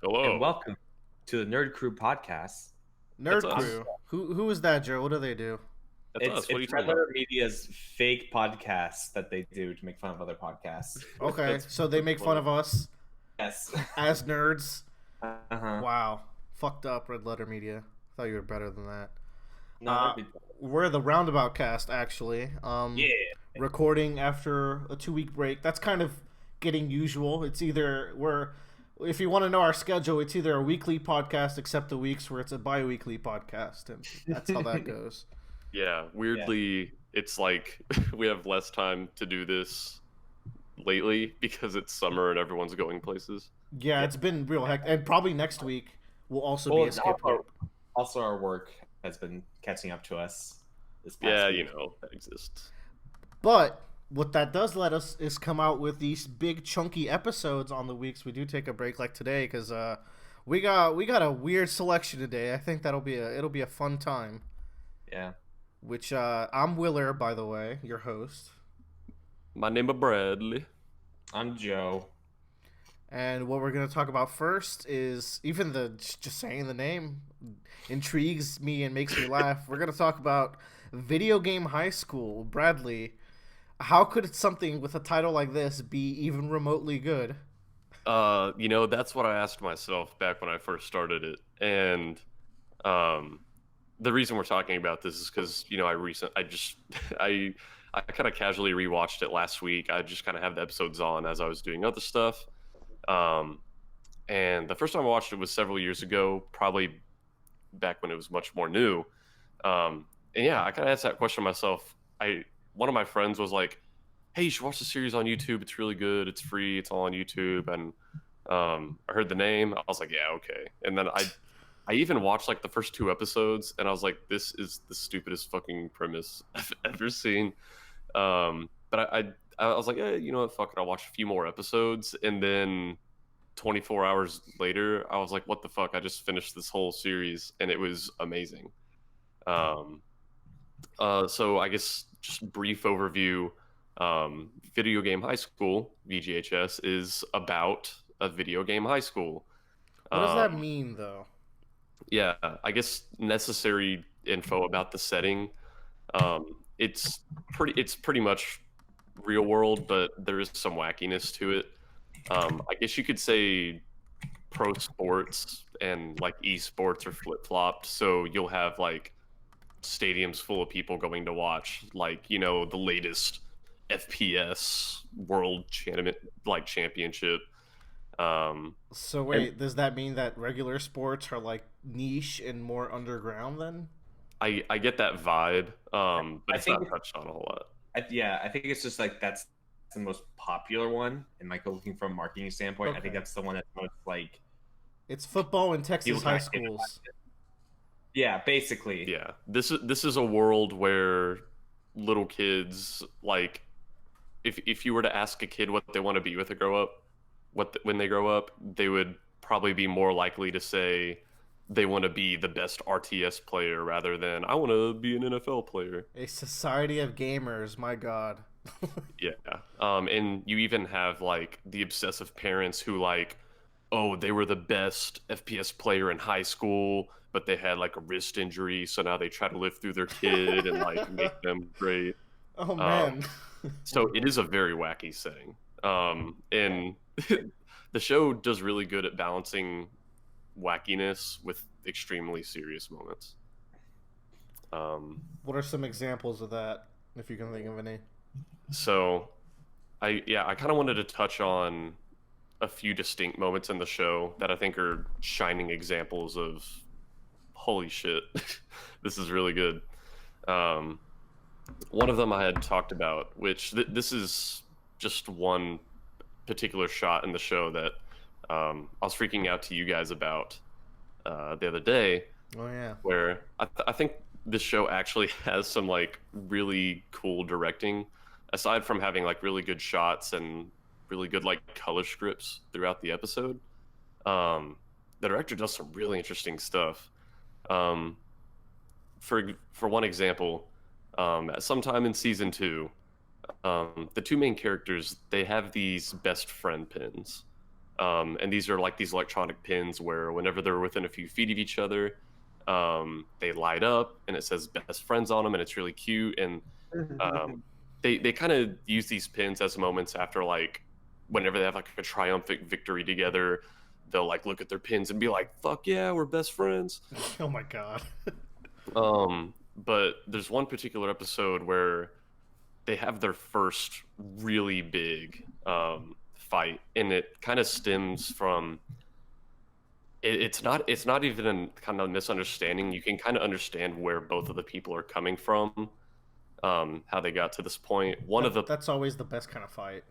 and Hello. welcome to the Nerd Crew podcast. That's Nerd I'm, us. Crew. Who is that, Joe? What do they do? That's it's us. What are it's you Red talking about? Letter Media's fake podcast that they do to make fun of other podcasts. Okay, That's so they make fun of us Yes. as nerds. Uh-huh. Wow, fucked up, Red Letter Media. Thought you were better than that. No, We're the Roundabout cast, actually. yeah. Recording after a 2 week break. That's kind of getting usual. It's either if you want to know our schedule, it's either a weekly podcast, except the weeks where it's a bi-weekly podcast, and that's how that goes. Yeah, weirdly, it's like we have less time to do this lately because it's summer and everyone's going places. Yeah, it's been real hectic, and probably next week will also Well, be a skip year. also, our work has been catching up to us this past Yeah, week. you know, that exists. But what that does let us is come out with these big chunky episodes on the weeks we do take a break, like today, because we got a weird selection today. I think it'll be a fun time. Yeah. Which I'm Willer, by the way, your host, My name is Bradley. I'm Joe. and what we're gonna talk about first is even just saying the name intrigues me and makes me laugh. We're gonna talk about Video Game High School. Bradley, how could something with a title like this be even remotely good? That's what I asked myself back when I first started it, and the reason we're talking about this is because I kind of casually rewatched it last week. I just kind of have the episodes on as I was doing other stuff. And the first time I watched it was several years ago, probably back when it was much more new. And yeah, I kind of asked that question myself. One of my friends was like, "Hey, you should watch the series on YouTube. It's really good. It's free. It's all on YouTube." And I heard the name. I was like, "Yeah, okay." And then I even watched like the first 2 episodes, and I was like, "This is the stupidest fucking premise I've ever seen." But I was like, "Yeah, you know what? Fuck it. I'll watch a few more episodes." And then 24 hours later, I was like, "What the fuck? I just finished this whole series, and it was amazing." So I guess just brief overview. Video Game High School (VGHS) is about a video game high school. What does that Um, mean, though? yeah, I guess necessary info about the setting. It's pretty much real world, but there is some wackiness to it. I guess you could say pro sports and like esports are flip flopped. So you'll have like stadiums full of people going to watch like the latest FPS world championship. So wait, does that mean that regular sports are like niche and more underground then? I get that vibe, but I it's think not touched on a whole lot. I think it's just like that's the most popular one. And like looking from a marketing standpoint, I think Okay. that's the one that's most like It's football in Texas people high kind of get behind schools. it. Yeah, basically. Yeah, this is a world where little kids like if you were to ask a kid what they want to be with a grow up, when they grow up, they would probably be more likely to say they want to be the best RTS player rather than I want to be an NFL player. A society of gamers, my god. Yeah. And you even have like the obsessive parents who like, oh, they were the best FPS player in high school, but they had like a wrist injury, so now they try to live through their kid and like make them great. Oh man. So it is a very wacky setting. And the show does really good at balancing wackiness with extremely serious moments. What are some examples of that, if you can think of any? So I kind of wanted to touch on a few distinct moments in the show that I think are shining examples of holy shit, this is really good. One of them I had talked about, which this is just one particular shot in the show that I was freaking out to you guys about the other day, Oh yeah. where I think this show actually has some like really cool directing, aside from having like really good shots and really good like color scripts throughout the episode. The director does some really interesting stuff. Um, for one example, sometime in season 2, the two main characters, they have these best friend pins, And these are like these electronic pins where whenever they're within a few feet of each other, they light up and it says best friends on them, and it's really cute. And they kind of use these pins as moments after, like, whenever they have like a triumphant victory together, they'll like look at their pins and be like, fuck yeah, we're best friends. Oh my god. But there's one particular episode where they have their first really big fight, and it kind of stems from it's not even a kind of misunderstanding. You can kind of understand where both of the people are coming from, how they got to this point. That's always the best kind of fight.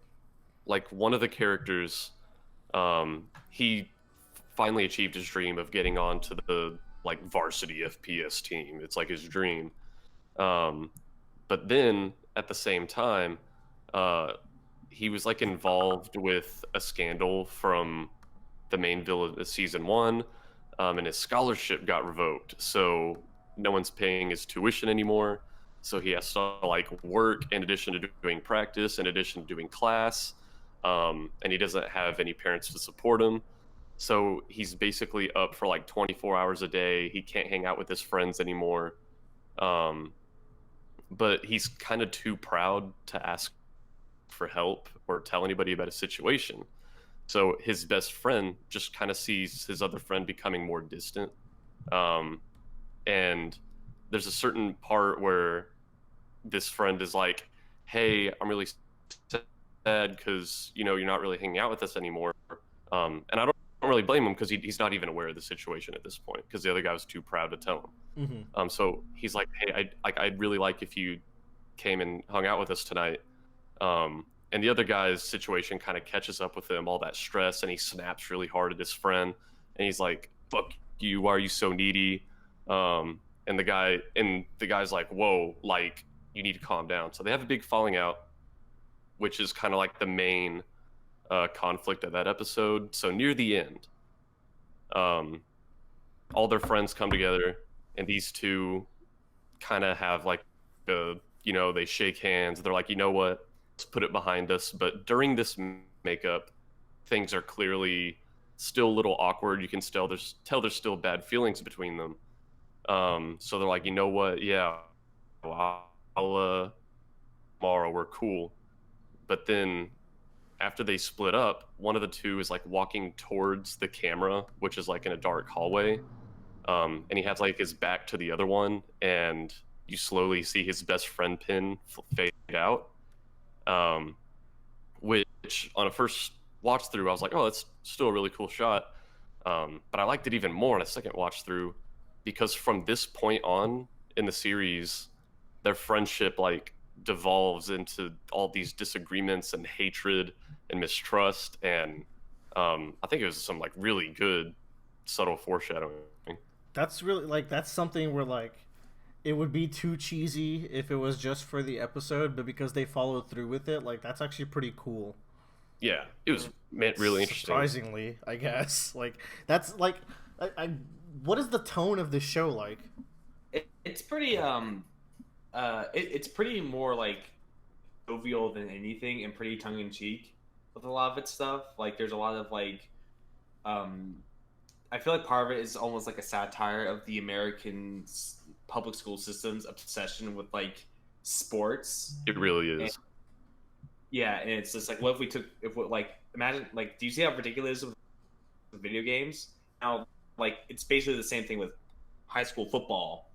Like, one of the characters, he finally achieved his dream of getting onto the like varsity FPS team. It's like his dream. But then at the same time, he was like involved with a scandal from the main villain of season 1, and his scholarship got revoked. So no one's paying his tuition anymore. So he has to like work in addition to doing practice, in addition to doing class, and he doesn't have any parents to support him. So he's basically up for like 24 hours a day. He can't hang out with his friends anymore. But he's kind of too proud to ask for help or tell anybody about his situation. So his best friend just kind of sees his other friend becoming more distant. And there's a certain part where this friend is like, hey, I'm really sad because, you're not really hanging out with us anymore. And I don't really blame him, because he's not even aware of the situation at this point, because the other guy was too proud to tell him. So he's like, hey, I'd really like if you came and hung out with us tonight. And the other guy's situation kind of catches up with him, all that stress, and he snaps really hard at his friend. And he's like, fuck you, why are you so needy? And the guy's like, whoa, like, you need to calm down. So they have a big falling out, which is kind of like the main conflict of that episode. So near the end, all their friends come together, and these two kind of have like they shake hands. They're like, you know what, let's put it behind us. But during this makeup, things are clearly still a little awkward. You can tell there's still bad feelings between them. So they're like, you know what, yeah, well, I'll tomorrow, we're cool. But then after they split up, one of the two is like walking towards the camera, which is like in a dark hallway. And he has like his back to the other one, and you slowly see his best friend pin fade out. Which on a first watch through, I was like, oh, that's still a really cool shot. But I liked it even more on a second watch through, because from this point on in the series, their friendship like devolves into all these disagreements and hatred and mistrust, and I think it was some like really good subtle foreshadowing. That's really like, that's something where like it would be too cheesy if it was just for the episode, but because they followed through with it, like, that's actually pretty cool. Yeah, it was really interesting. Surprisingly, I guess. Like, that's like, what is the tone of this show like? It's pretty it's pretty more like jovial than anything, and pretty tongue in cheek with a lot of its stuff. Like, there's a lot of like, I feel like part of it is almost like a satire of the American public school system's obsession with like sports. It really is. And it's just like, what if we like, imagine, like, do you see how ridiculous it is with video games? Now, like, it's basically the same thing with high school football,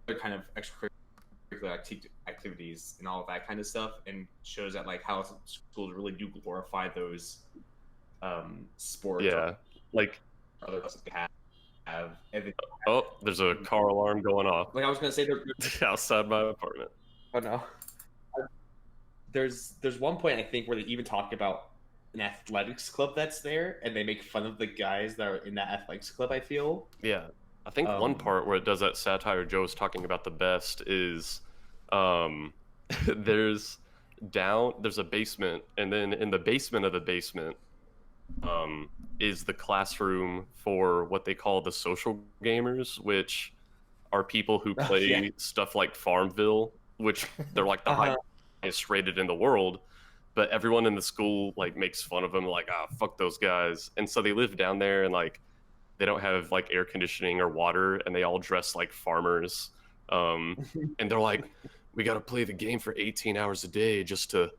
other kind of extracurricular activities and all of that kind of stuff, and shows that like how schools really do glorify those sports. Yeah, like other have. Oh, there's a car alarm going off. Like, I was gonna say, they're outside my apartment. Oh no. There's one point, I think, where they even talk about an athletics club that's there, and they make fun of the guys that are in that athletics club, I feel. Yeah. I think one part where it does that satire Joe was talking about the best is there's a basement, and then in the basement of the basement is the classroom for what they call the social gamers, which are people who play stuff like Farmville, which they're like the highest rated in the world. but everyone in the school like makes fun of him, like, ah, fuck those guys. And so they live down there, and like they don't have like air conditioning or water, and they all dress like farmers. And they're like, we got to play the game for 18 hours a day just to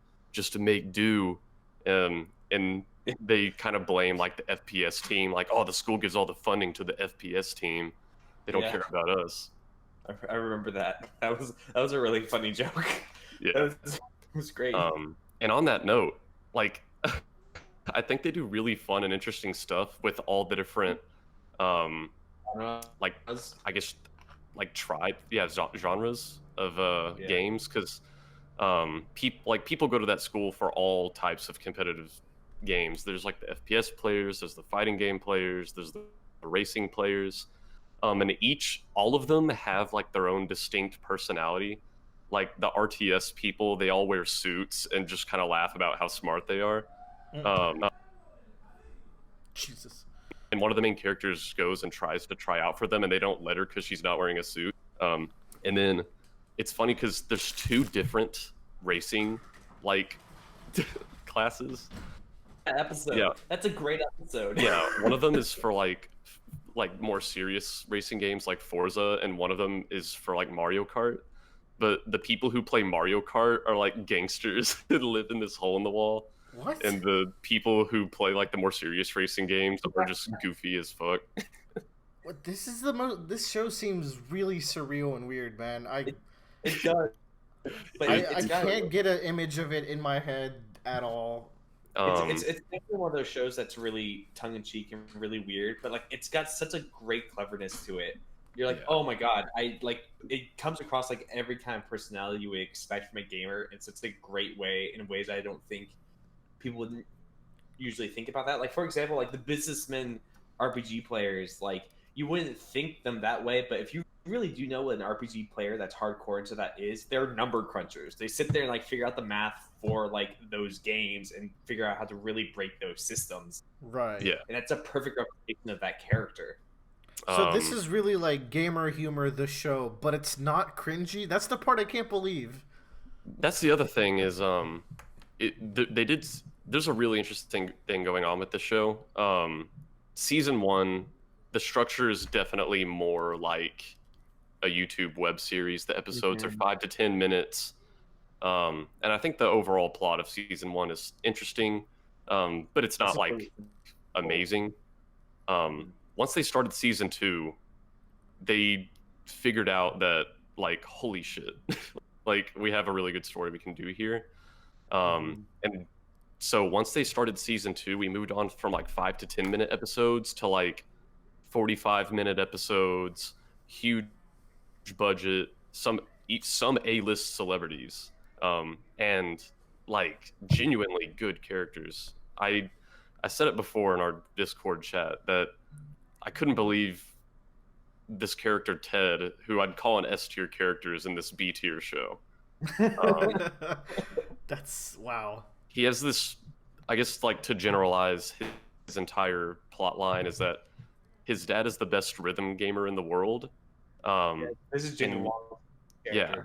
make do. And they kind of blame like the FPS team, like, oh, the school gives all the funding to the FPS team. They don't care about us. I remember that. That was a really funny joke. Yeah, it was great. And on that note, like, I think they do really fun and interesting stuff with all the different, like, I guess, like genres of games, because people go to that school for all types of competitive games. There's like the FPS players, there's the fighting game players, there's the racing players, and all of them have like their own distinct personality. Like the RTS people, they all wear suits and just kind of laugh about how smart they are. Jesus. And one of the main characters goes and tries to try out for them, and they don't let her because she's not wearing a suit. And then it's funny because there's two different racing like classes. Episode. Yeah, that's a great episode. Yeah, one of them is for like more serious racing games like Forza, and one of them is for like Mario Kart. But the people who play Mario Kart are like gangsters that live in this hole in the wall. What? And the people who play like the more serious racing games are just goofy as fuck. What? This show seems really surreal and weird, man. It does. But I can't get an image of it in my head at all. It's definitely one of those shows that's really tongue in cheek and really weird, but like it's got such a great cleverness to it. You're like, oh my god, it comes across like every kind of personality you would expect from a gamer in such a great way, in ways I don't think people wouldn't usually think about that. Like, for example, like the businessmen RPG players, like you wouldn't think them that way, but if you really do know what an RPG player that's hardcore into that is, they're number crunchers. They sit there and like figure out the math for like those games and figure out how to really break those systems. Right. Yeah. And that's a perfect representation of that character. So this is really like gamer humor, the show, but it's not cringy. That's the part I can't believe. That's the other thing is there's a really interesting thing going on with the show. Season 1, the structure is definitely more like a YouTube web series. The episodes are 5 to 10 minutes. And I think the overall plot of season 1 is interesting, but it's not like amazing. Once they started season 2, they figured out that like, holy shit, like we have a really good story we can do here. And so once they started season 2, we moved on from like 5 to 10 minute episodes to like 45-minute episodes, huge budget, some A-list celebrities, and like genuinely good characters. I said it before in our Discord chat that I couldn't believe this character Ted, who I'd call an S-tier character, is in this B-tier show. That's wow. He has this, I guess, like to generalize his entire plot line is that his dad is the best rhythm gamer in the world. This is genuine. Yeah,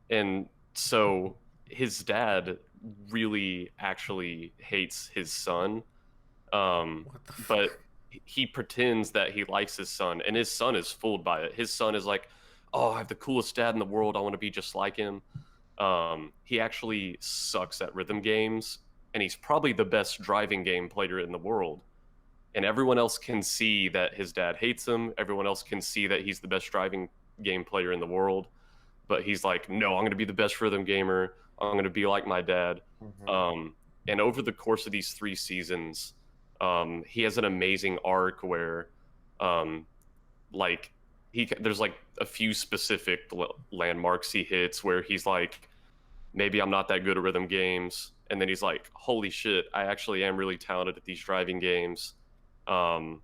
and so his dad really actually hates his son, but he pretends that he likes his son, and his son is fooled by it. His son is like, oh, I have the coolest dad in the world, I want to be just like him. He actually sucks at rhythm games, and he's probably the best driving game player in the world. And everyone else can see that his dad hates him. Everyone else can see that he's the best driving game player in the world. But he's like, no, I'm going to be the best rhythm gamer. I'm going to be like my dad. And over the course of these 3 seasons, he has an amazing arc where, like, there's like a few specific landmarks he hits where he's like, maybe I'm not that good at rhythm games. And then he's like, holy shit, I actually am really talented at these driving games. And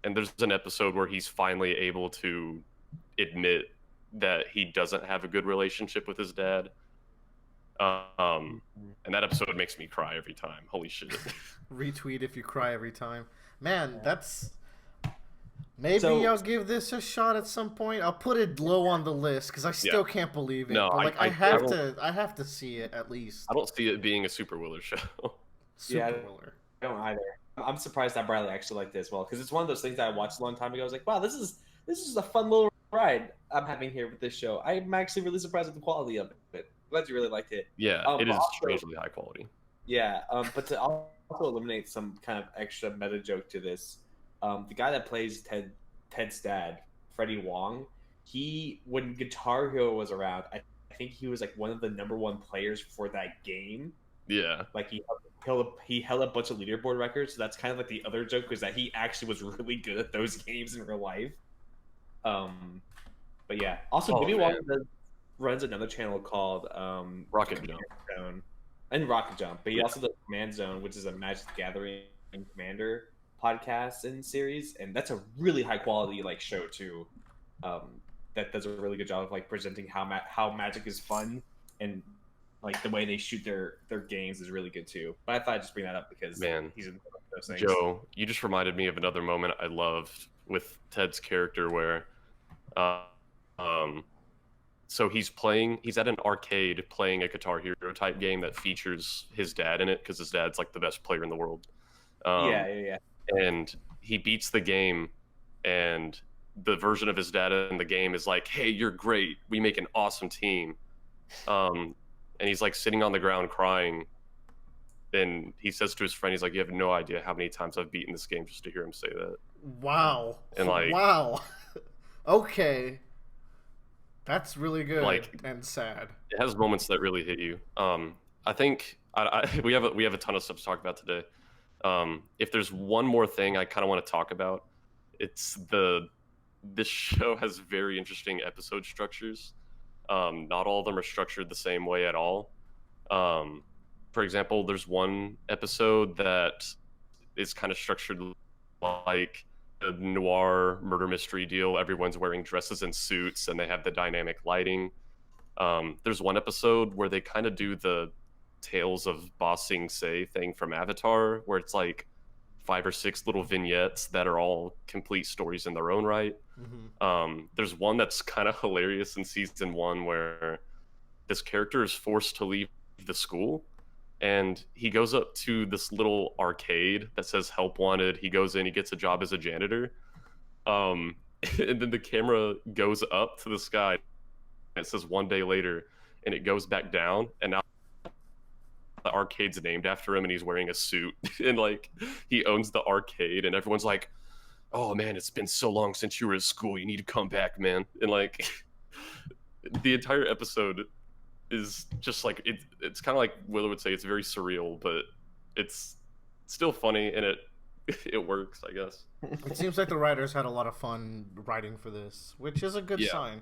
there's an episode where he's finally able to admit that he doesn't have a good relationship with his dad. And that episode makes me cry every time. Holy shit. Retweet if you cry every time. Man, that's... Maybe I'll give this a shot at some point. I'll put it low on the list because I still can't believe it. No, but like I have to see it at least. I don't see it being a Super Willer show. Super Willer. I don't either. I'm surprised that Bradley actually liked it as well because it's one of those things that I watched a long time ago. I was like, wow, this is a fun little ride I'm having here with this show. I'm actually really surprised with the quality of it. Glad you really liked it. Yeah, it is strangely high quality. Yeah, but to also eliminate some kind of extra meta joke to this, the guy that plays Ted's dad, Freddie Wong, when Guitar Hero was around, I think he was like one of the #1 players for that game. Yeah, like he held a bunch of leaderboard records. So that's kind of like the other joke, was that he actually was really good at those games in real life. But yeah, also Jimmy Wong runs another channel called Rocket Jump. And Rocket Jump, but he also does Command Zone, which is a Magic the Gathering Commander podcast and series, and that's a really high quality like show too. That does a really good job of like presenting how Magic is fun, and like the way they shoot their games is really good too. But I thought I'd just bring that up because he's in those things. Joe, you just reminded me of another moment I loved with Ted's character where, so he's at an arcade playing a Guitar Hero type game that features his dad in it because his dad's like the best player in the world. Yeah. And he beats the game, and the version of his dad in the game is like, "Hey, you're great. We make an awesome team." And he's like sitting on the ground crying. And he says to his friend, he's like, "You have no idea how many times I've beaten this game just to hear him say that." Wow. And like, wow. Okay. That's really good and sad. It has moments that really hit you. I think we have a ton of stuff to talk about today. If there's one more thing I kind of want to talk about, it's this show has very interesting episode structures. Not all of them are structured the same way at all. For example, there's one episode that is kind of structured like a noir murder mystery deal. Everyone's wearing dresses and suits, and they have the dynamic lighting. There's one episode where they kind of do the Tales of Ba Sing Se thing from Avatar, where it's like 5 or 6 little vignettes that are all complete stories in their own right. Mm-hmm. There's one that's kind of hilarious in season 1 where this character is forced to leave the school, and he goes up to this little arcade that says "Help Wanted." He goes in, he gets a job as a janitor, and then the camera goes up to the sky, and it says "1 day later," and it goes back down, and now the arcade's named after him, and he's wearing a suit, and like he owns the arcade, and everyone's like, "Oh man, it's been so long since you were at school. You need to come back, man." And like the entire episode is just like it's kind of like Willow would say, it's very surreal, but it's still funny, and it works, I guess. It seems like the writers had a lot of fun writing for this, which is a good sign.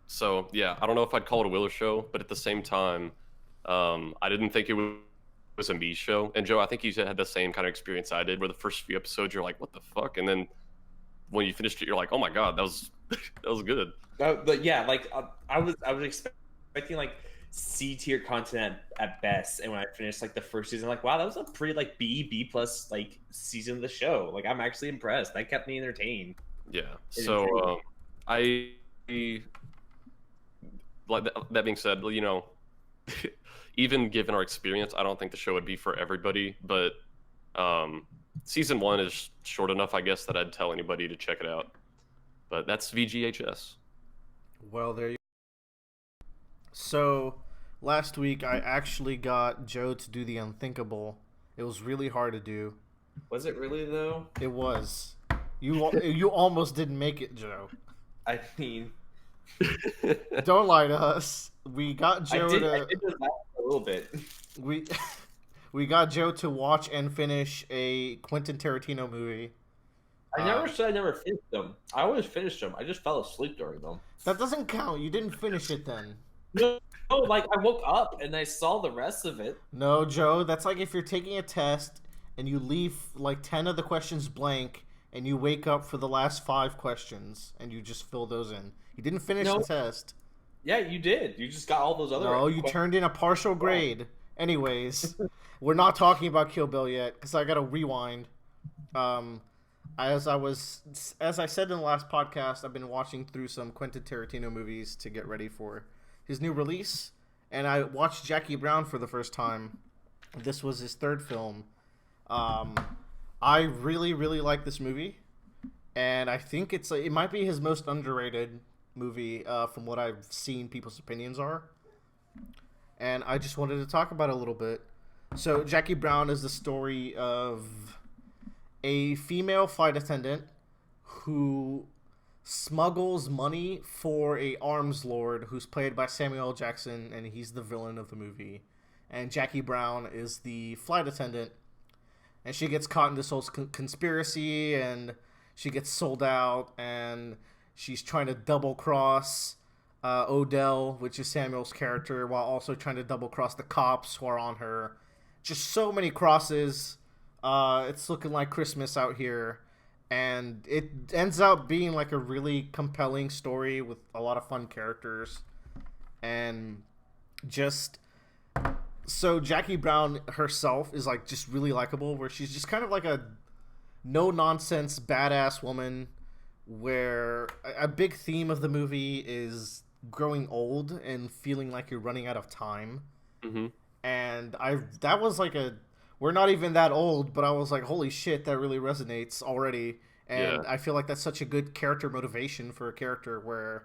So yeah, I don't know if I'd call it a Willow show, but at the same time, I didn't think it was a me show. And Joe, I think you had the same kind of experience I did, where the first few episodes you're like, "What the fuck?" And then when you finished it, you're like, "Oh my god, that was good." But yeah, like I was expecting like C-tier content at best, and when I finished like the first season, like, wow, that was a pretty like B+ like season of the show. Like, I'm actually impressed. That kept me entertained. Yeah. So I like that being said, you know, even given our experience, I don't think the show would be for everybody, but season 1 is short enough, I guess, that I'd tell anybody to check it out. But that's VGHS. Well, there you go. So, last week I actually got Joe to do the unthinkable. It was really hard to do. Was it really, though? It was. You almost didn't make it, Joe. I mean... Don't lie to us. We got Joe I did laugh a little bit. We got Joe to watch and finish a Quentin Tarantino movie. I never said I never finished them. I always finished them. I just fell asleep during them. That doesn't count. You didn't finish it then. No, like I woke up and I saw the rest of it. No, Joe, that's like if you're taking a test and you leave like 10 of the questions blank and you wake up for the last 5 questions and you just fill those in. You didn't finish the test. Yeah, you did. You just got all those other... No, you turned in a partial grade. Anyways, we're not talking about Kill Bill yet because I got to rewind. as I said in the last podcast, I've been watching through some Quentin Tarantino movies to get ready for his new release, and I watched Jackie Brown for the first time. This was his third film. Um, I really, really like this movie, and I think it might be his most underrated movie from what I've seen people's opinions are. And I just wanted to talk about it a little bit. So Jackie Brown is the story of a female flight attendant who smuggles money for a arms lord who's played by Samuel L. Jackson, and he's the villain of the movie. And Jackie Brown is the flight attendant, and she gets caught in this whole conspiracy, and she gets sold out, and she's trying to double cross Odell, which is Samuel's character, while also trying to double cross the cops who are on her. Just so many crosses. It's looking like Christmas out here, and it ends up being like a really compelling story with a lot of fun characters, and just so Jackie Brown herself is like just really likable, where she's just kind of like a no nonsense badass woman, where a big theme of the movie is growing old and feeling like you're running out of time. Mm-hmm. And that was like we're not even that old, but I was like, holy shit, that really resonates already. And I feel like that's such a good character motivation for a character where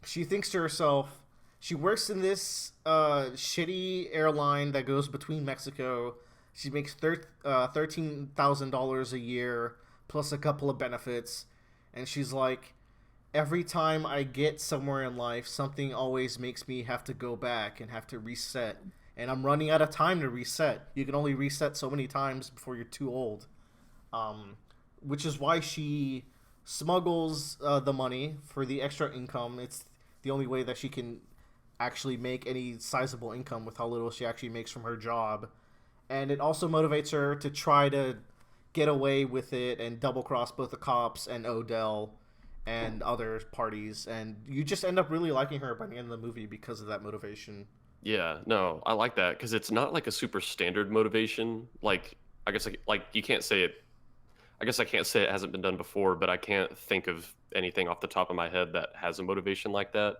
she thinks to herself, she works in this shitty airline that goes between Mexico. She makes $13,000 a year plus a couple of benefits. And she's like, every time I get somewhere in life, something always makes me have to go back and have to reset. And I'm running out of time to reset. You can only reset so many times before you're too old. Which is why she smuggles the money for the extra income. It's the only way that she can actually make any sizable income with how little she actually makes from her job. And it also motivates her to try to get away with it and double cross both the cops and Odell and other parties. And you just end up really liking her by the end of the movie because of that motivation. Yeah, no, I like that because it's not like a super standard motivation. Like, I guess like you can't say it. I guess I can't say it hasn't been done before, but I can't think of anything off the top of my head that has a motivation like that.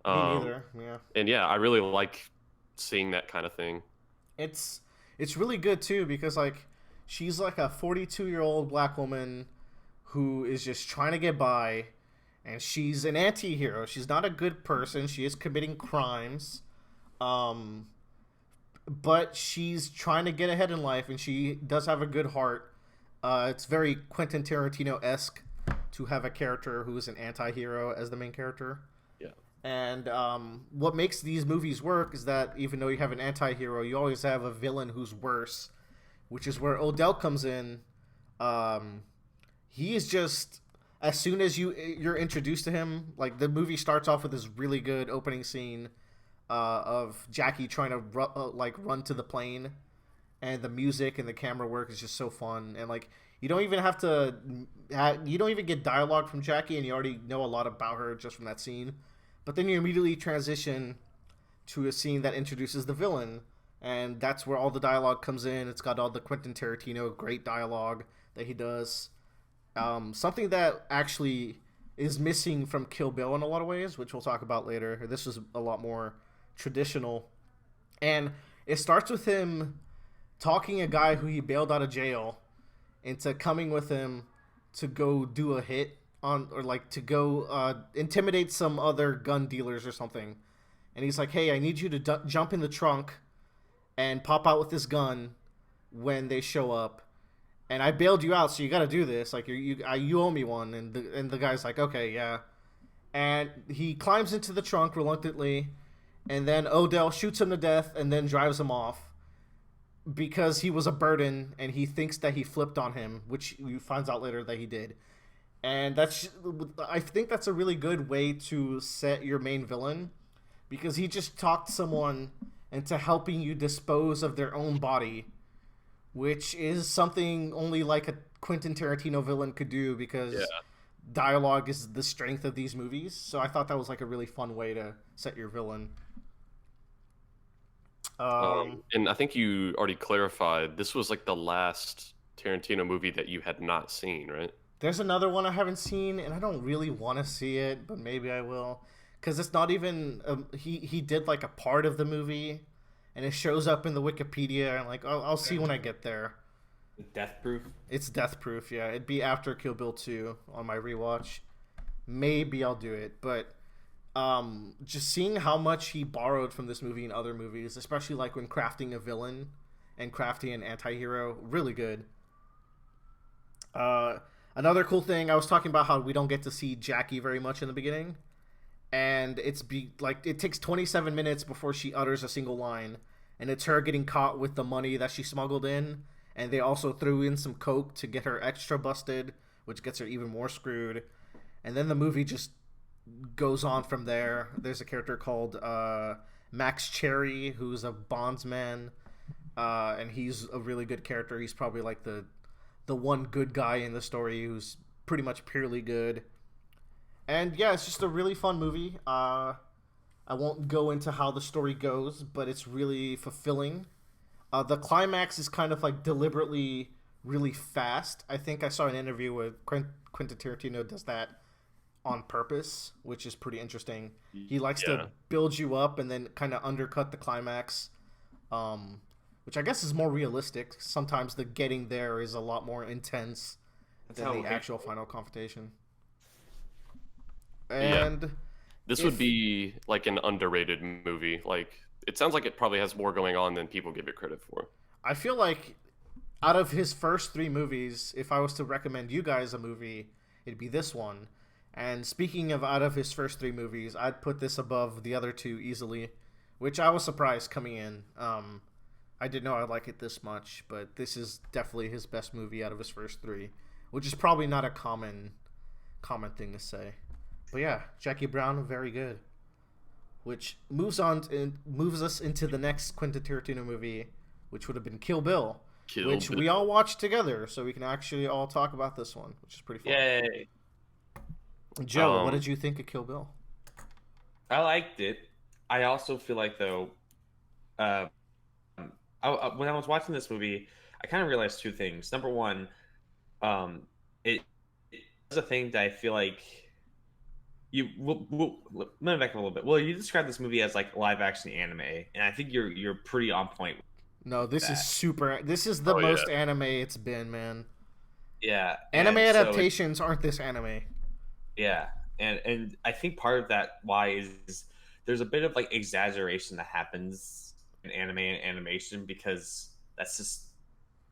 Me neither. Yeah. And yeah, I really like seeing that kind of thing. It's really good too because like she's like a 42-year-old black woman who is just trying to get by, and she's an anti-hero. She's not a good person. She is committing crimes. But she's trying to get ahead in life, and she does have a good heart. It's very Quentin Tarantino-esque to have a character who is an anti-hero as the main character. Yeah. And what makes these movies work is that even though you have an anti-hero, you always have a villain who's worse, which is where Odell comes in. He is just, as soon as you're introduced to him, like the movie starts off with this really good opening scene of Jackie trying to run to the plane, and the music and the camera work is just so fun. And like you don't even get dialogue from Jackie, and you already know a lot about her just from that scene. But then you immediately transition to a scene that introduces the villain, and that's where all the dialogue comes in. It's got all the Quentin Tarantino great dialogue that he does. Something that actually is missing from Kill Bill in a lot of ways, which we'll talk about later. This is a lot more traditional, and it starts with him talking a guy who he bailed out of jail into coming with him to go do a hit on, or like to go intimidate some other gun dealers or something. And he's like, hey, I need you to jump in the trunk and pop out with this gun when they show up, and I bailed you out, so you got to do this. Like you owe me one. And the guy's like, okay, yeah. And he climbs into the trunk reluctantly, and then Odell shoots him to death and then drives him off because he was a burden, and he thinks that he flipped on him, which you finds out later that he did. And I think that's a really good way to set your main villain, because he just talked someone into helping you dispose of their own body, which is something only like a Quentin Tarantino villain could do, because dialogue is the strength of these movies. So I thought that was like a really fun way to set your villain. And I think you already clarified, this was like the last Tarantino movie that you had not seen, right? There's another one I haven't seen, and I don't really want to see it, but maybe I will, because it's not even he did like a part of the movie, and it shows up in the Wikipedia, and like I'll see when I get there. Death Proof. It's Death Proof, yeah. It'd be after Kill Bill 2 on my rewatch. Maybe I'll do it, but just seeing how much he borrowed from this movie and other movies, especially like when crafting a villain and crafting an anti-hero, really good. Another cool thing, I was talking about how we don't get to see Jackie very much in the beginning, and it takes 27 minutes before she utters a single line, and it's her getting caught with the money that she smuggled in, and they also threw in some coke to get her extra busted, which gets her even more screwed. And then the movie just goes on from there. There's a character called Max Cherry, who's a bondsman, and he's a really good character. He's probably like the one good guy in the story who's pretty much purely good. And yeah, it's just a really fun movie. I won't go into how the story goes, but it's really fulfilling. The climax is kind of like deliberately really fast. I think I saw an interview where Quentin Tarantino does that on purpose, which is pretty interesting. He likes to build you up and then kind of undercut the climax, which I guess is more realistic. Sometimes the getting there is a lot more intense than the actual final confrontation. And this would be like an underrated movie. Like, it sounds like it probably has more going on than people give it credit for. I feel like out of his first 3 movies, if I was to recommend you guys a movie, it'd be this one. And speaking of out of his first 3 movies, I'd put this above the other 2 easily, which I was surprised coming in. I didn't know I'd like it this much, but this is definitely his best movie out of his first 3, which is probably not a common thing to say. But yeah, Jackie Brown, very good. Which moves us into the next Quentin Tarantino movie, which would have been Kill Bill, which we all watched together, so we can actually all talk about this one, which is pretty fun. Yay! Joe, what did you think of Kill Bill? I liked it. I also feel like, though, when I was watching this movie, I kind of realized 2 things. Number one, it was a thing that I feel like let me back up a little bit. Well, you described this movie as like live action anime, and I think you're pretty on point. No, this is super. This is the most anime it's been, man. Yeah, anime adaptations aren't this anime. Yeah, and I think part of that why is there's a bit of like exaggeration that happens in anime and animation, because that's just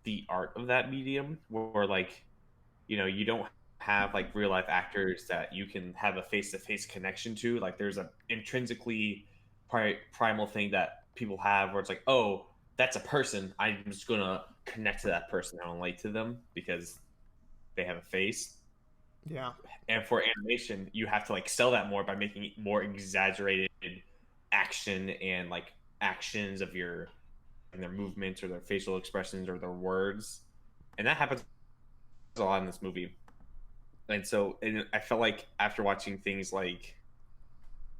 the art of that medium, where like, you don't have like real life actors that you can have a face-to-face connection to. Like, there's a intrinsically primal thing that people have where it's like, oh, that's a person, I'm just gonna connect to that person and relate to them because they have a face. Yeah. And for animation, you have to like sell that more by making it more exaggerated action and like actions of their movements or their facial expressions or their words, and that happens a lot in this movie. And I felt like after watching things like,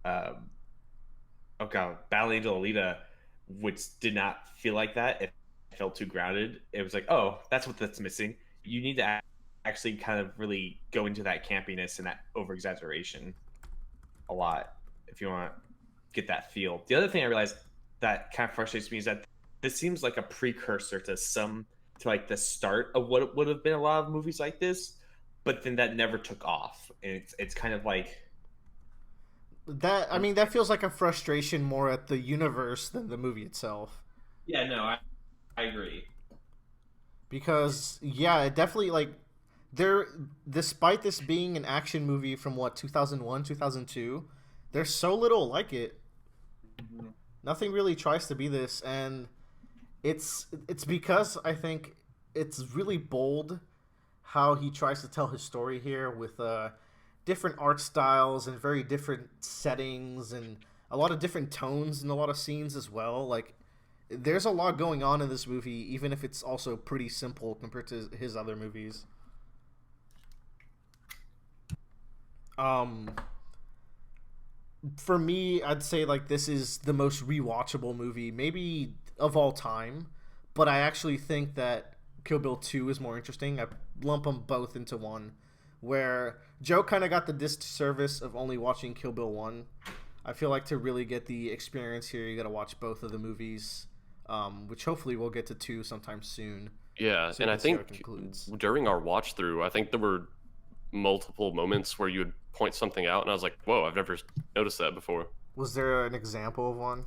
Battle Angel Alita, which did not feel like that, it felt too grounded. It was like, oh, that's missing. You need to actually kind of really go into that campiness and that over-exaggeration a lot if you want to get that feel. The other thing I realized that kind of frustrates me is that this seems like a precursor to like the start of what would have been a lot of movies like this, but then that never took off, and it's kind of like that. I mean, that feels like a frustration more at the universe than the movie itself. Yeah, no, I agree. Because it definitely, like, despite this being an action movie from 2001, 2002, there's so little like it. Mm-hmm. Nothing really tries to be this, and it's because I think it's really bold how he tries to tell his story here with different art styles and very different settings and a lot of different tones in a lot of scenes as well. Like, there's a lot going on in this movie, even if it's also pretty simple compared to his other movies. For me, I'd say like this is the most rewatchable movie maybe of all time, but I actually think that Kill Bill 2 is more interesting. I lump them both into one, where Joe kind of got the disservice of only watching Kill Bill 1. I feel like to really get the experience here, you got to watch both of the movies, which hopefully we'll get to 2 sometime soon. Yeah, So and we I can see how think it concludes. during our watch through, I think there were multiple moments where you would point something out, and I was like, "Whoa, I've never noticed that before." Was there an example of one?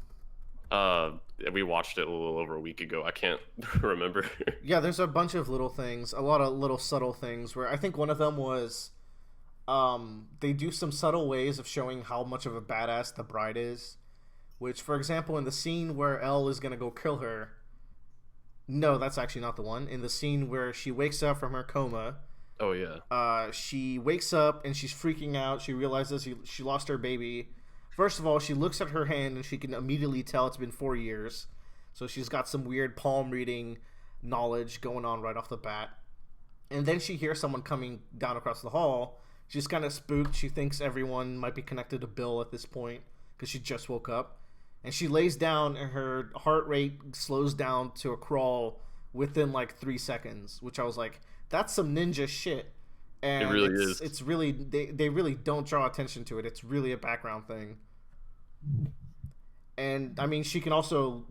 We watched it a little over a week ago. I can't remember. Yeah, there's a bunch of little things, a lot of little subtle things, where I think one of them was they do some subtle ways of showing how much of a badass the bride is. Which, for example, in the scene where Elle is going to go kill her... No, that's actually not the one. In the scene where she wakes up from her coma... Oh, yeah. She wakes up and she's freaking out. She realizes she lost her baby. First of all, she looks at her hand and she can immediately tell it's been 4 years. So she's got some weird palm reading knowledge going on right off the bat. And then she hears someone coming down across the hall. She's kind of spooked. She thinks everyone might be connected to Bill at this point because she just woke up. And she lays down and her heart rate slows down to a crawl within like 3 seconds, which I was like, that's some ninja shit. And It really is. It's really, they really don't draw attention to it. It's really a background thing. And I mean, she can also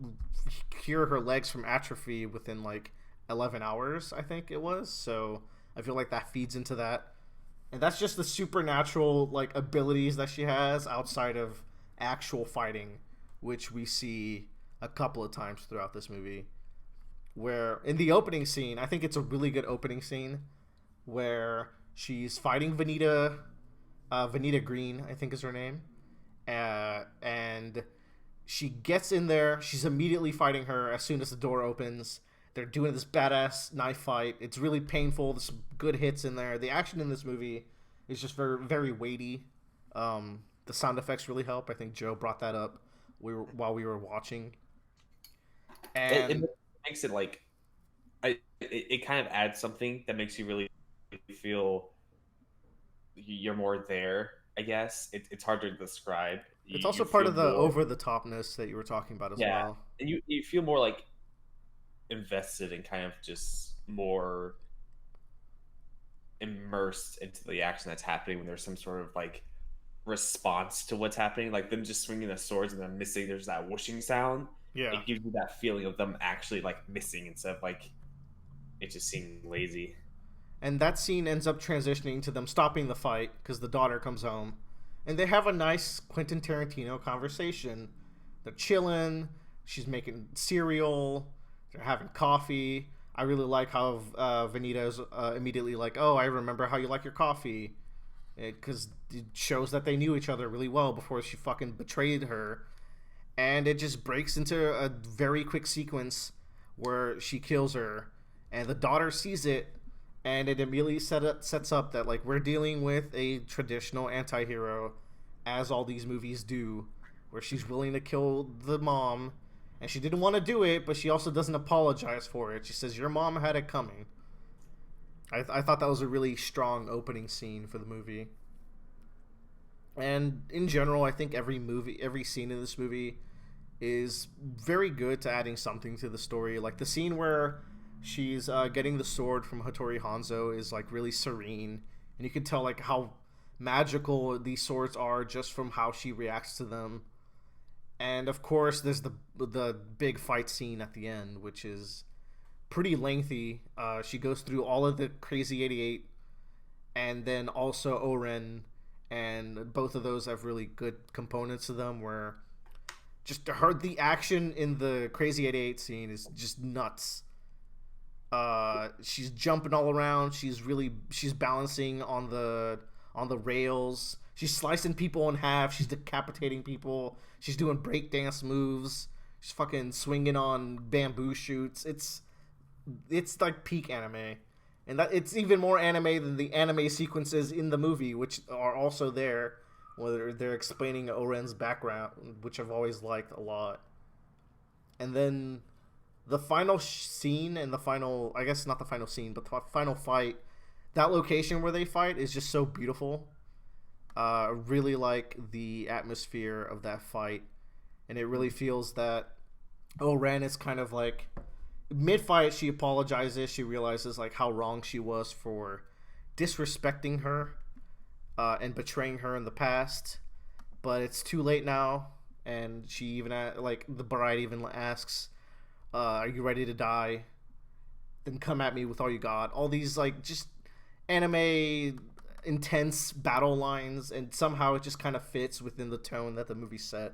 cure her legs from atrophy within like 11 hours, I think it was. So I feel like that feeds into that. And that's just the supernatural like abilities that she has outside of actual fighting, which we see a couple of times throughout this movie. Where in the opening scene, I think it's a really good opening scene, where she's fighting Vanita Green, I think is her name, and she gets in there. She's immediately fighting her as soon as the door opens. They're doing this badass knife fight. It's really painful. There's some good hits in there. The action in this movie is just very, very weighty. The sound effects really help. I think Joe brought that up while we were watching. And it makes it like, it kind of adds something that makes you really feel you're more there. I guess it's hard to describe. It's also part of the over-the-topness that you were talking about as well. And you feel more like invested and kind of just more immersed into the action that's happening when there's some sort of like response to what's happening, like them just swinging the swords and then missing. There's that whooshing sound. Yeah, it gives you that feeling of them actually like missing instead of like it just seeming lazy. And that scene ends up transitioning to them stopping the fight because the daughter comes home, and they have a nice Quentin Tarantino conversation. They're chilling. She's making cereal. They're having coffee. I really like how Vanita's immediately like, "Oh, I remember how you like your coffee," because it shows that they knew each other really well before she fucking betrayed her. And it just breaks into a very quick sequence where she kills her, and the daughter sees it, and it immediately sets up that like we're dealing with a traditional anti-hero, as all these movies do, where she's willing to kill the mom, and she didn't want to do it, but she also doesn't apologize for it. She says, "Your mom had it coming." I thought that was a really strong opening scene for the movie. And in general, I think every scene in this movie is very good to adding something to the story. Like the scene where she's getting the sword from Hattori Hanzo is like really serene, and you can tell like how magical these swords are just from how she reacts to them. And of course, there's the big fight scene at the end, which is pretty lengthy. She goes through all of the Crazy 88, and then also Oren, and both of those have really good components to them. Where just the action in the Crazy 88 scene is just nuts. She's jumping all around. She's balancing on the rails. She's slicing people in half. She's decapitating people. She's doing breakdance moves. She's fucking swinging on bamboo shoots. It's like peak anime, and that it's even more anime than the anime sequences in the movie, which are also there, where they're explaining Oren's background, which I've always liked a lot. And then the final scene and I guess not the final scene, but the final fight, that location where they fight is just so beautiful. Really like the atmosphere of that fight, and it really feels that Oren is kind of like mid-fight she apologizes. She realizes like how wrong she was for disrespecting her and betraying her in the past, but it's too late now. And she even like the bride even asks, "Are you ready to die? Then come at me with all you got." All these like just anime intense battle lines, and somehow it just kind of fits within the tone that the movie set.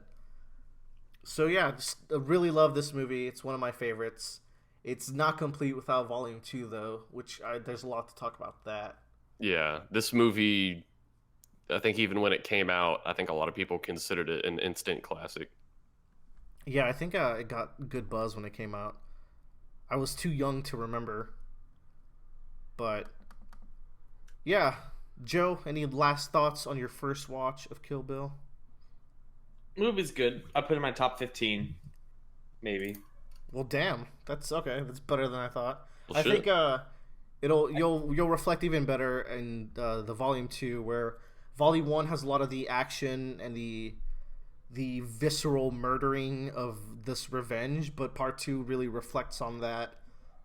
So yeah, just, I really love this movie. It's one of my favorites. It's not complete without Volume 2 though, there's a lot to talk about that. Yeah, this movie, I think even when it came out, I think a lot of people considered it an instant classic. Yeah, I think it got good buzz when it came out. I was too young to remember, but yeah. Joe, any last thoughts on your first watch of Kill Bill? Movie's good. I put it in my top 15, maybe. Well, damn, that's okay. That's better than I thought. Well, I shit. think you'll reflect even better in the Volume 2, where Volume 1 has a lot of the action and the visceral murdering of this revenge, but Part 2 really reflects on that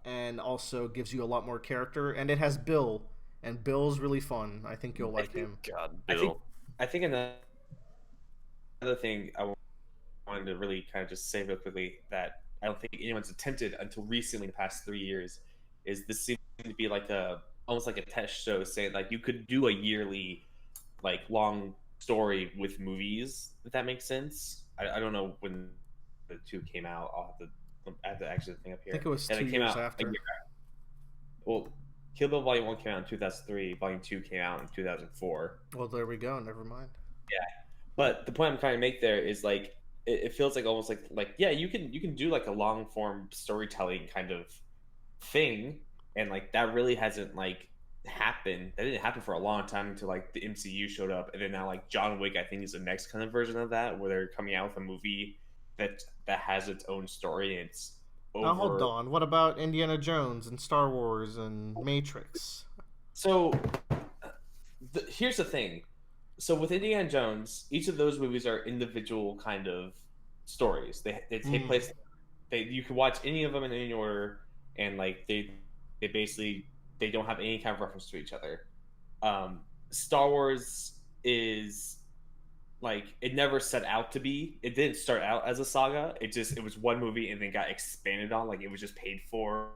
and also gives you a lot more character. And it has Bill, and Bill's really fun. I think you'll like him. God, I think Bill. I think another thing I wanted to really kind of just say real quickly that I don't think anyone's attempted until recently, in the past 3 years, is this seemed to be like a almost like a test show saying like you could do a yearly like long story with movies, if that makes sense. I don't know when the two came out. I have to actually think up I here. think it was And 2 it came years out a after. year. Well, Kill Bill Volume 1 came out in 2003. Volume 2 came out in 2004. Well, there we go. Never mind. Yeah. But the point I'm trying to make there is like it feels like almost like yeah, you can do like a long form storytelling kind of thing, and like that really hasn't like happened. That didn't happen for a long time until like the MCU showed up, and then now like John Wick I think is the next kind of version of that, where they're coming out with a movie that has its own story and it's Now hold over. on. What about Indiana Jones and Star Wars and Matrix? So here's the thing. So with Indiana Jones, each of those movies are individual kind of stories. They take Mm. place. You can watch any of them in any order, and like they basically they don't have any kind of reference to each other. Star Wars is like it never set out to be. It didn't start out as a saga. It was one movie and then got expanded on. Like it was just paid for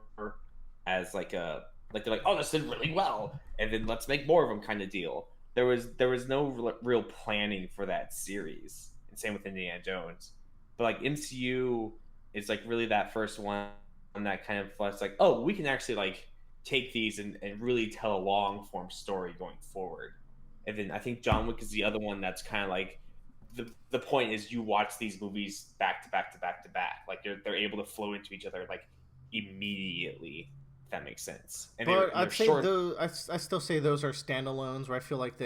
as like a like they're like, oh, this did really well, and then let's make more of them kind of deal. There was no real planning for that series, and same with Indiana Jones. But like MCU is like really that first one that kind of was like, oh, we can actually like take these and really tell a long form story going forward. And then I think John Wick is the other one that's kind of like the point is you watch these movies back to back to back to back. Like they're able to flow into each other like immediately. If that makes sense. And But they're I'd say short. I still say those are standalones where I feel like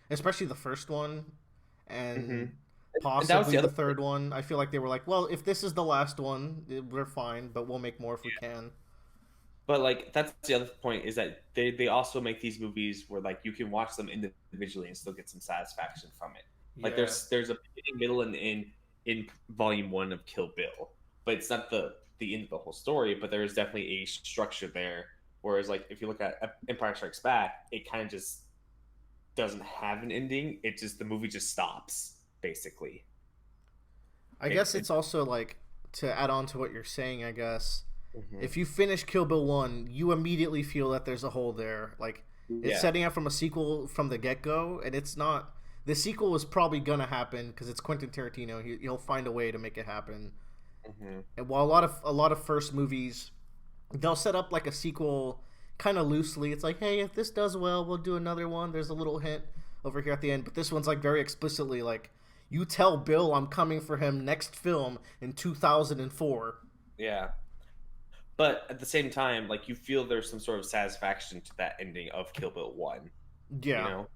especially the first one Mm-hmm. and And that was possibly the the other. third one, I feel like they were like, well, if this is the last one, we're fine, but we'll make more if we can. But like that's the other point is that they also make these movies where like you can watch them individually and still get some satisfaction from it. Like Yeah. there's a beginning, middle, and end in Volume 1 of Kill Bill, but it's not the end of the whole story. But there is definitely a structure there. Whereas like if you look at Empire Strikes Back, it kind of just doesn't have an ending. It just the movie just stops basically. I guess it's also like to add on to what you're saying, I guess. Mhm. If you finish Kill Bill 1, you immediately feel that there's a hole there. Like it's Yeah. setting up from a sequel from the get-go, and it's not the sequel is probably gonna happen because it's Quentin Tarantino. He'll find a way to make it happen. Hmm. And while a lot of first movies, they'll set up like a sequel kind of loosely. It's like, hey, if this does well, we'll do another one. There's a little hint over here at the end, but this one's like very explicitly like, you tell Bill I'm coming for him next film in 2004. Yeah. But at the same time, like you feel there's some sort of satisfaction to that ending of Kill Bill 1. You Yeah, know,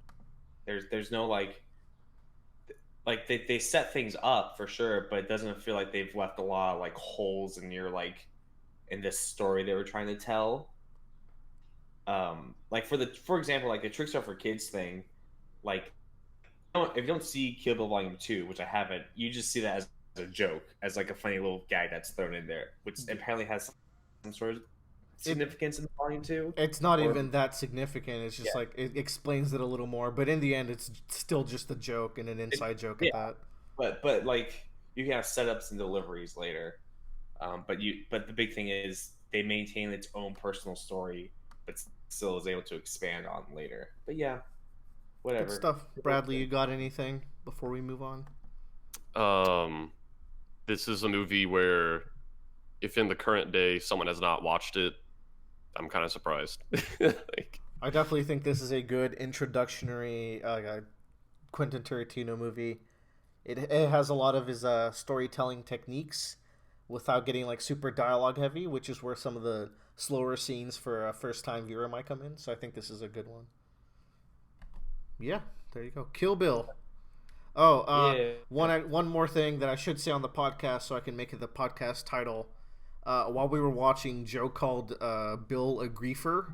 there's no like they set things up for sure, but it doesn't feel like they've left a lot of like holes in your like in this story they were trying to tell. Like for example, like the Tricks Are for Kids thing, like if you don't see Kill Bill Volume 2, which I haven't, you just see that as a joke, as like a funny little gag that's thrown in there, which apparently has some sort of significance in volume 2. It's not Or- even that significant. It's just like it explains it a little more, but in the end, it's still just a joke and an inside joke at that. But like you can have setups and deliveries later. But the big thing is they maintain its own personal story, but still is able to expand on later. But yeah, whatever. Good stuff. Bradley, you got anything before we move on? This is a movie where, if in the current day someone has not watched it, I'm kind of surprised. Like, I definitely think this is a good introductory Quentin Tarantino movie. It has a lot of his storytelling techniques without getting like super dialogue heavy, which is where some of the slower scenes for a first time viewer might come in. So I think this is a good one. Yeah, there you go. Kill Bill. Oh, one more thing that I should say on the podcast so I can make it the podcast title. While we were watching, Joe called Bill a griefer.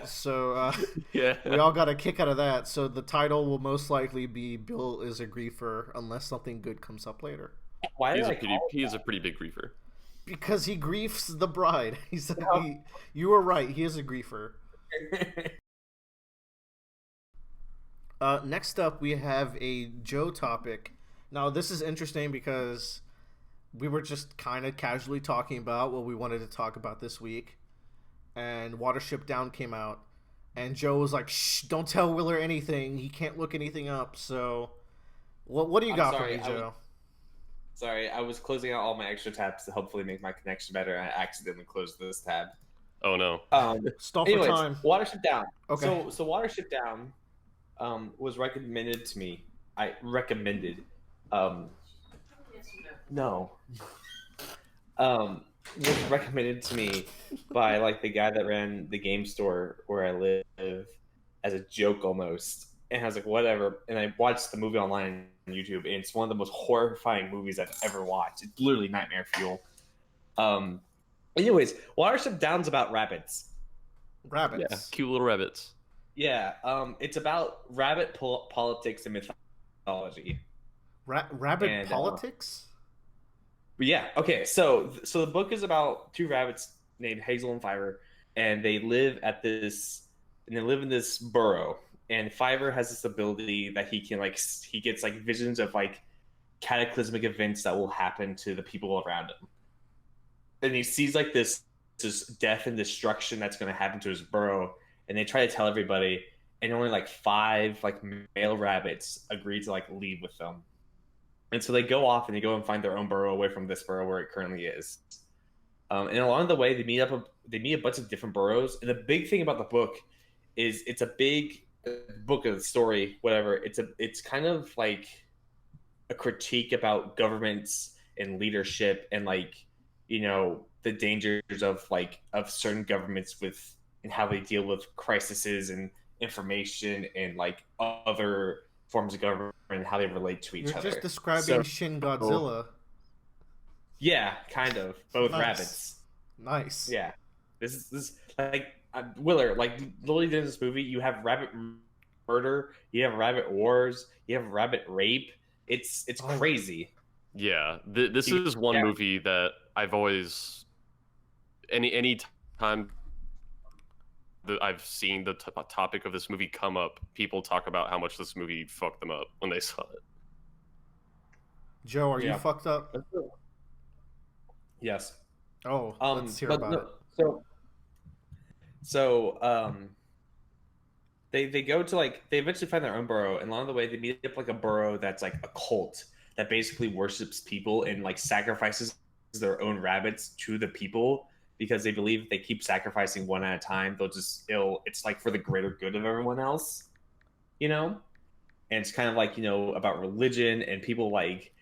So yeah, we all got a kick out of that. So the title will most likely be Bill is a griefer unless something good comes up later. Why he did is a pretty big griefer. Because he griefs the bride. You were right. He is a griefer. Next up, we have a Joe topic. Now, this is interesting because we were just kind of casually talking about what we wanted to talk about this week. And Watership Down came out. And Joe was like, shh, don't tell Willer anything. He can't look anything up. So, what do you got for me, Joe? Sorry, I was closing out all my extra tabs to hopefully make my connection better, and I accidentally closed this tab. Oh, no. Stall for time. Watership Down. Okay. So Watership Down was recommended to me. I recommended. No. Was recommended to me by like the guy that ran the game store where I live as a joke almost. And I was like, whatever. And I watched the movie online on YouTube, and it's one of the most horrifying movies I've ever watched. It's literally nightmare fuel. Anyways, Watership Down's about rabbits. Rabbits. Yeah, cute little rabbits. Yeah, it's about rabbit politics and mythology. Rabbit and, politics? Yeah. Okay. So the book is about two rabbits named Hazel and Fiver, and they live in this burrow. And Fiver has this ability that he gets like visions of like cataclysmic events that will happen to the people around him. And he sees like this death and destruction that's going to happen to his burrow. And they try to tell everybody, and only like 5 like male rabbits agree to like leave with them. And so they go off and they go and find their own burrow away from this burrow where it currently is. And along the way, they meet a bunch of different burrows. And the big thing about the book is it's a big book of the story, whatever. It's kind of like a critique about governments and leadership and like, you know, the dangers of certain governments and how they deal with crises and information and like other forms of government and how they relate to each other. You're just describing Shin Godzilla. Yeah, kind of, but with nice. Rabbits. Nice. Yeah, this is like Willer. Like literally in this movie, you have rabbit murder, you have rabbit wars, you have rabbit rape. It's crazy. Yeah, this is one movie that I've always any time that I've seen the topic of this movie come up, people talk about how much this movie fucked them up when they saw it. Joe, are you fucked up? Yes. Oh, let's hear about it. They go to they eventually find their own burrow, and along the way they meet up like a burrow that's like a cult that basically worships people and like sacrifices their own rabbits to the people because they believe if they keep sacrificing one at a time, it's like for the greater good of everyone else, you know? And it's kind of like, you know, about religion and people like,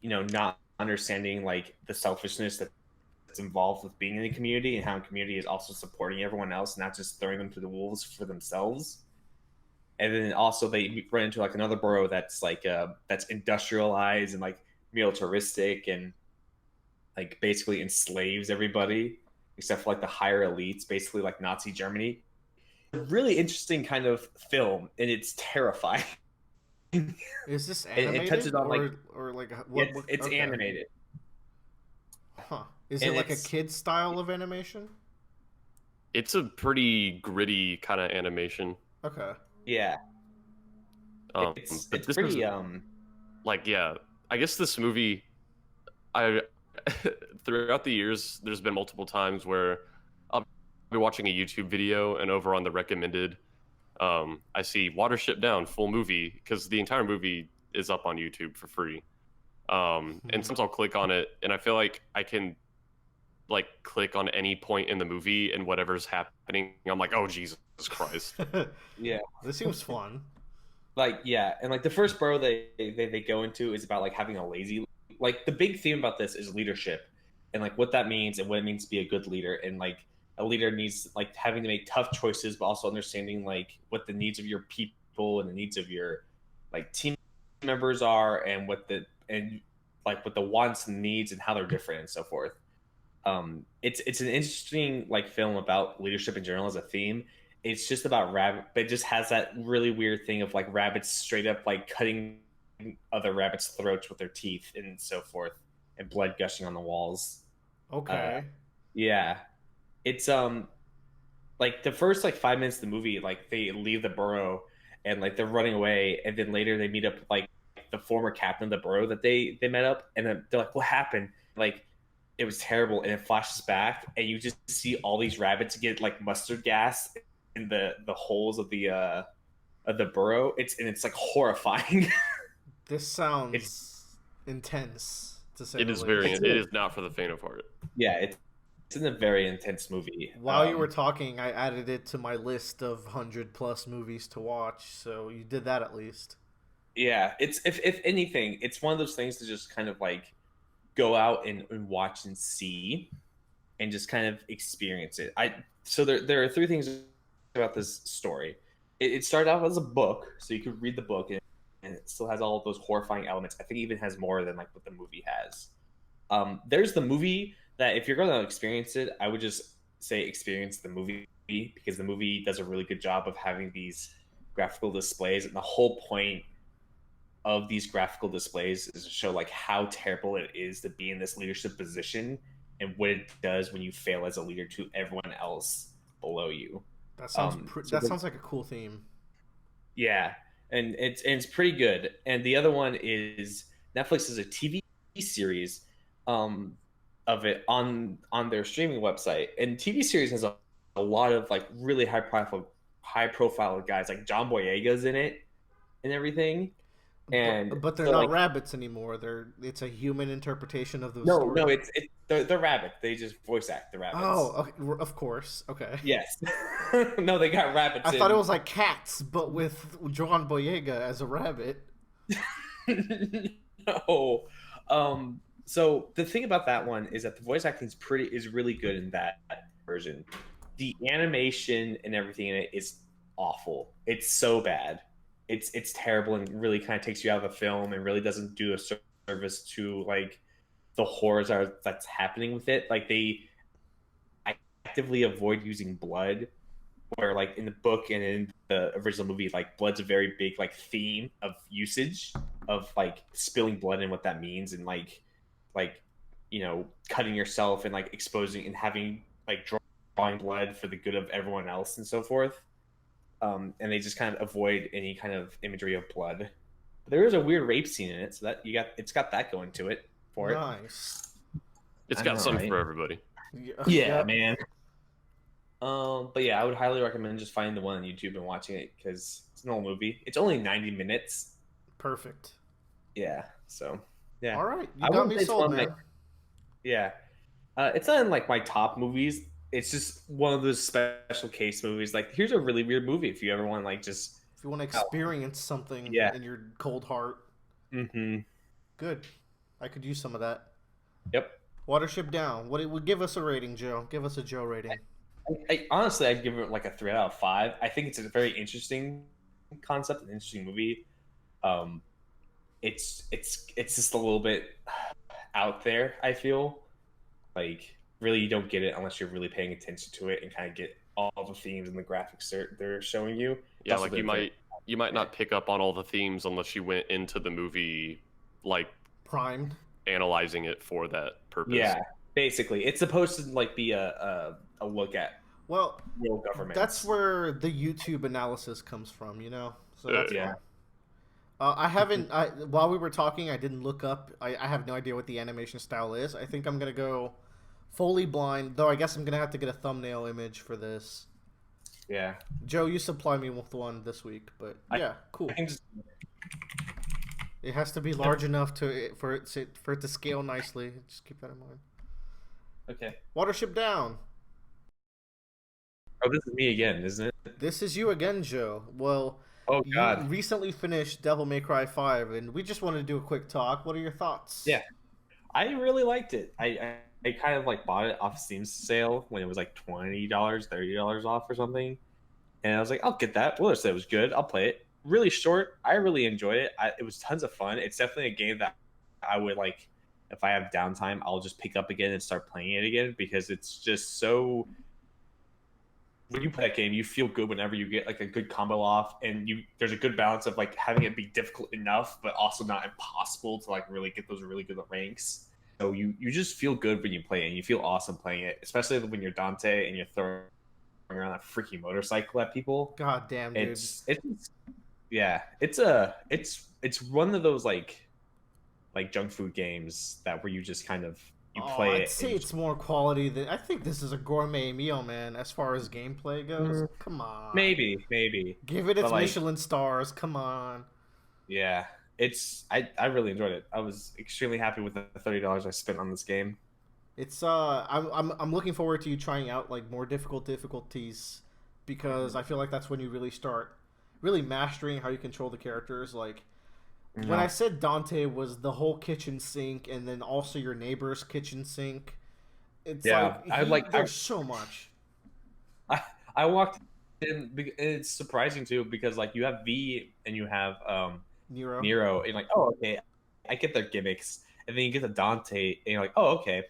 you know, not understanding like the selfishness that's involved with being in the community and how a community is also supporting everyone else, not just throwing them to the wolves for themselves. And then also they run into like another burrow that's like that's industrialized and like militaristic and like basically enslaves everybody except for like the higher elites, basically like Nazi Germany. A really interesting kind of film, and it's terrifying. Is this animated? It touches on or like it's okay. animated. Huh. Is it And like a it's kid style of animation? It's a pretty gritty kind of animation. Okay. yeah, But it's this was pretty like, yeah, I guess this movie, I throughout the years, there's been multiple times where I'll be watching a YouTube video and over on the recommended, I see Watership Down full movie because the entire movie is up on YouTube for free. And sometimes I'll click on it and I feel like I can like click on any point in the movie and whatever's happening, I'm like, oh Jesus Christ. yeah. This seems fun. Like yeah, and like the first borough they go into is about like having a lazy, like the big theme about this is leadership, and like what that means and what it means to be a good leader, and like a leader needs like having to make tough choices, but also understanding like what the needs of your people and the needs of your like team members are, and what the wants and needs and how they're different and so forth. It's an interesting like film about leadership in general as a theme. It's just about rabbit, but it just has that really weird thing of like rabbits straight up like cutting other rabbits' throats with their teeth and so forth, and blood gushing on the walls. Okay. Yeah, it's like the first like 5 minutes of the movie, like they leave the burrow and like they're running away, and then later they meet up with, like the former captain of the burrow that they met up, and then they're like, "What happened?" Like it was terrible, and it flashes back, and you just see all these rabbits get like mustard gas in the holes of the burrow. It's like horrifying. This sounds intense to say It the is least. it is not for the faint of heart. Yeah, it's in a very intense movie. While you were talking, I added it to my list of 100+ movies to watch, so you did that at least. Yeah, it's if anything, it's one of those things to just kind of like go out and watch and see, and just kind of experience it. So there are three things about this story. It started out as a book, so you could read the book, and it still has all of those horrifying elements. I think it even has more than like what the movie has. There's the movie that if you're going to experience it, I would just say experience the movie, because the movie does a really good job of having these graphical displays, and the whole point of these graphical displays is to show like how terrible it is to be in this leadership position and what it does when you fail as a leader to everyone else below you. That sounds like a cool theme. Yeah, and it's pretty good. And the other one is Netflix is a TV series of it on their streaming website. And TV series has a lot of like really high profile guys, like John Boyega's in it and everything. And but they're so, not like, rabbits anymore. It's a human interpretation of the no, story. no, they're rabbit. They just voice act the rabbits. Oh, okay, of course. Okay. Yes. No, they got rabbits. I thought it was like Cats, but with John Boyega as a rabbit. No. So the thing about that one is that the voice acting is really good in that version. The animation and everything in it is awful. It's so bad. It's terrible, and really kind of takes you out of the film and really doesn't do a service to like the horrors that's happening with it. Like they actively avoid using blood, where like in the book and in the original movie, like blood's a very big like theme of usage of like spilling blood and what that means, and like cutting yourself and like exposing and having like drawing blood for the good of everyone else and so forth. And they just kind of avoid any kind of imagery of blood. But there is a weird rape scene in it, so that it's got that going to it for it. Nice. It's got something for everybody. Yeah, man. But yeah, I would highly recommend just finding the one on YouTube and watching it, because it's an old movie. It's only 90 minutes. Perfect. Yeah. So yeah. All right, you got me sold, man. Yeah. It's not in like my top movies. It's just one of those special case movies. Like, here's a really weird movie if you ever want to like just if you want to experience something in your cold heart. Mm-hmm. Good. I could use some of that. Yep. Watership Down. What it would give us a rating, Joe? Give us a Joe rating. I honestly, I'd give it like a 3 out of 5. I think it's a very interesting concept, an interesting movie. It's just a little bit out there. I feel like really you don't get it unless you're really paying attention to it and kind of get all the themes and the graphics they're showing you. Yeah, like you might not pick up on all the themes unless you went into the movie like primed, analyzing it for that purpose. Yeah, Basically, it's supposed to like be a look at Well, real governments. that's where the YouTube analysis comes from, you know. So that's Yeah. fine. I haven't. While we were talking, I didn't look up. I have no idea what the animation style is. I think I'm gonna go fully blind, though. I guess I'm gonna have to get a thumbnail image for this. Yeah. Joe, you supply me with one this week, but yeah, cool. I can just It has to be large enough for it to scale nicely. Just keep that in mind. okay. Watership Down. Oh, this is me again, isn't it? This is you again, Joe. Well, Oh you God. recently finished Devil May Cry 5, and we just wanted to do a quick talk. What are your thoughts? Yeah. I really liked it. I kind of like bought it off Steam sale when it was like $20, $30 off or something. And I was like, I'll get that. Well, it was good. I'll play it. Really short. I really enjoyed it. It was tons of fun. It's definitely a game that I would like, if I have downtime, I'll just pick up again and start playing it again because it's just so. When you play that game, you feel good whenever you get like a good combo off, and there's a good balance of like having it be difficult enough, but also not impossible to like really get those really good ranks. So you just feel good when you play it, and you feel awesome playing it, especially when you're Dante and you're throwing around that freaking motorcycle at people. God damn, dude. It's yeah, it's one of those like junk food games that where you just kind of play I'd it. say it's more quality than I think. This is a gourmet meal, man. As far as gameplay goes, come on. Maybe Give it its like, Michelin stars. Come on. Yeah, I really enjoyed it. I was extremely happy with the $30 I spent on this game. It's I'm looking forward to you trying out like more difficult difficulties because I feel like that's when you really start really mastering how you control the characters. Like when I said Dante was the whole kitchen sink and then also your neighbor's kitchen sink, it's there's so much. I walked in. It's surprising too because like you have V and you have Nero, and like, oh okay, I get their gimmicks, and then you get the Dante, and you're like, oh okay,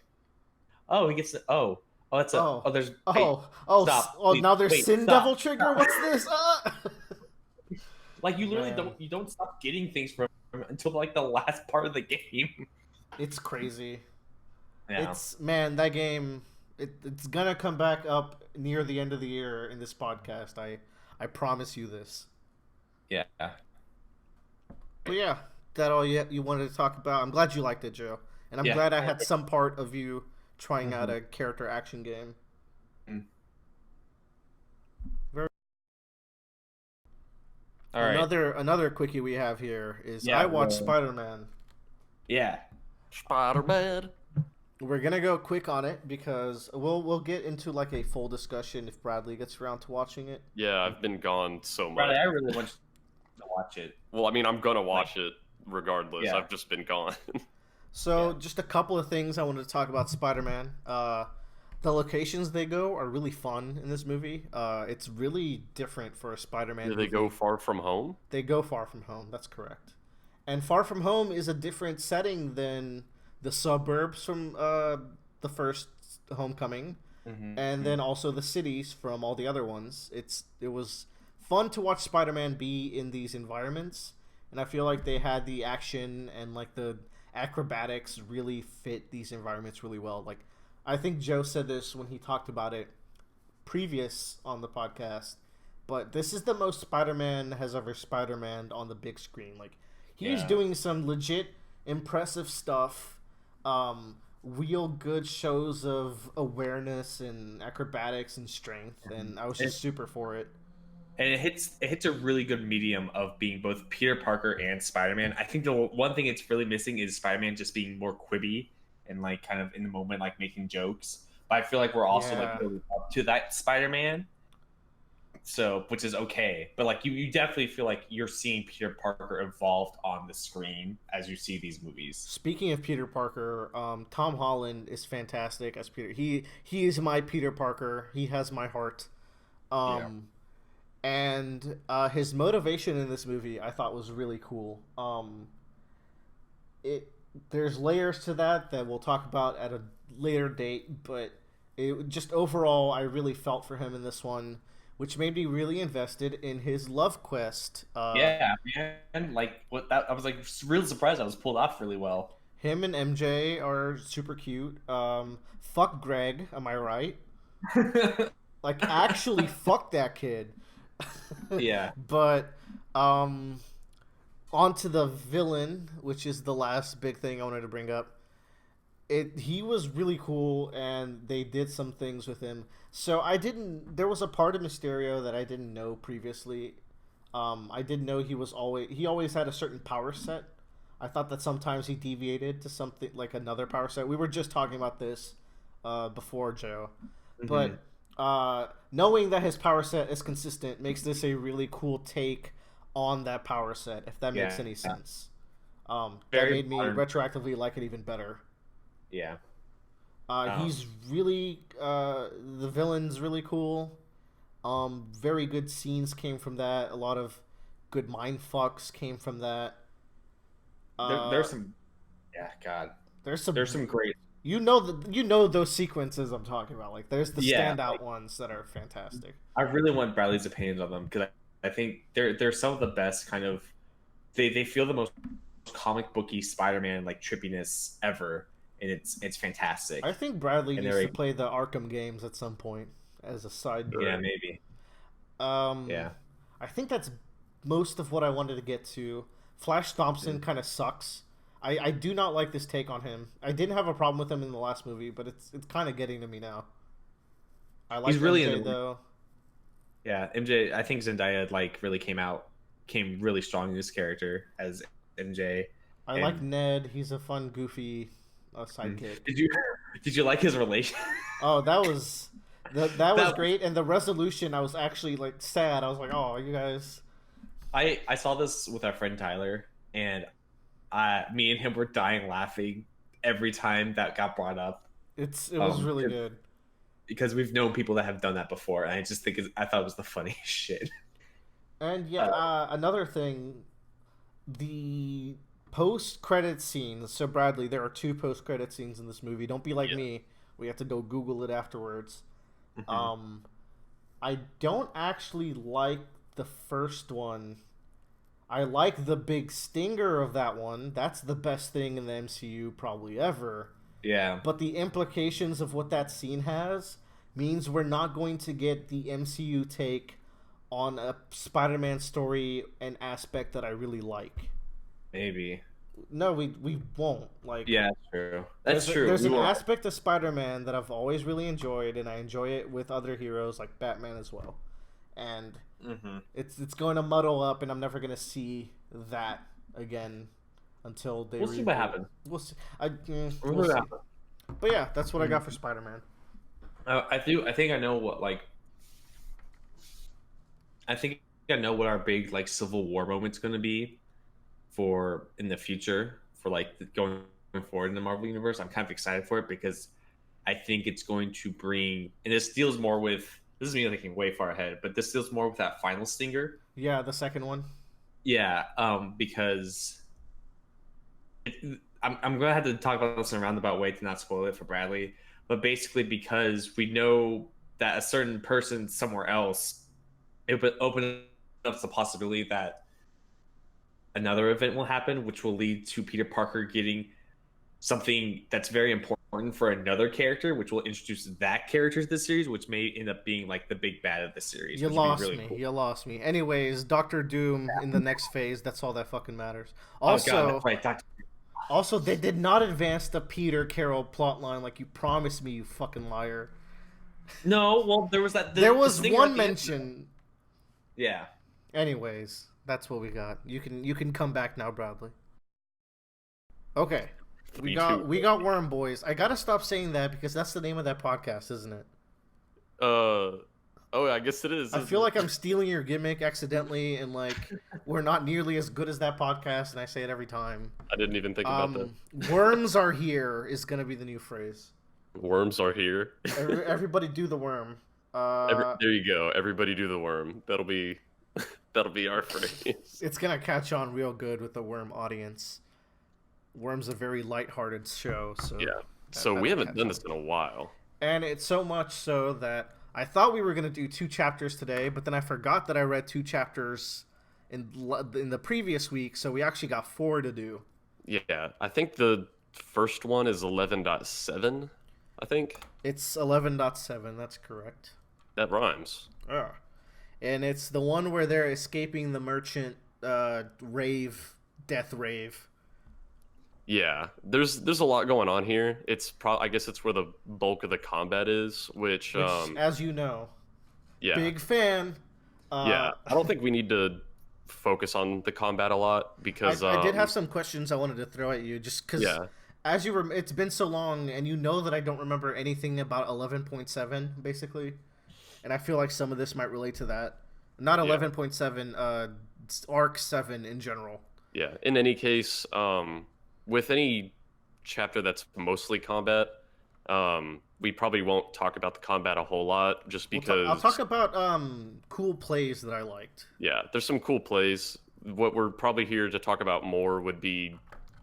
oh he gets the that's a there's stop, please, now there's Sin stop. Devil Trigger. What's this? Like you literally don't stop getting things from him until like the last part of the game. It's crazy. Yeah. That game. It's gonna come back up near the end of the year in this podcast. I promise you this. Yeah. But yeah, that all you wanted to talk about. I'm glad you liked it, Joe, and I'm glad I had some part of you trying out a character action game. Very. All right. Another quickie we have here is I watched Spider-Man. Yeah. Spider-Man. We're gonna go quick on it because we'll get into like a full discussion if Bradley gets around to watching it. Yeah, I've been gone so much. Bradley, I really want you to watch it. Well, I mean, I'm gonna watch it regardless. Yeah. I've just been gone. So, just a couple of things I wanted to talk about Spider-Man. The locations they go are really fun in this movie. It's really different for a Spider-Man movie. Do they go far from home? They go far from home. That's correct. And Far From Home is a different setting than the suburbs from the first Homecoming, and then also the cities from all the other ones. It was fun to watch Spider-Man be in these environments, and I feel like they had the action and like the acrobatics really fit these environments really well. Like I think Joe said this when he talked about it previous on the podcast, but this is the most Spider-Man has ever Spider-Man on the big screen. Like he's doing some legit impressive stuff. Real good shows of awareness and acrobatics and strength, and I was just super for it. And it hits a really good medium of being both Peter Parker and Spider-Man. I think the one thing it's really missing is Spider-Man just being more quibby and like kind of in the moment like making jokes. But I feel like we're also like really up to that Spider-Man. So, which is okay, but like you definitely feel like you're seeing Peter Parker evolved on the screen as you see these movies. Speaking of Peter Parker, Tom Holland is fantastic as Peter. He is my Peter Parker. He has my heart. And his motivation in this movie I thought was really cool. There's layers to that we'll talk about at a later date, but it just overall I really felt for him in this one, which made me really invested in his love quest. Yeah, man. Like I was like really surprised that was pulled off really well. Him and MJ are super cute. Fuck Greg, am I right? Like, actually, fuck that kid. Yeah. But, um, on to the villain, which is the last big thing I wanted to bring up. He was really cool, and they did some things with him. So there was a part of Mysterio that I didn't know previously. I didn't know he always had a certain power set. I thought that sometimes he deviated to something like another power set. We were just talking about this before, Joe. But knowing that his power set is consistent makes this a really cool take on that power set, if that makes any sense. That made me retroactively like it even better. Yeah. He's really the villain's really cool. Very good scenes came from that. A lot of good mind fucks came from that. There's some, yeah, God. There's some great. You know those sequences I'm talking about. Like there's the standout ones that are fantastic. I really want Bradley's opinions on them because I think they're some of the best kind of. They feel the most comic booky Spider-Man like trippiness ever, and it's fantastic. I think Bradley needs to play the Arkham games at some point as a side. Yeah, maybe. Yeah. I think that's most of what I wanted to get to. Flash Thompson kind of sucks. I do not like this take on him. I didn't have a problem with him in the last movie, but it's kind of getting to me now. I like MJ though. Yeah, MJ. I think Zendaya really came really strong in this character as MJ. I like Ned. He's a fun, goofy sidekick. Did you like his relation? Oh, that was great. And the resolution, I was actually like sad. I was like, oh, you guys. I saw this with our friend Tyler, and me and him were dying laughing every time that got brought up. It was really good because we've known people that have done that before, and I just think I thought it was the funniest shit. And another thing, the post-credit scenes. So Bradley, there are 2 post-credit scenes in this movie. Don't be like me. We have to go Google it afterwards. I don't actually like the first one. I like the big stinger of that one. That's the best thing in the MCU probably ever. Yeah. But the implications of what that scene has means we're not going to get the MCU take on a Spider-Man story and aspect that I really like. Maybe. No, we won't. Like, yeah, that's true. That's true. There's an aspect of Spider-Man that I've always really enjoyed, and I enjoy it with other heroes like Batman as well. And it's going to muddle up, and I'm never going to see that again until they. We'll see what happens. We'll see. We'll see. But yeah, that's what I got for Spider-Man. I think I know what I think I know what our big Civil War moment's going to be for in the future for going forward in the Marvel universe. I'm kind of excited for it because I think it's going to bring, and this deals more with. This is me thinking way far ahead, but this deals more with that final stinger. Yeah, the second one. Yeah, because I'm going to have to talk about this in a roundabout way to not spoil it for Bradley. But basically, because we know that a certain person somewhere else, it would open up the possibility that another event will happen, which will lead to Peter Parker getting something that's very important for another character, which will introduce that character to the series, which may end up being the big bad of the series. You lost me. Cool. You lost me. Anyways, Doctor Doom in the next phase. That's all that fucking matters. Also, oh God, that's right. Also, they did not advance the Peter Carroll plotline like you promised me, you fucking liar. No, well, there was that. There was one mention. Yeah. Anyways, that's what we got. You can come back now, Bradley. Okay. We got Worm Boys. I gotta stop saying that because that's the name of that podcast, isn't it? Oh, I guess it is. I feel like I'm stealing your gimmick accidentally, and we're not nearly as good as that podcast, and I say it every time. I didn't even think about that. Worms are here is gonna be the new phrase. Worms are here. Everybody do the worm. There you go. Everybody do the worm. That'll be our phrase. It's gonna catch on real good with the Worm audience. Worm's a very lighthearted show, so yeah. So we haven't done this in a while, and it's so much so that I thought we were gonna do 2 chapters today, but then I forgot that I read 2 chapters in the previous week, so we actually got 4 to do. Yeah, I think the first one is 11.7, I think. It's 11.7. That's correct. That rhymes. Yeah. And it's the one where they're escaping the merchant death rave. Yeah, there's a lot going on here. I guess it's where the bulk of the combat is, which As you know, yeah, big fan. yeah. I don't think we need to focus on the combat a lot because I did have some questions I wanted to throw at you, just because. Yeah. It's been so long, and you know that I don't remember anything about 11.7, basically, and I feel like some of this might relate to that. Not 11.7, Arc 7 in general. Yeah. In any case, with any chapter that's mostly combat, we probably won't talk about the combat a whole lot, just because. I'll talk about cool plays that I liked. Yeah, there's some cool plays. What we're probably here to talk about more would be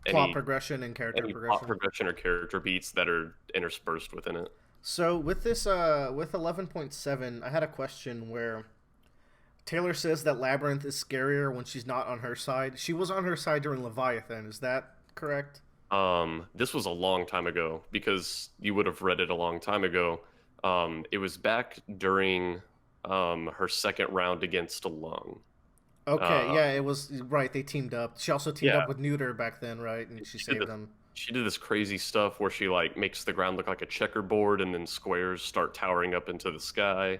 plot progression and character progression. Plot progression or character beats that are interspersed within it. So with this, with 11.7, I had a question where Taylor says that Labyrinth is scarier when she's not on her side. She was on her side during Leviathan. Is that correct? This was a long time ago, because you would have read it a long time ago. It was back during her second round against Lung. Okay, yeah, it was right. They teamed up. She also teamed up with Neuter back then, right? And she saved them. She did this crazy stuff where she like makes the ground look like a checkerboard, and then squares start towering up into the sky.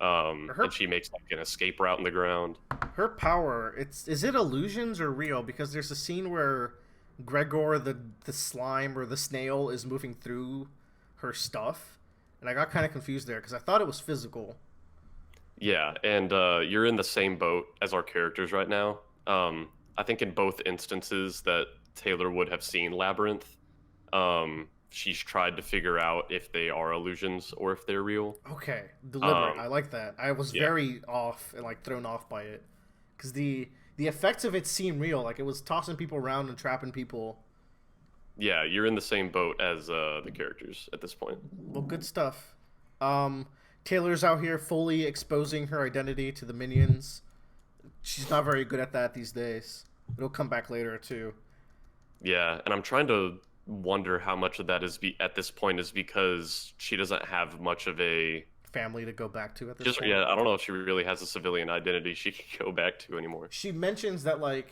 And she makes like an escape route in the ground. Her power, is it illusions or real? Because there's a scene where Gregor, the slime or the snail, is moving through her stuff, and I got kind of confused there because I thought it was physical. Yeah, and you're in the same boat as our characters right now. I think in both instances that Taylor would have seen Labyrinth, she's tried to figure out if they are illusions or if they're real. Okay, deliberate. I like that. I was very off and like thrown off by it because the effects of it seem real. Like it was tossing people around and trapping people. Yeah, you're in the same boat as the characters at this point. Well, good stuff. Taylor's out here fully exposing her identity to the minions. She's not very good at that these days. It'll come back later too. Yeah, and I'm trying to wonder how much of that at this point is because she doesn't have much of a family to go back to at this point. Yeah, I don't know if she really has a civilian identity she can go back to anymore. She mentions that like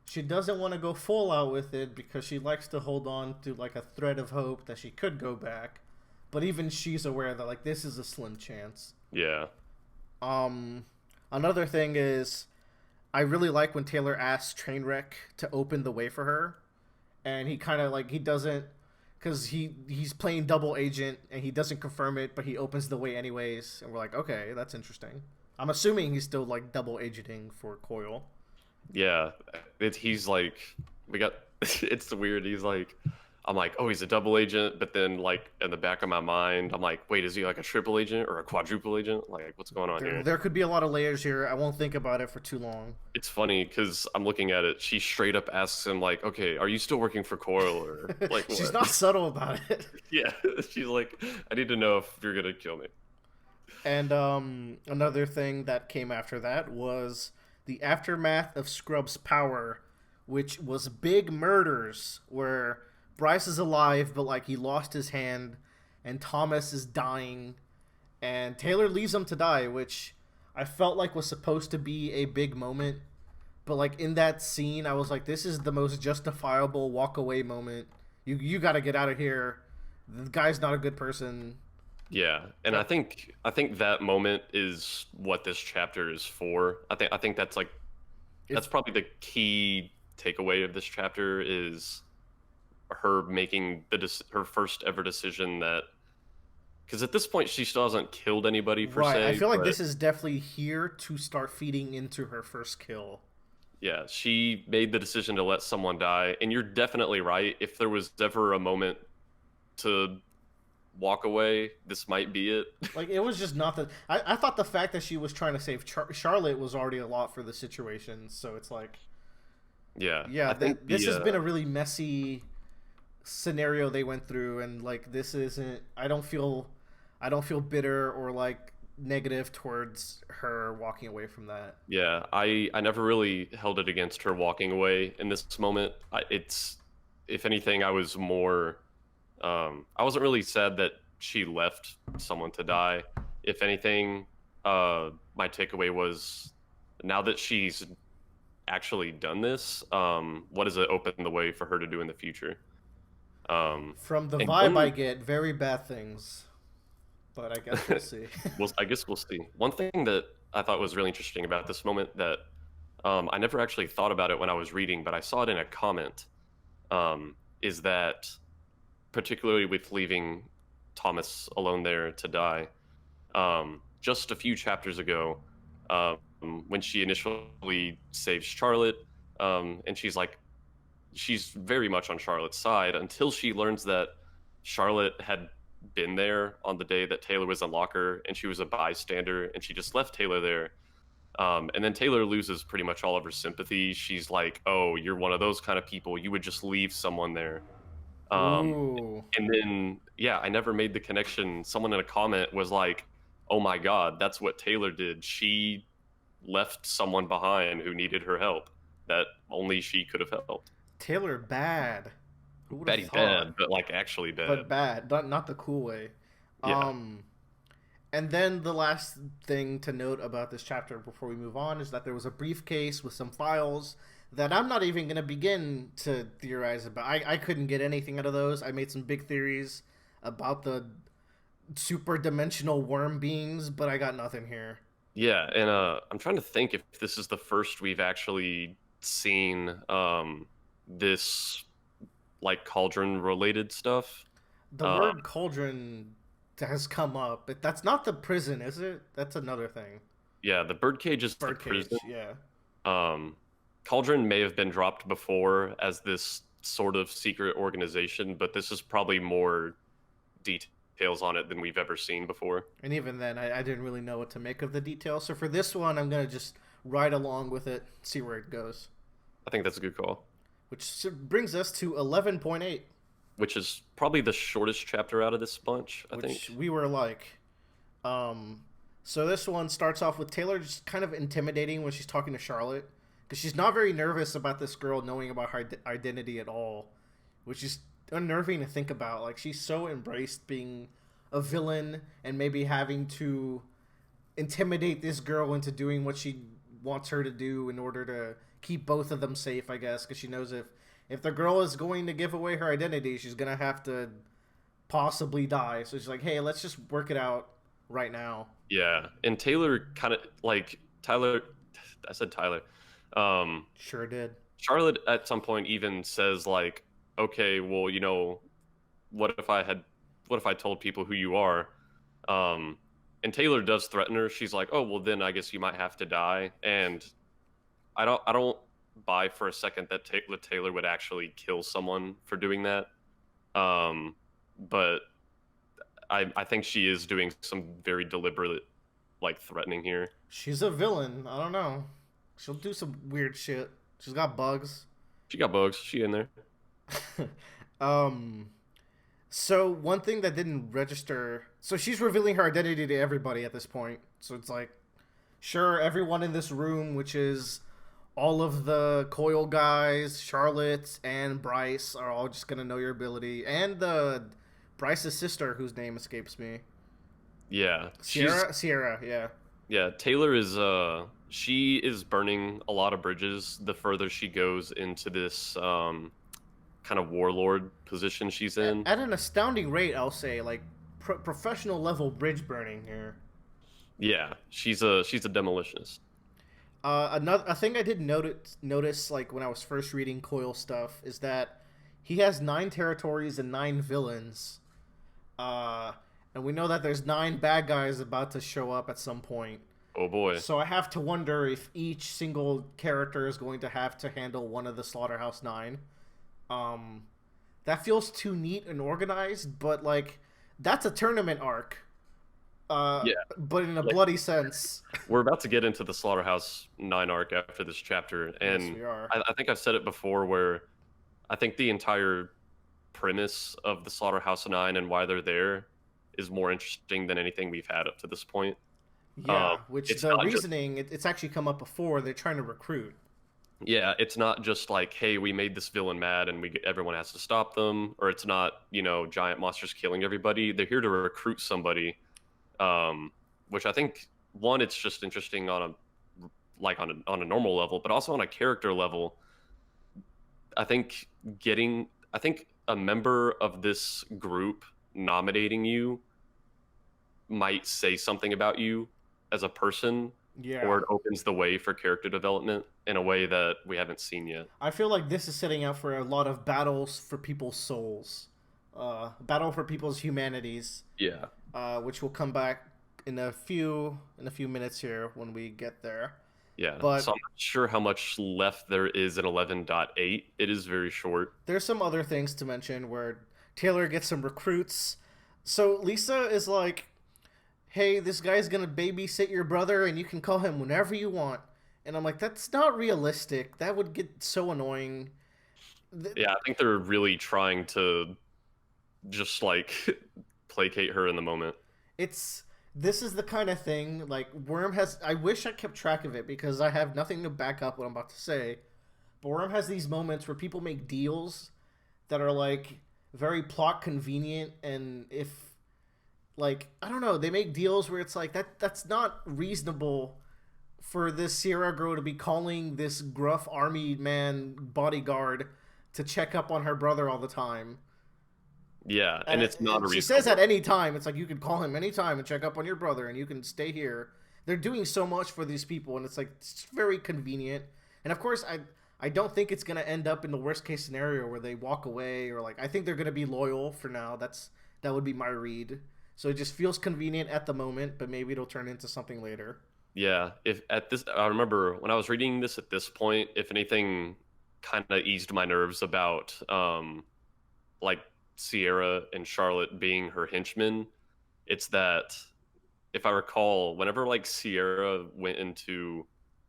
she doesn't want to go full out with it because she likes to hold on to like a thread of hope that she could go back. But even she's aware that like this is a slim chance. Yeah. Another thing is I really like when Taylor asks Trainwreck to open the way for her. And he kind of like, he doesn't, because he's playing double agent and he doesn't confirm it, but he opens the way anyways. And we're like, okay, that's interesting. I'm assuming he's still like double agenting for Coil. Yeah. He's like, it's weird. He's like, I'm like, oh, he's a double agent, but then like in the back of my mind, I'm like, wait, is he like a triple agent or a quadruple agent? Like, what's going on here? There could be a lot of layers here. I won't think about it for too long. It's funny because I'm looking at it. She straight up asks him like, okay, are you still working for Coil or like what? She's not subtle about it. Yeah, she's like, I need to know if you're gonna kill me. And another thing that came after that was the aftermath of Scrub's power, which was big murders where Bryce is alive, but like he lost his hand, and Thomas is dying, and Taylor leaves him to die, which I felt like was supposed to be a big moment. But like in that scene, I was like, this is the most justifiable walk away moment. You got to get out of here. The guy's not a good person. Yeah, and I think that moment is what this chapter is for. I think that's like that's probably the key takeaway of this chapter is her making her first ever decision that, because at this point she still hasn't killed anybody per se. I feel like this is definitely here to start feeding into her first kill. Yeah, she made the decision to let someone die, and you're definitely right. If there was ever a moment to walk away, this might be it. Like it was just not the. I thought the fact that she was trying to save Charlotte was already a lot for the situation. So it's like, yeah. This has been a really messy scenario they went through, and like this isn't. I don't feel bitter or like negative towards her walking away from that. Yeah, I never really held it against her walking away in this moment. if anything, I was more. I wasn't really sad that she left someone to die. If anything, my takeaway was now that she's actually done this, what does it open the way for her to do in the future? From the And vibe I get, very bad things. But I guess we'll see. I guess we'll see. One thing that I thought was really interesting about this moment that I never actually thought about it when I was reading, but I saw it in a comment, is that particularly with leaving Thomas alone there to die, just a few chapters ago, when she initially saves Charlotte, and she's very much on Charlotte's side until she learns that Charlotte had been there on the day that Taylor was in locker, and she was a bystander, and she just left Taylor there. And then Taylor loses pretty much all of her sympathy. She's like, "Oh, you're one of those kind of people. You would just leave someone there." Ooh. And then, yeah, I never made the connection. Someone in a comment was like, "Oh my God, that's what Taylor did. She left someone behind who needed her help that only she could have helped." Taylor bad. Who would Bad, have he's thought? bad, but like actually bad. But bad, not the cool way. Yeah. And then the last thing to note about this chapter before we move on is that there was a briefcase with some files that I'm not even going to begin to theorize about. I couldn't get anything out of those. I made some big theories about the super dimensional worm beings, but I got nothing here. Yeah, and I'm trying to think if this is the first we've actually seen this like cauldron related stuff. The word cauldron has come up, but that's not the prison, is it? That's another thing. Yeah, the birdcage is the Birdcage, prison. yeah. Cauldron may have been dropped before as this sort of secret organization, but this is probably more details on it than we've ever seen before. And even then, I didn't really know what to make of the details. So for this one, I'm going to just ride along with it, see where it goes. I think that's a good call. Which brings us to 11.8. Which is probably the shortest chapter out of this bunch, I think. Which we were like. So this one starts off with Taylor just kind of intimidating when she's talking to Charlotte. Because she's not very nervous about this girl knowing about her identity at all. Which is unnerving to think about. Like, she's so embraced being a villain and maybe having to intimidate this girl into doing what she wants her to do in order to keep both of them safe, I guess. Because she knows if the girl is going to give away her identity, she's going to have to possibly die. So she's like, hey, let's just work it out right now. Yeah, and Taylor kind of, like, Tyler, I said Tyler. Sure did. Charlotte at some point even says, like, okay, well, you know, what if I told people who you are? And Taylor does threaten her. She's like, oh, well, then I guess you might have to die. And I don't buy for a second that Taylor would actually kill someone for doing that. But I think she is doing some very deliberate, like, threatening here. She's a villain. I don't know. She'll do some weird shit. She's got bugs. She got bugs. She in there. So one thing that didn't register, so she's revealing her identity to everybody at this point. So it's like, sure, everyone in this room, which is all of the Coil guys, Charlotte and Bryce, are all just gonna know your ability, and Bryce's sister, whose name escapes me. Yeah, Sierra, yeah. Yeah, Taylor is she is burning a lot of bridges the further she goes into this kind of warlord position she's in. At an astounding rate, I'll say, like professional level bridge burning here. Yeah, she's a demolitionist. A thing I did notice, like when I was first reading Coil stuff, is that he has 9 territories and 9 villains, and we know that there's 9 bad guys about to show up at some point. Oh boy! So I have to wonder if each single character is going to have to handle one of the Slaughterhouse 9. That feels too neat and organized, but like that's a tournament arc. Yeah, but in a bloody sense. We're about to get into the Slaughterhouse 9 arc after this chapter, and yes, we are. I think I've said it before, where I think the entire premise of the Slaughterhouse 9 and why they're there is more interesting than anything we've had up to this point. Yeah, which the reasoning, it's actually come up before. They're trying to recruit. Yeah, it's not just like, hey, we made this villain mad and everyone has to stop them, or it's not, giant monsters killing everybody. They're here to recruit somebody, which I think one, it's just interesting on a on a normal level, but also on a character level. I think I think a member of this group nominating you might say something about you as a person, or Yeah. it opens the way for character development in a way that we haven't seen yet. I feel like this is setting up for a lot of battles for people's souls, battle for people's humanities, Yeah. which will come back in a few minutes here when we get there. Yeah. So But I'm not sure how much left there is in 11.8. It is very short. there's some other things to mention where Taylor gets some recruits. So Lisa is like, "Hey, this guy's gonna babysit your brother, and you can call him whenever you want." And I'm like, "That's not realistic. That would get so annoying." Yeah, I think they're really trying to just like placate her in the moment. It's this is the kind of thing like Worm has. I wish I kept track of it because I have nothing to back up what I'm about to say. But Worm has these moments where people make deals that are like very plot convenient, and if like I don't know, they make deals where it's like that's not reasonable for this Sierra girl to be calling this gruff army man bodyguard to check up on her brother all the time. Yeah, and it's not a She says reasonable. at any time, it's like you can call him anytime and check up on your brother, and you can stay here. They're doing so much for these people, and it's like it's very convenient. And of course, I don't think it's gonna end up in the worst case scenario where they walk away or like I think they're gonna be loyal for now. That would be my read. So it just feels convenient at the moment, but maybe it'll turn into something later. Yeah, if at this, I remember when I was reading this at this point, if anything kind of eased my nerves about like Sierra and Charlotte being her henchmen, it's that if I recall, whenever like Sierra went into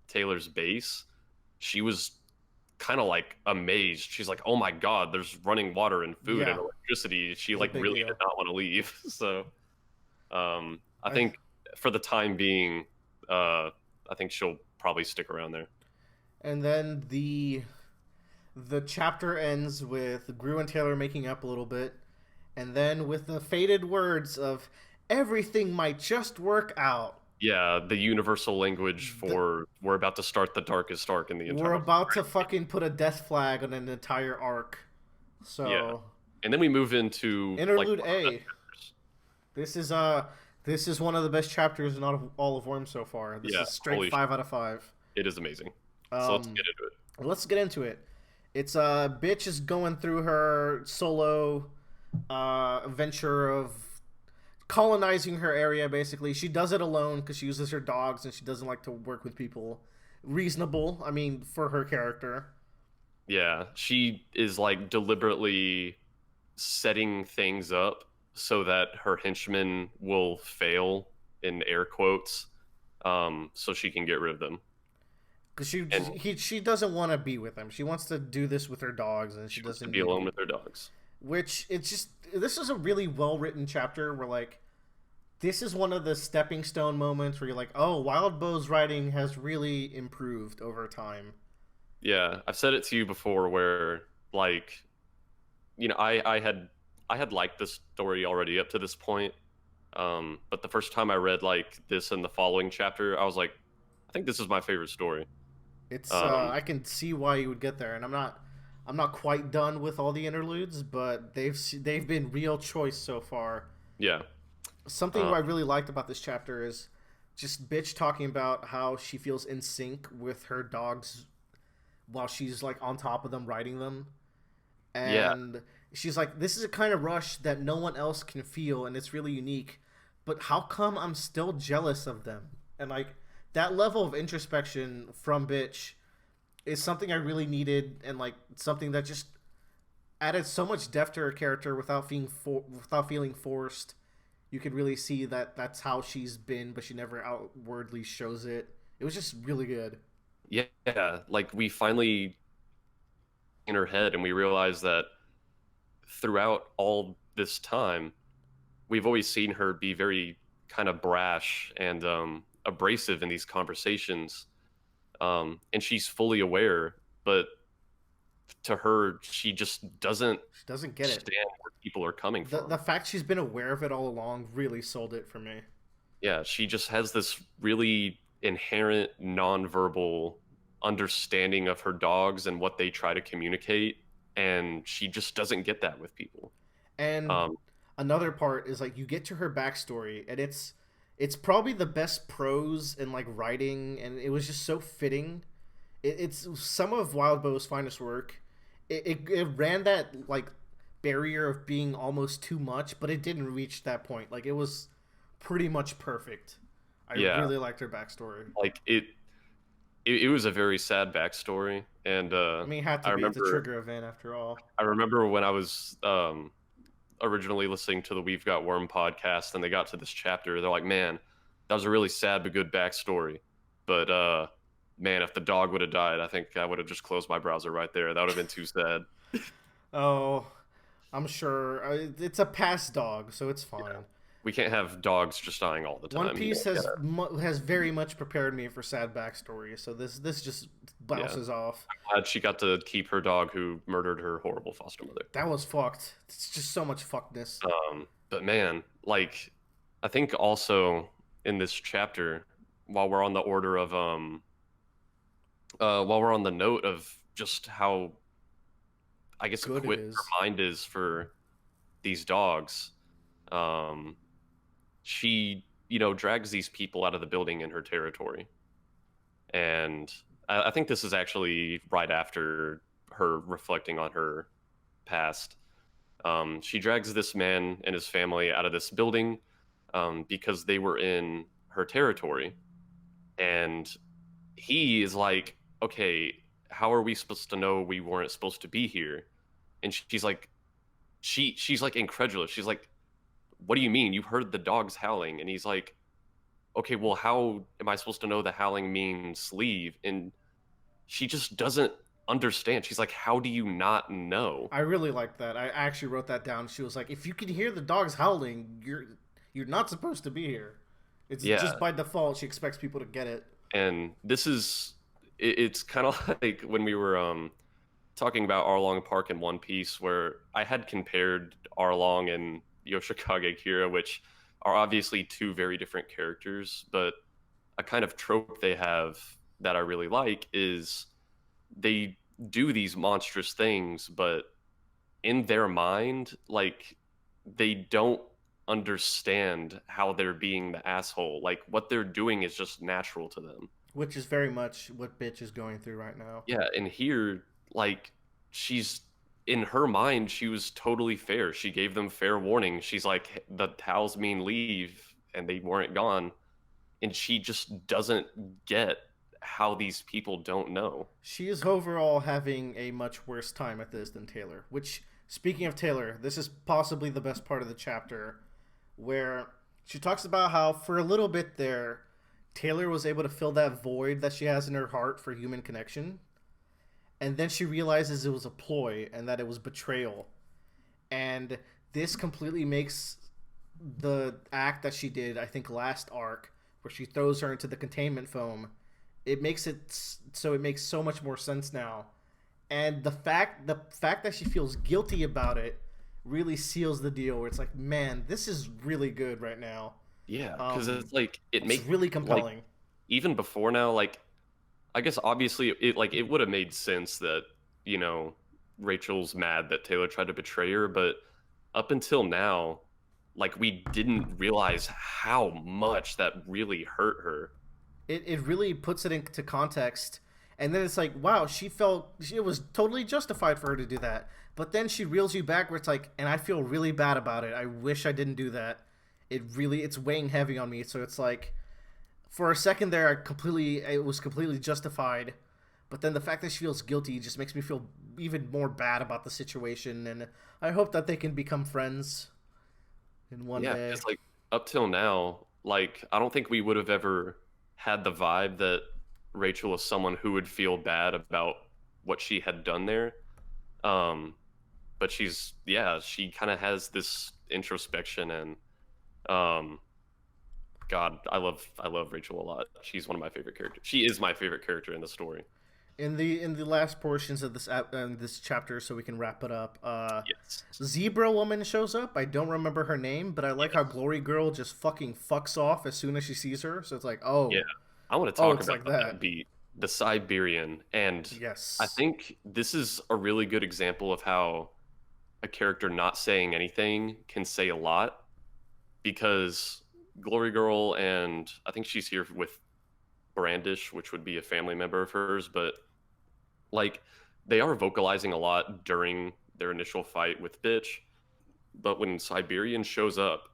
Taylor's base, she was kind of like amazed. She's like, "Oh my God, there's running water and food and Yeah, electricity." She it's a like big really deal. did not want to leave. So I I think for the time being, uh, I think she'll probably stick around there. and then the chapter ends with Gru and Taylor making up a little bit, and then with the faded words of "everything might just work out." Yeah, the universal language The, for we're about to start the darkest arc in the we're entire about to story. fucking put a death flag on an entire arc. Yeah, So and then we move into like interlude one of the best A. chapters. This is this is one of the best chapters in all of Worm so far. This Yeah, is straight holy, 5 out of 5. it is amazing. So let's Um, get into it. let's get into it. It's bitch is going through her solo venture of colonizing her area. Basically, she does it alone because she uses her dogs and she doesn't like to work with people. Reasonable, I mean, for her character. Yeah, she is like deliberately setting things up so that her henchmen will fail in air quotes, so she can get rid of them. Because And she doesn't want to be with him. She wants to do this with her dogs, and she she wants to doesn't be need alone with people. her dogs. Which it's just this is a really well written chapter where like this is one of the stepping stone moments where you're like, oh, Wild Bow's writing has really improved over time. Yeah, I've said it to you before where like I had liked this story already up to this point. But the first time I read like this and the following chapter, I was like, I think this is my favorite story. It's Um, I can see why you would get there, and I'm not quite done with all the interludes, but they've been real choice so far. yeah. Something Uh, I really liked about this chapter is just bitch talking about how she feels in sync with her dogs while she's like on top of them riding them, yeah, and she's like, this is a kind of rush that no one else can feel, and it's really unique, but how come I'm still jealous of them? And like that level of introspection from bitch is something I really needed, and like something that just added so much depth to her character without feeling forced. You could really see that that's how she's been, but she never outwardly shows it. It was just really good. yeah. Like we finally in her head, and we realize that throughout all this time, we've always seen her be very kind of brash and abrasive in these conversations. And she's fully aware but to her, she just doesn't She doesn't get it. understand where people are coming from. The fact she's been aware of it all along really sold it for me. Yeah, she just has this really inherent nonverbal understanding of her dogs and what they try to communicate, and she just doesn't get that with people. And Um, another part is like you get to her backstory, and it's probably the best prose and like writing, and it was just so fitting. It's some of Wildbow's finest work. It ran that like barrier of being almost too much, but it didn't reach that point. Like it was pretty much perfect. I yeah, really liked her backstory. like it was a very sad backstory, and I mean, it had I to be. It's a remember trigger event after all. I remember when I was originally listening to the We've Got Worm podcast, and they got to this chapter. They're like, "Man, that was a really sad but good backstory." But man, if the dog would have died, I think I would have just closed my browser right there. That would have been too sad. Oh, I'm sure it's a past dog, so it's fine. Yeah. We can't have dogs just dying all the time. One Piece has very much prepared me for sad backstories, so this just bounces off. I'm glad she got to keep her dog who murdered her horrible foster mother. That was fucked. It's just so much fuckness. But man, like, I think also in this chapter, while we're on the order of while we're on the note of just how, I guess, Good it equipped is. her mind is for these dogs, um, she, drags these people out of the building in her territory. And I think this is actually right after her reflecting on her past. She drags this man and his family out of this building because they were in her territory. And he is like, okay, how are we supposed to know we weren't supposed to be here? And she's like, she's like incredulous. She's like, what do you mean? You heard the dogs howling? And he's like, okay, well, how am I supposed to know the howling means leave? And she just doesn't understand. She's like, how do you not know? I really like that. I actually wrote that down. She was like, if you can hear the dogs howling, you're not supposed to be here. It's just by default. She expects people to get it. And this is, it's kind of like when we were talking about Arlong Park in One Piece, where I had compared Arlong and Yoshikage Kira, which are obviously two very different characters, but a kind of trope they have that I really like is they do these monstrous things, but in their mind, like, they don't understand how they're being the asshole. Like, what they're doing is just natural to them. Which is very much what Bitch is going through right now. Yeah, and here, like, she's in her mind, she was totally fair. She gave them fair warning. She's like, the towels mean leave, and they weren't gone. And she just doesn't get how these people don't know. She is overall having a much worse time at this than Taylor. Which, speaking of Taylor, this is possibly the best part of the chapter, where she talks about how for a little bit there, Taylor was able to fill that void that she has in her heart for human connection. And then she realizes it was a ploy and that it was betrayal. And this completely makes the act that she did, I think, last arc, where she throws her into the containment foam, it makes so much more sense now. And the fact that she feels guilty about it really seals the deal, where it's like, man, this is really good right now. Yeah, because it's like, it makes really compelling. Like, even before now, like, I guess obviously it would have made sense that, Rachel's mad that Taylor tried to betray her, but up until now, like, we didn't realize how much that really hurt her. It really puts it into context, and then it's like, wow, it was totally justified for her to do that. But then she reels you back where it's like, and I feel really bad about it. I wish I didn't do that. It's weighing heavy on me. So it's like, for a second there, it was completely justified. But then the fact that she feels guilty just makes me feel even more bad about the situation. And I hope that they can become friends in one day. Yeah, it's like, up till now, like, I don't think we would have ever had the vibe that Rachel is someone who would feel bad about what she had done there. But she kind of has this introspection, and God, I love Rachel a lot. She's one of my favorite characters. She is my favorite character in the story. in the last portions of this chapter, so we can wrap it up. Yes. Zebra woman shows up. I don't remember her name, but I like how Glory Girl just fucking fucks off as soon as she sees her. So it's like, oh, Yeah. I want to oh, talk it's about like that that. beat, the Siberian, and I Yes, think this is a really good example of how a character not saying anything can say a lot, because Glory Girl, and I think she's here with Brandish, which would be a family member of hers, but like they are vocalizing a lot during their initial fight with Bitch, but when Siberian shows up,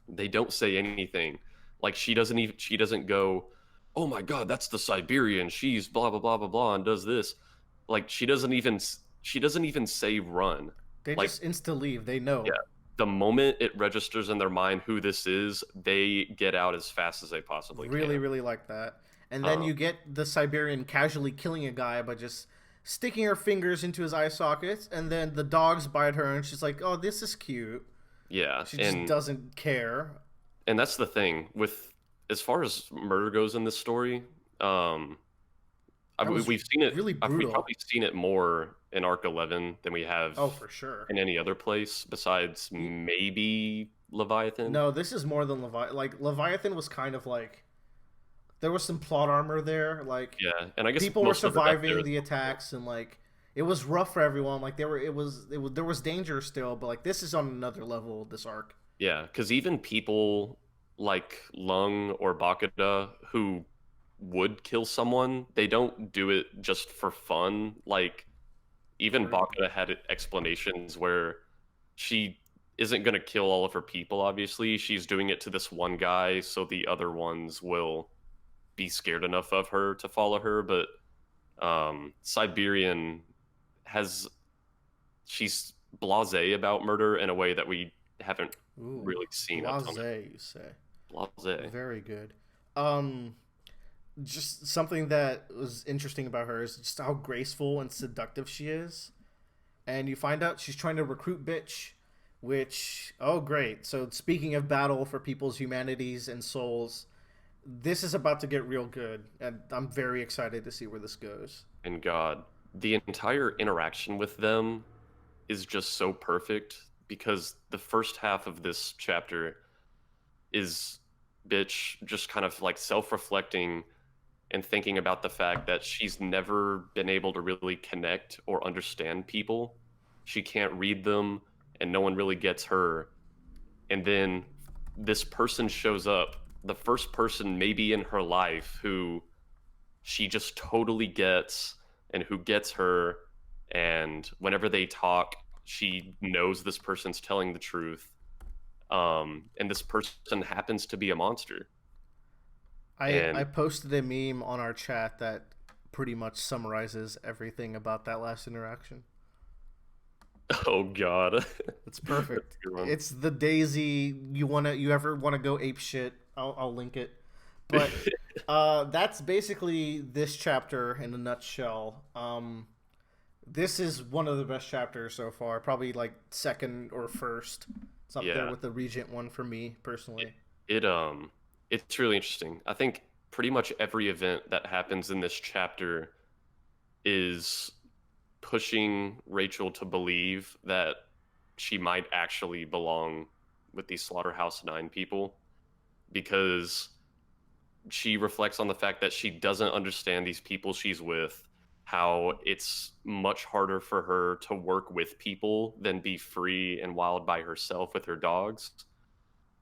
they don't say anything. Like she doesn't go, "Oh my god, that's the Siberian. She's blah blah blah blah blah and does this." Like she doesn't even say run. they Like, just insta leave. They yeah, know. the moment it registers in their mind who this is, they get out as fast as they possibly Really, can. really like that. And then Um, you get the Siberian casually killing a guy by just sticking her fingers into his eye sockets, and then the dogs bite her, and she's like, "Oh, this is cute." yeah, She just doesn't care. and that's the thing with, as far as murder goes in this story. That was We've seen it. really We've brutal. probably seen it more in Arc 11 than we have Oh, for sure. in any other place besides maybe Leviathan. No, this is more than Leviathan. Like Leviathan was kind of like there was some plot armor there. Like Yeah, and I guess people were most of the death there surviving is, the attacks, and like it was rough for everyone. Like there was danger still, but like this is on another level. This arc. yeah, because even people like Lung or Bakura who would kill someone, they don't do it just for fun. Like even True. Bakura had explanations where she isn't going to kill all of her people, obviously. She's doing it to this one guy so the other ones will be scared enough of her to follow her. But Siberian has, she's blasé about murder in a way that we haven't Ooh, really seen a ton blasé, you say? of blasé. Very good. Um, just something that was interesting about her is just how graceful and seductive she is. And you find out she's trying to recruit Bitch, which, oh, great. So, speaking of battle for people's humanities and souls, this is about to get real good. And I'm very excited to see where this goes. And God, the entire interaction with them is just so perfect, because the first half of this chapter is Bitch just kind of like self-reflecting and thinking about the fact that she's never been able to really connect or understand people. She can't read them, and no one really gets her. And then this person shows up, the first person maybe in her life who she just totally gets and who gets her. And whenever they talk, she knows this person's telling the truth. And this person happens to be a monster. I And posted a meme on our chat that pretty much summarizes everything about that last interaction. oh God. It's perfect. Good one. It's the Daisy. You ever wanna go ape shit? I'll link it. But that's basically this chapter in a nutshell. This is one of the best chapters so far. Probably like second or first. It's up there Yeah. with the Regent one for me personally. It it's really interesting. I think pretty much every event that happens in this chapter is pushing Rachel to believe that she might actually belong with these Slaughterhouse 9 people, because she reflects on the fact that she doesn't understand these people she's with, how it's much harder for her to work with people than be free and wild by herself with her dogs.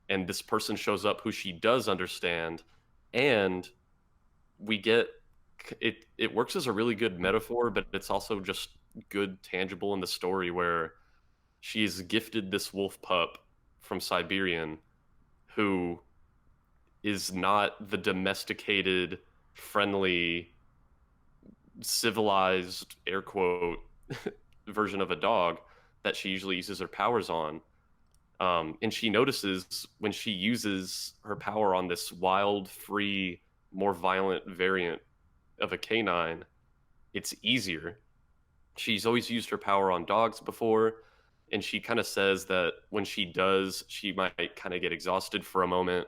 And this person shows up who she does understand, and we get it. It works as a really good metaphor, but it's also just good tangible in the story, where she's gifted this wolf pup from Siberian who is not the domesticated, friendly, civilized, air quote, version of a dog that she usually uses her powers on. And she notices when she uses her power on this wild, free, more violent variant of a canine, it's easier. She's always used her power on dogs before, and she kind of says that when she does, she might kind of get exhausted for a moment.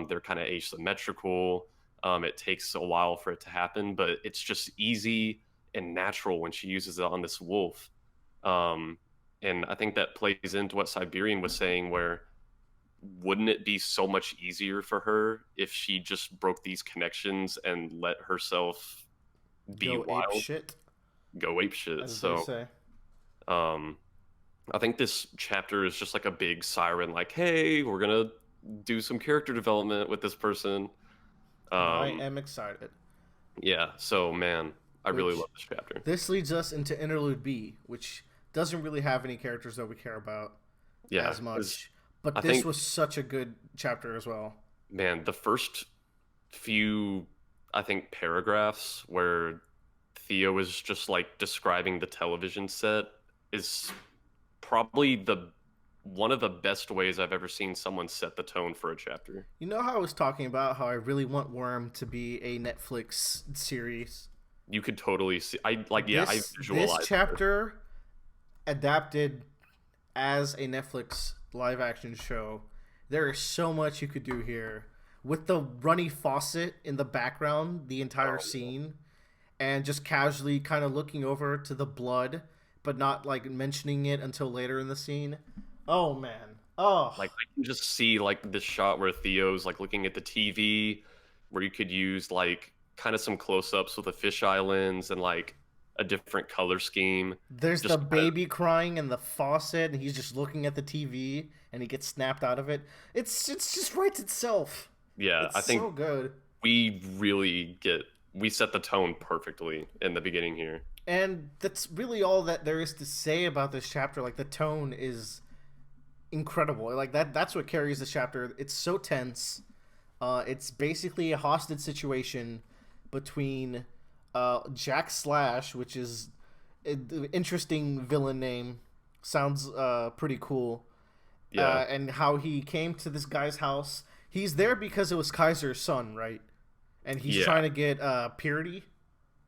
They're kind of asymmetrical. It takes a while for it to happen, but it's just easy and natural when she uses it on this wolf. Um, and I think that plays into what Siberian was saying, where wouldn't it be so much easier for her if she just broke these connections and let herself be Go ape wild, shit, go ape shit? as they So, say. um, I think this chapter is just like a big siren, like, hey, we're gonna do some character development with this person. And I Um, am excited. yeah, so man, I really Which love this chapter. this leads us into Interlude B, which doesn't really have any characters that we care about Yeah, as 'cause much. But I this think, was such a good chapter as well. man, the first few, I think, paragraphs where Theo is just like describing the television set is probably the one of the best ways I've ever seen someone set the tone for a chapter. You know how I was talking about how I really want Worm to be a Netflix series? You could totally see. I like, yeah, I This visualize it. chapter adapted as a Netflix live action show. There is so much you could do here with the runny faucet in the background, the entire scene, and just casually kind of looking over to the blood, but not like mentioning it until later in the scene. Oh man. Oh. Like, I can just see like this shot where Theo's like looking at the TV, where you could use like kind of some close-ups with a fisheye lens and like a different color scheme. There's Just the baby crying in the faucet, and he's just looking at the TV, and he gets snapped out of it. It's just writes itself. yeah, It's I think so good. we set the tone perfectly in the beginning here. And that's really all that there is to say about this chapter. Like the tone is incredible. Like that's what carries the chapter. It's so tense. It's basically a hostage situation between Jack Slash, which is an interesting villain name. Sounds pretty cool. Yeah, And how he came to this guy's house. He's there because it was Kaiser's son, right? And he's Yeah. trying to get Purity.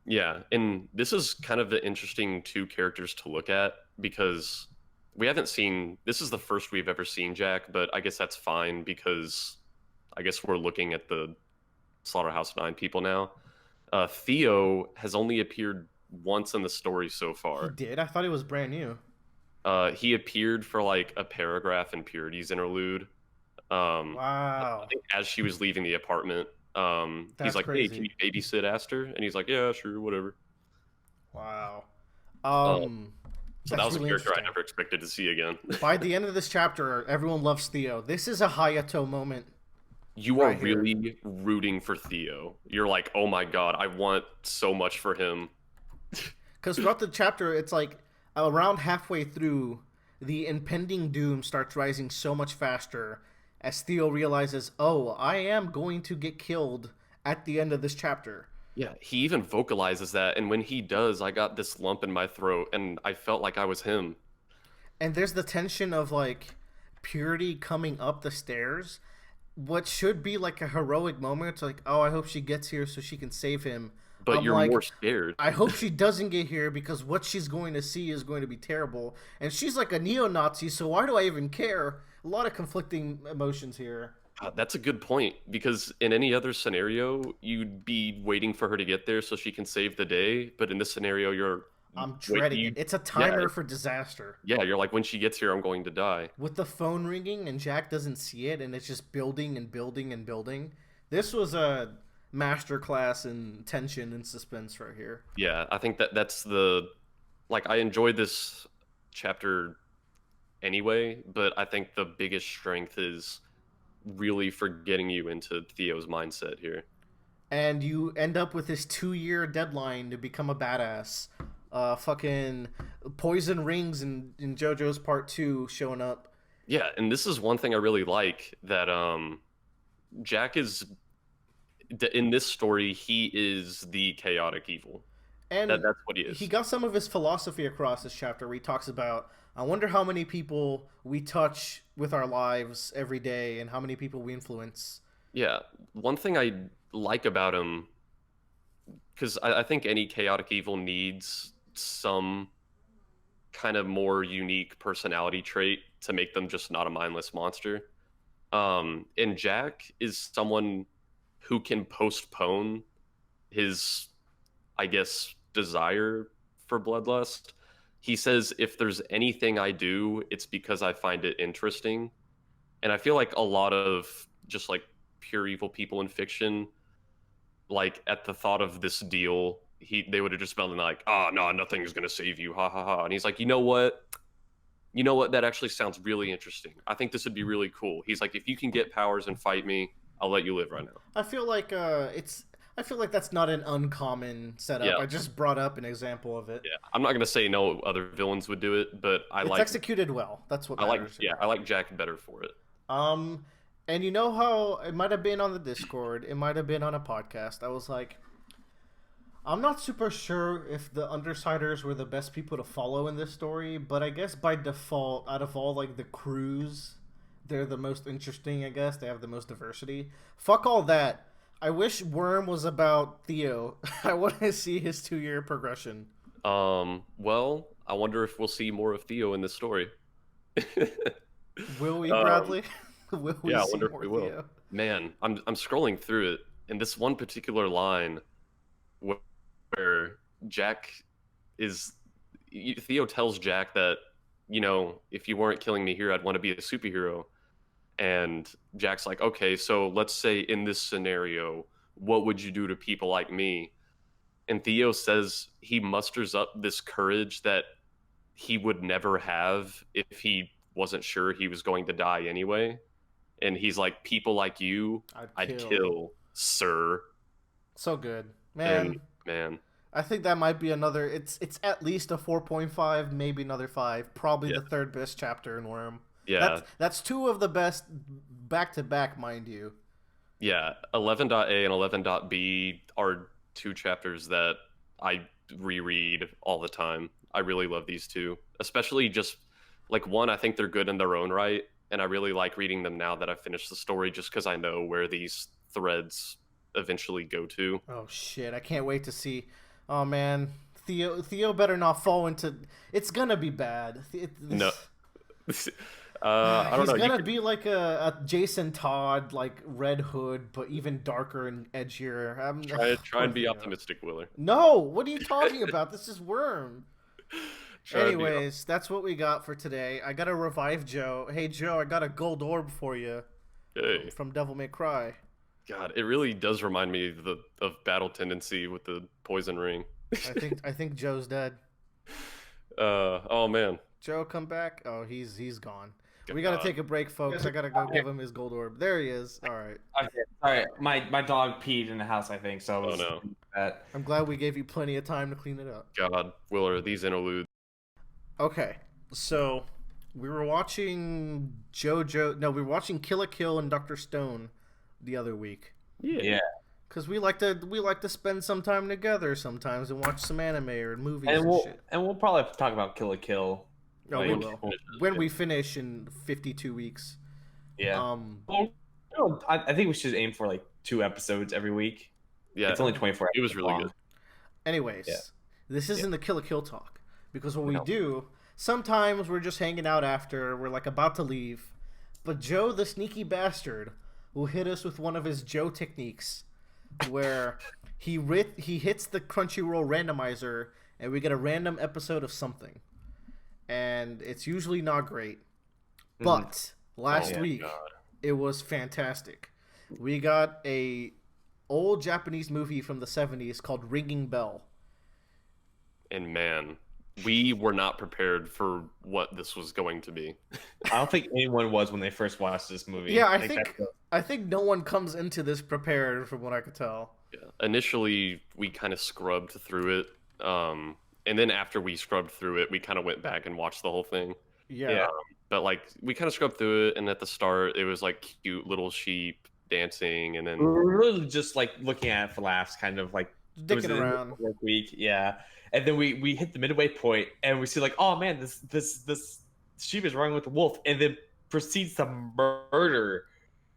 yeah, and this is kind of the interesting two characters to look at because we haven't seen. This is the first we've ever seen Jack, but I guess that's fine because I guess we're looking at the Slaughterhouse 9 people now. Theo has only appeared once in the story so He far. did? I thought it was brand new. He appeared for like a paragraph in Purity's interlude. I Wow. think as she was leaving the apartment, That's he's like, "Hey, can crazy. you babysit Aster?" And he's like, "Yeah, sure, whatever." Wow. So that That's was really a character I interesting. never expected to see again. By the end of this chapter, everyone loves Theo. This is a Hayato moment. You are Right here. really rooting for Theo. You're like, "Oh my god, I want so much for him." Because throughout the chapter, it's like around halfway through, the impending doom starts rising so much faster as Theo realizes, oh, I am going to get killed at the end of this chapter. Yeah, he even vocalizes that, and when he does, I got this lump in my throat, and I felt like I was him. And there's the tension of like Purity coming up the stairs. What should be like a heroic moment, it's like, oh, I hope she gets here so she can save him. But I'm you're like, more scared. I hope she doesn't get here because what she's going to see is going to be terrible. And she's like a neo-Nazi, so why do I even care? A lot of conflicting emotions here. That's a good point because in any other scenario, you'd be waiting for her to get there so she can save the day. But in this scenario, I'm dreading you- it. It's a timer yeah, for disaster. yeah, you're like, when she gets here, I'm going to die. With the phone ringing and Jack doesn't see it and it's just building and building and building. This was a masterclass in tension and suspense right here. Yeah, I think that's the like I enjoyed this chapter anyway, but I think the biggest strength is really for getting you into Theo's mindset here. And you end up with this 2-year deadline to become a badass. Fucking poison rings in JoJo's Part 2 showing up. Yeah, and this is one thing I really like that Jack is in this story, he is the chaotic evil. And That's what he is. he got some of his philosophy across this chapter where he talks about, I wonder how many people we touch with our lives every day and how many people we influence. Yeah, one thing I like about him, because I think any chaotic evil needs some kind of more unique personality trait to make them just not a mindless monster. And Jack is someone who can postpone his, I guess, desire for bloodlust. He says, if there's anything I do, it's because I find it interesting. And I feel like a lot of just like pure evil people in fiction, like at the thought of this deal, they would have just been like, oh no, nothing's gonna save you, ha ha ha. And he's like, you know what? That actually sounds really interesting. I think this would be really cool. He's like, if you can get powers and fight me, I'll let you live right now. I feel like that's not an uncommon setup. Yeah. I just brought up an example of it. Yeah, I'm not gonna say no other villains would do it, but It's executed well. That's what matters. I like Jack better for it. And you know how it might have been on the Discord, it might have been on a podcast. I was like, I'm not super sure if the Undersiders were the best people to follow in this story, but I guess by default, out of all like the crews, they're the most interesting. I guess they have the most diversity. Fuck all that. I wish Worm was about Theo. I want to see his 2-year progression. Well, I wonder if we'll see more of Theo in this story. Will we, Bradley? Will we I see wonder if more we will. Theo? Man, I'm scrolling through it, and this one particular line where Theo tells Jack that, if you weren't killing me here, I'd want to be a superhero. And Jack's like, okay, so let's say in this scenario, what would you do to people like me? And Theo says he musters up this courage that he would never have if he wasn't sure he was going to die anyway. And he's like, people like you, I'd kill, sir. So good. Man. I think that might be another, it's at least a 4.5, maybe another 5. Probably the third best chapter in Worm. Yeah. That's 2 of the best back-to-back, mind you. Yeah, 11.A and 11.B are 2 chapters that I reread all the time. I really love these 2. Especially just, like, 1, I think they're good in their own right, and I really like reading them now that I've finished the story just because I know where these threads eventually go to. Oh, shit, I can't wait to see. Oh, man. Theo better not fall into... It's gonna be bad. No. I don't know. He's gonna be like a Jason Todd, like Red Hood, but even darker and edgier. Try and be optimistic, Willer. No, what are you talking about? This is Worm. Anyways, that's what we got for today. I gotta revive Joe. Hey Joe, I got a gold orb for you. Hey. From Devil May Cry. God, it really does remind me of Battle Tendency with the poison ring. I think Joe's dead. Oh man. Joe, come back. Oh, he's gone. We gotta take a break, folks. I gotta go give him his gold orb. There he is. All right. Okay. All right. My dog peed in the house, I think. So. Oh no. I'm glad we gave you plenty of time to clean it up. God, Willer, these interludes. Okay, so we were watching we were watching Kill la Kill and Dr. Stone the other week. Yeah. Because we like to spend some time together sometimes and watch some anime or movies and shit. And we'll probably have to talk about Kill la Kill. Oh, we will. When we finish in 52 weeks. Yeah. I think we should aim for like 2 episodes every week. Yeah. It's only 24 hours. It was really long. good. Anyways, this isn't the Kill la Kill talk. Because what we do, sometimes we're just hanging out after, we're like about to leave. But Joe, the sneaky bastard, will hit us with one of his Joe techniques where he hits the Crunchyroll randomizer and we get a random episode of something. And it's usually not great. But last week, it was fantastic. We got a old Japanese movie from the 70s called Ringing Bell. And man, we were not prepared for what this was going to be. I don't think anyone was when they first watched this movie. Yeah, I think no one comes into this prepared from what I could tell. Yeah. Initially, we kind of scrubbed through it. And then after we scrubbed through it, we kind of went back and watched the whole thing. Yeah. But like, we kind of scrubbed through it, and at the start, it was like cute little sheep dancing, and then we were really just like looking at it for laughs, kind of like dicking around. Work week, yeah. And then we hit the midway point, and we see like, oh man, this sheep is running with the wolf, and then proceeds to murder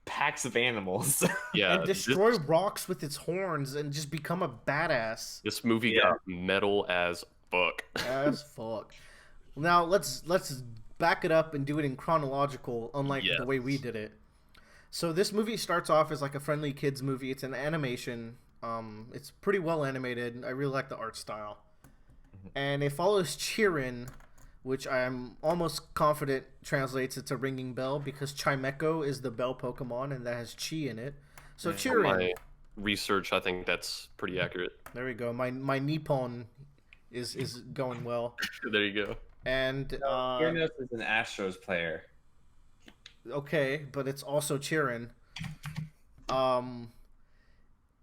packs of animals. Yeah, and destroy rocks with its horns, and just become a badass. This movie got metal as fuck. As fuck. Now let's back it up and do it in chronological, unlike the way we did it. So this movie starts off as like a friendly kids movie. It's an animation. It's pretty well animated. I really like the art style, and it follows Chirin, which I'm almost confident translates it to ringing bell because Chimecho is the bell Pokemon and that has chi in it. So From Chirin. my research, I think that's pretty accurate. There we go. My Nippon is going well. There you go. And Gyarados is an Astros player. okay, but it's also Chirin.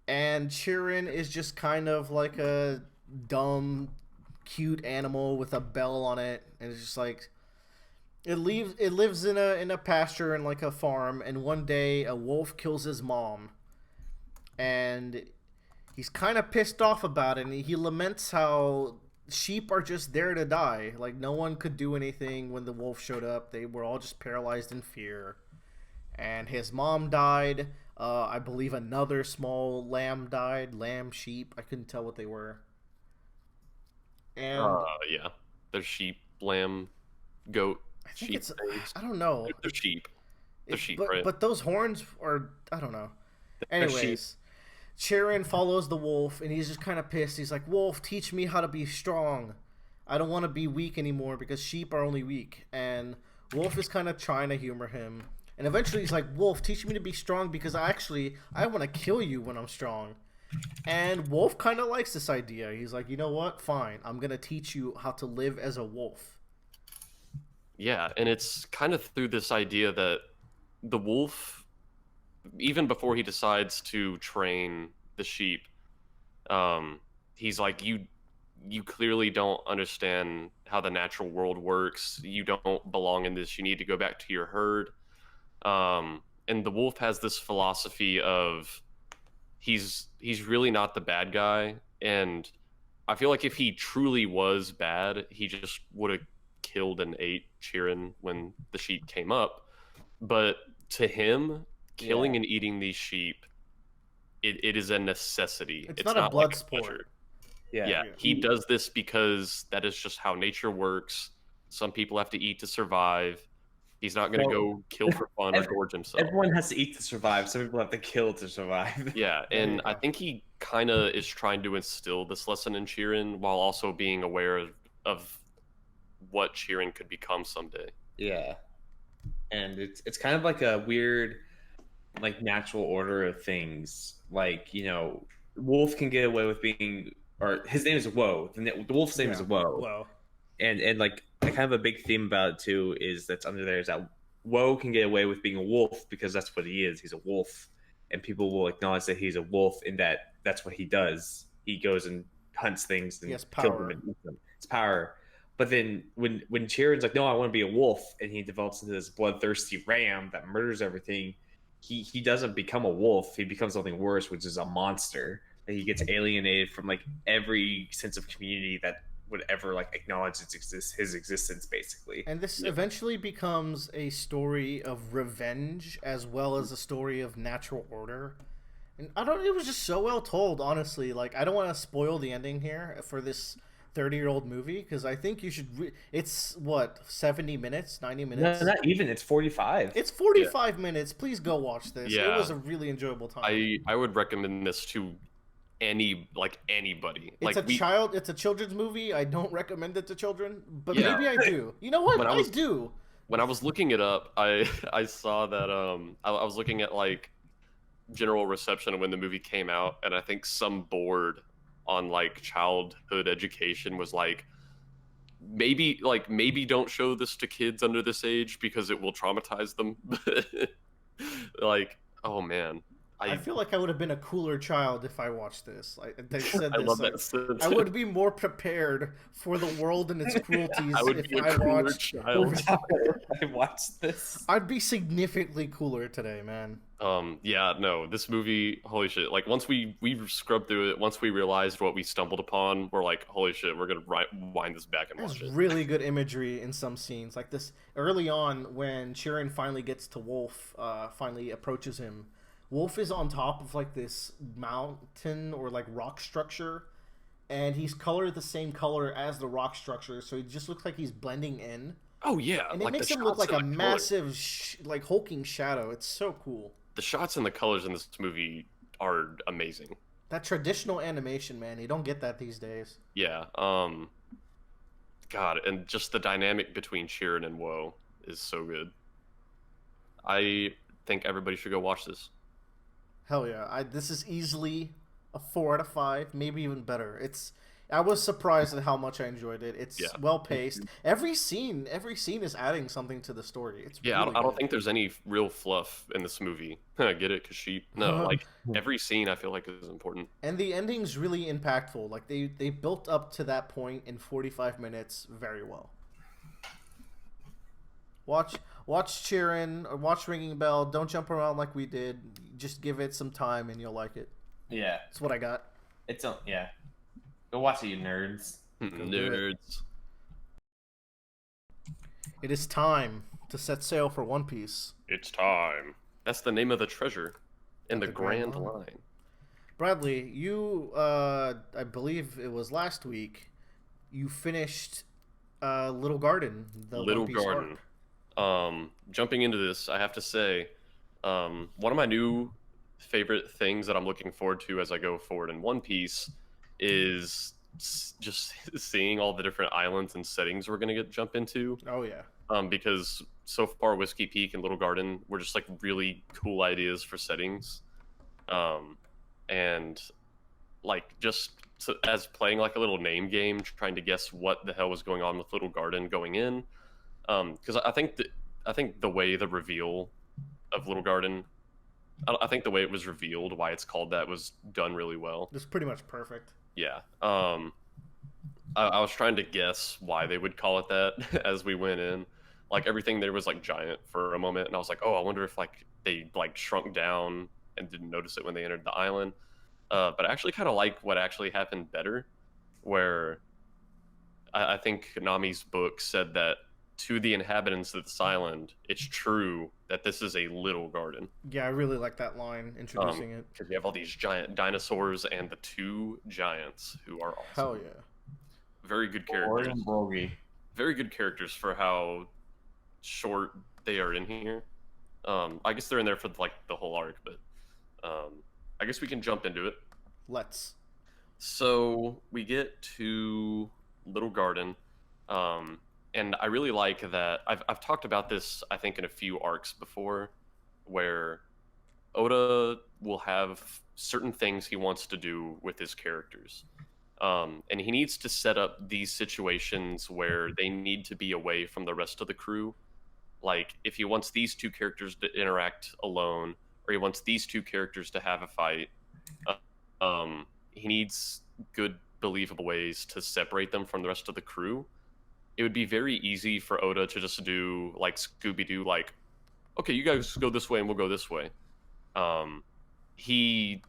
And Chirin is just kind of like a dumb, cute animal with a bell on it, and it's just like it lives in a pasture and like a farm, and one day a wolf kills his mom, and he's kind of pissed off about it, and he laments how sheep are just there to die. Like no one could do anything when the wolf showed up. They were all just paralyzed in fear. And his mom died. I believe another small lamb died. Lamb, sheep. I couldn't tell what they were. And Yeah, there's sheep, lamb, goat, I think sheep. it's. I don't know. They're sheep. They're sheep, but, right? but those horns are. I don't know. They're sheep. Anyways, Chirin follows the wolf, and he's just kind of pissed. He's like, "Wolf, teach me how to be strong. I don't want to be weak anymore because sheep are only weak." And Wolf is kind of trying to humor him. And eventually he's like, "Wolf, teach me to be strong because I want to kill you when I'm strong." And Wolf kind of likes this idea. He's like, "You know what? Fine. I'm going to teach you how to live as a wolf." Yeah, and it's kind of through this idea that the wolf, even before he decides to train the sheep, he's like, you clearly don't understand how the natural world works. You don't belong in this. You need to go back to your herd. And the wolf has this philosophy of he's really not the bad guy, and I feel like if he truly was bad, he just would have killed and ate Chirin when the sheep came up. But to him, killing and eating these sheep, it is a necessity. It's not a blood like sport. pleasure. Yeah. Yeah, he does this because that is just how nature works. Some people have to eat to survive. He's not going to go kill for fun or gorge himself. Everyone has to eat to survive. Some people have to kill to survive. Yeah, and I think he kind of is trying to instill this lesson in Chirin while also being aware of what Chirin could become someday. Yeah. And it's kind of like a weird, like, natural order of things. Like, you know, Wolf can get away with being, or his name is Woe. The wolf's name is Woe. Whoa. And like kind of a big theme about it too is that's under there is that Woe can get away with being a wolf because that's what he is. He's a wolf, and people will acknowledge that he's a wolf in that that's what he does. He goes and hunts things and kills them and eats them. It's power. But then when Chirin's like, no, I want to be a wolf, and he develops into this bloodthirsty ram that murders everything, he doesn't become a wolf. He becomes something worse, which is a monster. That he gets alienated from like every sense of community that would ever like acknowledge his existence, basically. And this eventually becomes a story of revenge as well as a story of natural order. And it was just so well told, honestly. Like, I don't want to spoil the ending here for this 30-year-old movie because I think you should. It's what, 70 minutes, 90 minutes? No, not even. It's 45. It's 45 minutes. Please go watch this. Yeah. It was a really enjoyable time. I would recommend this to anybody. It's a children's movie. I don't recommend it to children, but maybe I do. You know what? I do. When I was looking it up, I saw that I was looking at like general reception when the movie came out, and I think some board on like childhood education was like maybe don't show this to kids under this age because it will traumatize them. Like, oh man. I feel like I would have been a cooler child if I watched this. They said this. I love that sentence. I would be more prepared for the world and its cruelties if I watched. I watched this. I'd be significantly cooler today, man. Yeah, no, this movie, holy shit! Like once we scrubbed through it, once we realized what we stumbled upon, we're like, holy shit, we're gonna wind this back and watch it. There's really good imagery in some scenes, like this early on when Chirin finally gets to Wolf, finally approaches him. Wolf is on top of like this mountain or like rock structure, and he's colored the same color as the rock structure, so he just looks like he's blending in, Oh yeah, and it like the makes him look shots like and a the color. massive, like hulking shadow. It's so cool. The shots and the colors in this movie are amazing. That traditional animation, man, you don't get that these days. Yeah. God, and just the dynamic between Sheeran and Woe is so good. I think everybody should go watch this. Hell yeah! This is easily a 4 out of 5, maybe even better. I was surprised at how much I enjoyed it. It's Yeah. well paced. Every scene is adding something to the story. It's Yeah, really I don't good. think there's any real fluff in this movie. Get it? Because she no, like every scene I feel like is important. And the ending's really impactful. Like they built up to that point in 45 minutes very well. Watch Cheerin' or watch Ringing Bell. Don't jump around like we did. Just give it some time and you'll like it. Yeah, That's what I got. yeah. Go watch it, you nerds. do it. Nerds. It is time to set sail for One Piece. It's time. That's the name of the treasure in the Grand Line. Line. Bradley, you I believe it was last week, you finished Little Garden, the Little One Piece Garden. arc. Jumping into this, I have to say, one of my new favorite things that I'm looking forward to as I go forward in One Piece is just seeing all the different islands and settings we're gonna jump into. Oh yeah. Because so far Whiskey Peak and Little Garden were just like really cool ideas for settings, and like just as playing like a little name game, trying to guess what the hell was going on with Little Garden going in. Because I think the way the reveal of Little Garden, I think the way it was revealed, why it's called that, was done really well. It's pretty much perfect. Yeah. I was trying to guess why they would call it that as we went in. Like everything there was like giant for a moment, and I was like, oh, I wonder if like they like shrunk down and didn't notice it when they entered the island. But I actually kind of like what actually happened better, where I think Nami's book said that to the inhabitants of this island, it's true that this is a little garden. Yeah, I really like that line introducing it. Because we have all these giant dinosaurs and the two giants who are awesome. Hell yeah. Very good Boy characters. and Brogy. Very good characters for how short they are in here. I guess they're in there for like the whole arc, but I guess we can jump into it. Let's. So we get to Little Garden, and I really like that. I've talked about this, I think, in a few arcs before, where Oda will have certain things he wants to do with his characters. And he needs to set up these situations where they need to be away from the rest of the crew. Like, if he wants these two characters to interact alone, or he wants these two characters to have a fight, he needs good, believable ways to separate them from the rest of the crew. It would be very easy for Oda to just do, like, Scooby-Doo, like, okay, you guys go this way and we'll go this way. He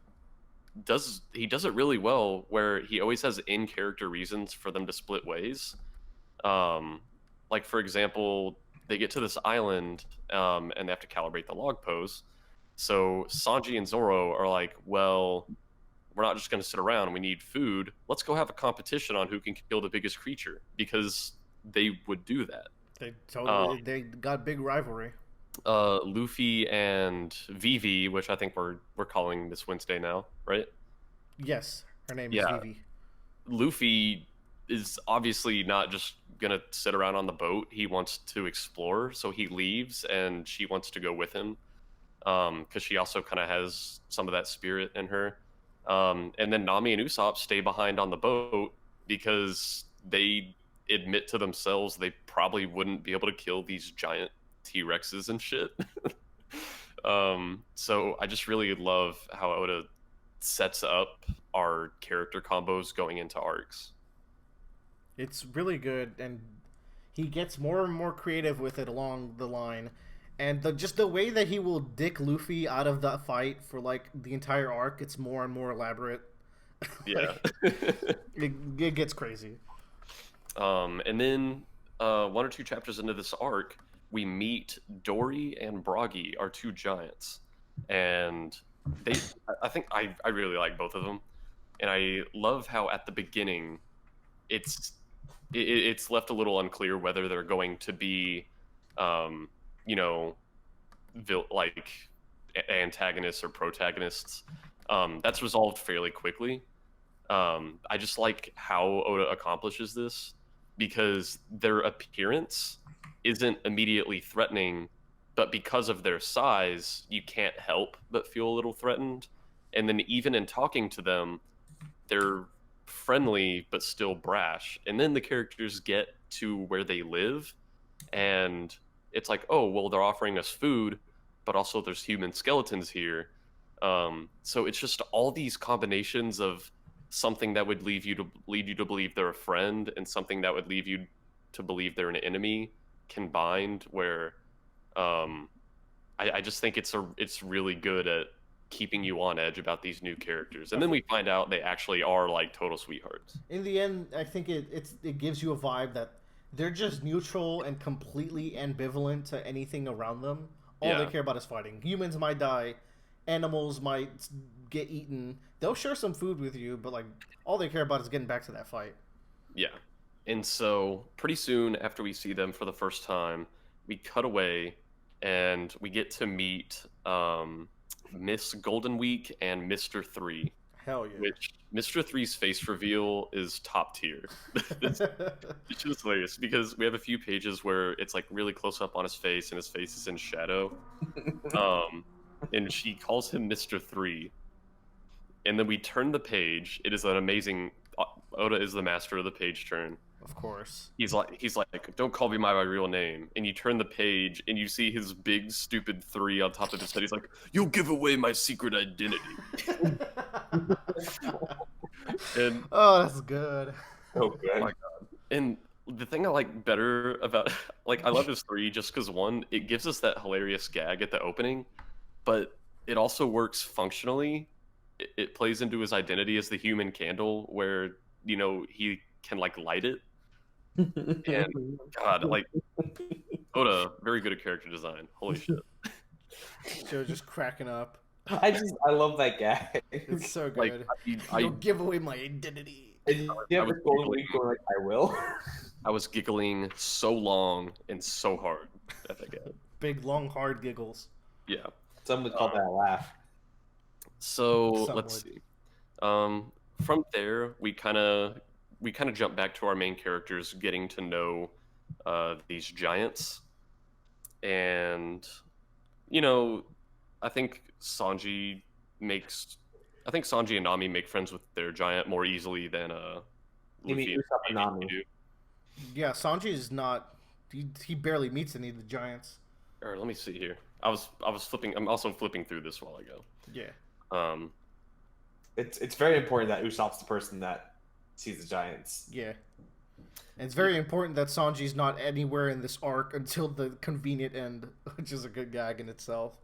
does it really well, where he always has in-character reasons for them to split ways. Like, for example, they get to this island, and they have to calibrate the log pose. So Sanji and Zoro are like, well, we're not just going to sit around. We need food. Let's go have a competition on who can kill the biggest creature, because they would do that. They totally they got big rivalry. Luffy and Vivi, which I think we're calling Miss Wednesday now, right? Yes, her name is Yeah. Vivi. Luffy is obviously not just gonna sit around on the boat. He wants to explore, so he leaves, and she wants to go with him, because she also kind of has some of that spirit in her. And then Nami and Usopp stay behind on the boat because they admit to themselves they probably wouldn't be able to kill these giant T-Rexes and shit. So I just really love how Oda sets up our character combos going into arcs. It's really good, and he gets more and more creative with it along the line. And just the way that he will dick Luffy out of the fight for like the entire arc, it's more and more elaborate. Yeah. It gets crazy. And then 1 or 2 chapters into this arc, we meet Dory and Broggy, our two giants, and I think I really like both of them. and I love how at the beginning it's it's left a little unclear whether they're going to be, you know, like antagonists or protagonists. That's resolved fairly quickly. I just like how Oda accomplishes this because their appearance isn't immediately threatening, but because of their size, you can't help but feel a little threatened. And then even in talking to them, they're friendly but still brash. And then the characters get to where they live, and it's like, oh, well, they're offering us food, but also there's human skeletons here. So it's just all these combinations of something that would lead you to believe they're a friend and something that would leave you to believe they're an enemy combined. Where I just think it's really good at keeping you on edge about these new characters, and then we find out they actually are like total sweethearts. In the end, I think it gives you a vibe that they're just neutral and completely ambivalent to anything around them. All they care about is fighting. Humans might die, animals might get eaten. They'll share some food with you, but like all they care about is getting back to that fight. Yeah. And so pretty soon after we see them for the first time, we cut away and we get to meet Miss Golden Week and Mr. 3. Hell yeah. Which Mr. 3's face reveal is top tier. It's just hilarious because we have a few pages where it's like really close up on his face and his face is in shadow. And she calls him Mr. 3. And then we turn the page. It is an amazing. Oda is the master of the page turn. Of course. He's like, don't call me by my real name. And you turn the page and you see his big stupid 3 on top of his head. He's like, you'll give away my secret identity. And oh, that's good. Oh, good. oh my god. And the thing I like better about, like, I love his 3 just because, one, it gives us that hilarious gag at the opening, but it also works functionally. It plays into his identity as the human candle where, you know, he can, like, light it. And, God, like, Oda, very good at character design. Holy shit. Joe just cracking up. I love that gag. It's so Like, good. I You'll give away my identity. Yeah, was Golden Week where like I will. I was giggling so long and so hard at that gag. Big, long, hard giggles. Yeah. Some would call that a laugh. So Some let's would. see. From there, we kind of jump back to our main characters getting to know these giants, and you know, I think Sanji and Nami make friends with their giant more easily than You mean Luffy Usopp and Nami? do. Yeah, Sanji is not. He barely meets any of the giants. Or let me see here. I was flipping. I'm also flipping through this while I go. Yeah. It's very important that Usopp's the person that sees the giants. Yeah. And it's very important that Sanji's not anywhere in this arc until the convenient end, which is a good gag in itself.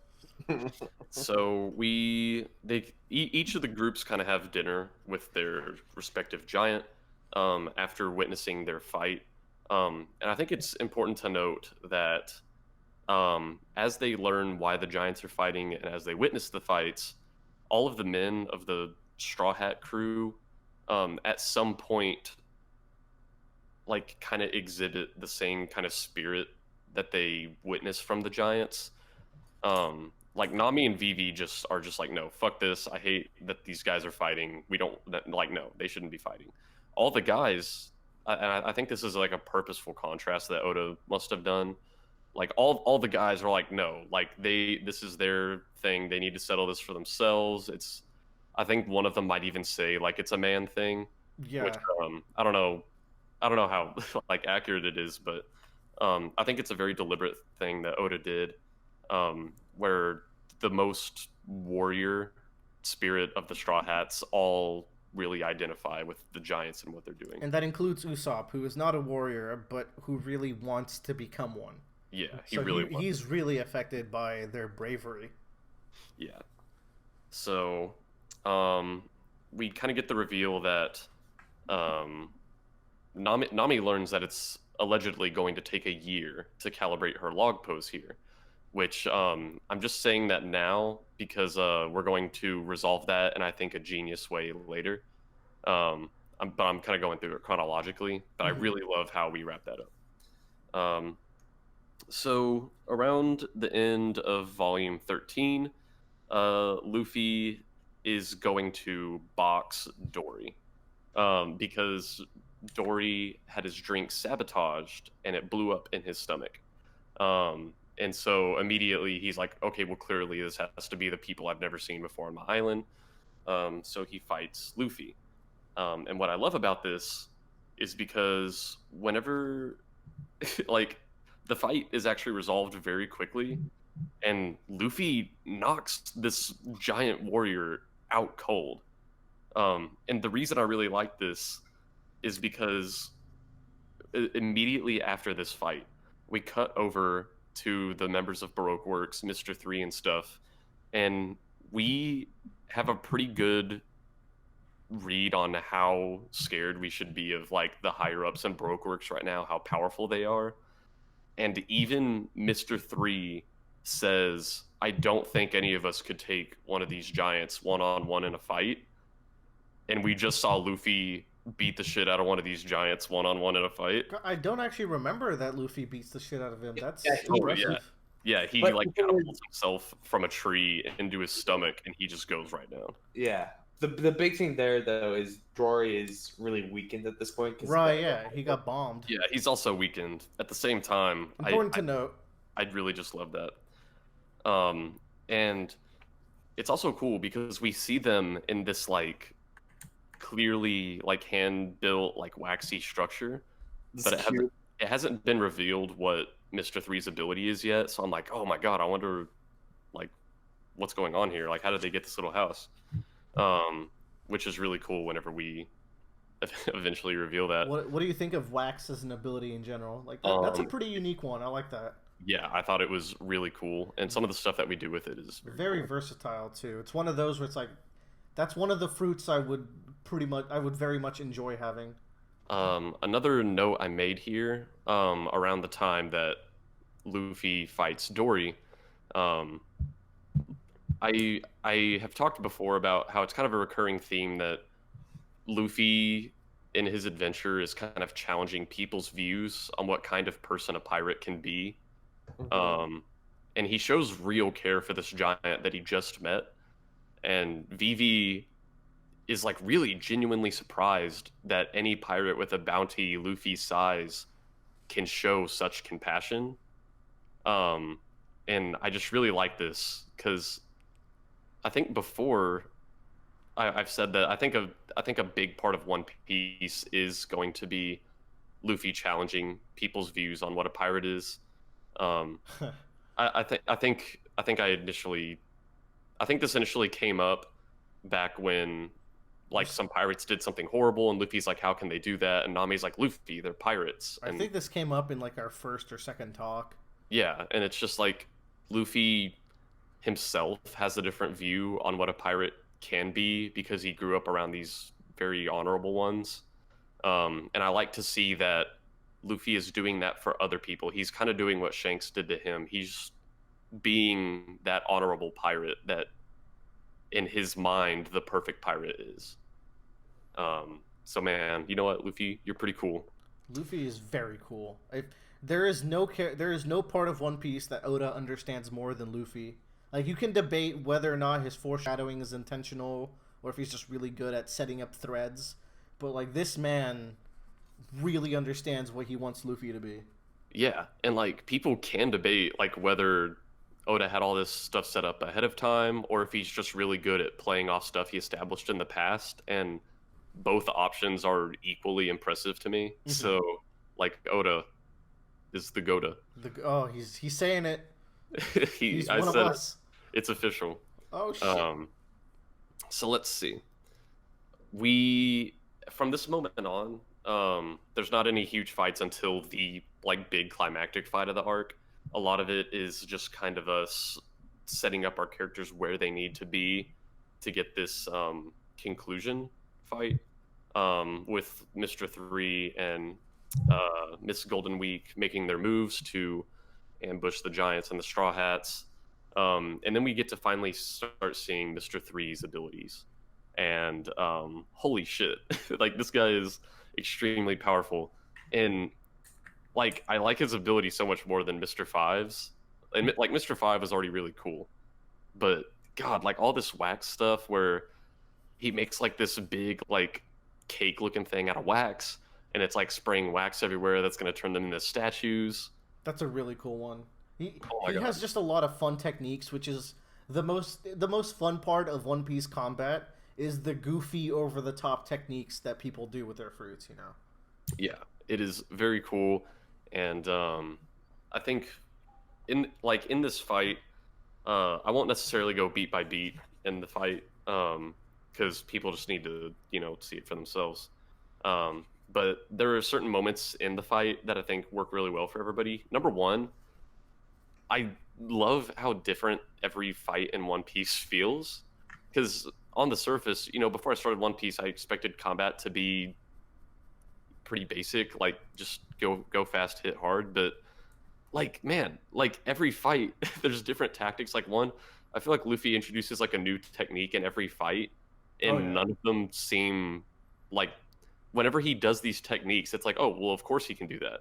So each of the groups kind of have dinner with their respective giant after witnessing their fight. And I think it's important to note that as they learn why the giants are fighting and as they witness the fights, all of the men of the Straw Hat crew at some point like kind of exhibit the same kind of spirit that they witness from the giants. Like Nami and Vivi are just like, no, fuck this. I hate that these guys are fighting. We don't like, no, they shouldn't be fighting. All the guys, and I think this is like a purposeful contrast that Oda must have done. Like all the guys are like, no, like this is their thing. They need to settle this for themselves. I think one of them might even say like it's a man thing. Yeah. Which I don't know how like accurate it is, but I think it's a very deliberate thing that Oda did, where the most warrior spirit of the Straw Hats all really identify with the giants and what they're doing. And that includes Usopp, who is not a warrior, but who really wants to become one. Yeah, he's really affected by their bravery. Yeah. So, we kind of get the reveal that Nami learns that it's allegedly going to take a year to calibrate her log pose here, which I'm just saying that now because we're going to resolve that in, I think, a genius way later. But I'm kind of going through it chronologically. But I Mhm. really love how we wrap that up. So around the end of Volume 13, Luffy is going to box Dory, because Dory had his drink sabotaged and it blew up in his stomach. And so immediately he's like, okay, well, clearly this has to be the people I've never seen before on my island. So he fights Luffy. And what I love about this is because whenever, like, the fight is actually resolved very quickly, and Luffy knocks this giant warrior out cold. And the reason I really like this is because immediately after this fight, we cut over to the members of Baroque Works, Mr. Three and stuff, and we have a pretty good read on how scared we should be of like the higher ups in Baroque Works right now, how powerful they are. And even Mr. Three says, I don't think any of us could take one of these giants one on one in a fight. And we just saw Luffy beat the shit out of one of these giants one on one in a fight. I don't actually remember that Luffy beats the shit out of him. That's Yeah, he- impressive. Yeah, he But like the thing is- catapults himself from a tree into his stomach and he just goes right down. Yeah. The big thing there though is Dory is really weakened at this point. 'Cause Right, yeah, he got bombed. Yeah, he's also weakened. At the same time, Important to note. I'd really just love that. And it's also cool because we see them in this like clearly like hand built like waxy structure, This but cute- it hasn't been revealed what Mr. Three's ability is yet. So I'm like, oh my god, I wonder like what's going on here. Like, how did they get this little house? Which is really cool whenever we eventually reveal that. What do you think of wax as an ability in general? Like that's a pretty unique one. I like that. Yeah, I thought it was really cool, and some of the stuff that we do with it is Very cool. versatile too. It's one of those where it's like, that's one of the fruits I would very much enjoy having. Another note I made here, around the time that Luffy fights Dory, um, I have talked before about how it's kind of a recurring theme that Luffy in his adventure is kind of challenging people's views on what kind of person a pirate can be. And he shows real care for this giant that he just met. And Vivi is like really genuinely surprised that any pirate with a bounty Luffy's size can show such compassion. And I just really like this because I think before I've said that I think a big part of One Piece is going to be Luffy challenging people's views on what a pirate is. I think this initially came up back when like some pirates did something horrible and Luffy's like, how can they do that? And Nami's like, Luffy, they're pirates. I think this came up in like our first or second talk. Yeah, and it's just like Luffy himself has a different view on what a pirate can be because he grew up around these very honorable ones. And I like to see that Luffy is doing that for other people. He's kind of doing what Shanks did to him. He's being that honorable pirate that in his mind the perfect pirate is. So man, you know what, Luffy, you're pretty cool. Luffy is very cool. There is no part of One Piece that Oda understands more than Luffy. Like, you can debate whether or not his foreshadowing is intentional or if he's just really good at setting up threads, but like, this man really understands what he wants Luffy to be. Yeah, and like people can debate like whether Oda had all this stuff set up ahead of time or if he's just really good at playing off stuff he established in the past, and both options are equally impressive to me. Mhm. So like Oda is the Goda. He's saying it. He's I one of said us. it's official. Oh shit. So let's see. We from this moment on, there's not any huge fights until the like big climactic fight of the arc. A lot of it is just kind of us setting up our characters where they need to be to get this conclusion fight, with Mr. Three and Miss Golden Week making their moves to ambush the giants and the Straw Hats. And then we get to finally start seeing Mr. Three's abilities. and holy shit, like this guy is extremely powerful, and like I like his ability so much more than Mr. Five's. And like Mr. Five is already really cool, but God, like all this wax stuff where he makes like this big like cake looking thing out of wax, and it's like spraying wax everywhere that's gonna turn them into statues. That's a really cool one. He Oh my he God. has just a lot of fun techniques, which is the most fun part of One Piece combat is the goofy over the top techniques that people do with their fruits, you know. Yeah, it is very cool, and I think in this fight, I won't necessarily go beat by beat in the fight, because people just need to see it for themselves. But there are certain moments in the fight that I think work really well for everybody. Number one, I love how different every fight in One Piece feels, because on the surface, before I started One Piece, I expected combat to be pretty basic, like just go fast, hit hard. But like, man, like every fight, there's different tactics. Like one, I feel like Luffy introduces like a new technique in every fight, Oh and yeah. none of them seem like. Whenever he does these techniques, it's like, oh, well, of course he can do that,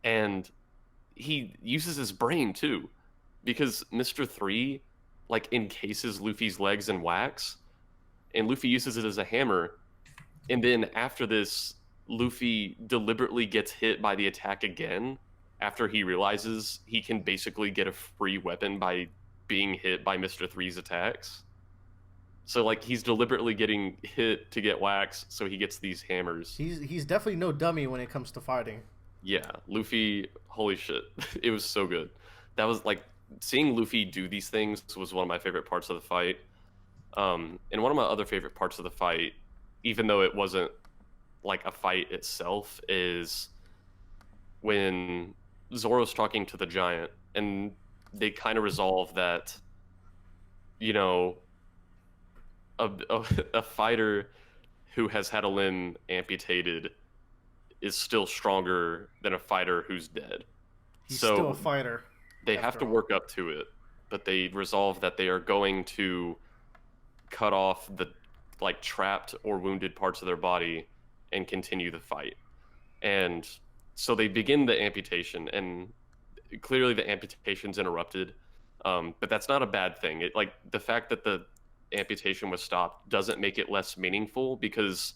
and he uses his brain too, because Mister Three like encases Luffy's legs in wax, and Luffy uses it as a hammer, and then after this, Luffy deliberately gets hit by the attack again after he realizes he can basically get a free weapon by being hit by Mr. Three's attacks. So like he's deliberately getting hit to get wax, so he gets these hammers. He's definitely no dummy when it comes to fighting. Yeah, Luffy, holy shit. It was so good. That was like seeing Luffy do these things was one of my favorite parts of the fight. And one of my other favorite parts of the fight, even though it wasn't like a fight itself, is when Zoro's talking to the giant and they kind of resolve that, you know, a, a fighter who has had a limb amputated is still stronger than a fighter who's dead. He's So still a fighter. they have after to all. work up to it, but they resolve that they are going to cut off the like trapped or wounded parts of their body and continue the fight. And so they begin the amputation, and clearly the amputation's interrupted. But that's not a bad thing. It like the fact that the amputation was stopped doesn't make it less meaningful, because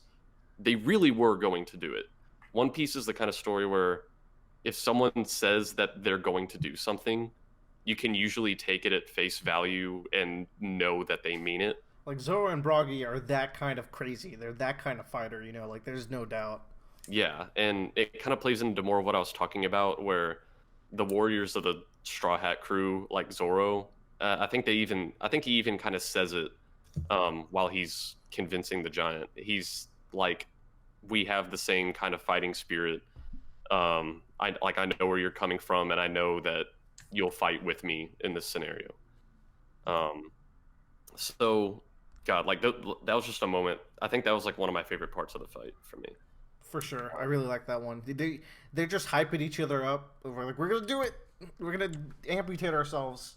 they really were going to do it. One Piece is the kind of story where if someone says that they're going to do something, you can usually take it at face value and know that they mean it. Like Zoro and Broggy are that kind of crazy. They're that kind of fighter, you know. Like there's no doubt. Yeah, and it kind of plays into more of what I was talking about, where the warriors of the Straw Hat crew, like Zoro, I think he even kind of says it while he's convincing the giant. He's like, we have the same kind of fighting spirit. I know where you're coming from, and I know that you'll fight with me in this scenario. Um, so, God, like that was just a moment. I think that was like one of my favorite parts of the fight for me. For sure. I really like that one. They're just hyping each other up. We're like, we're gonna do it. We're gonna amputate ourselves.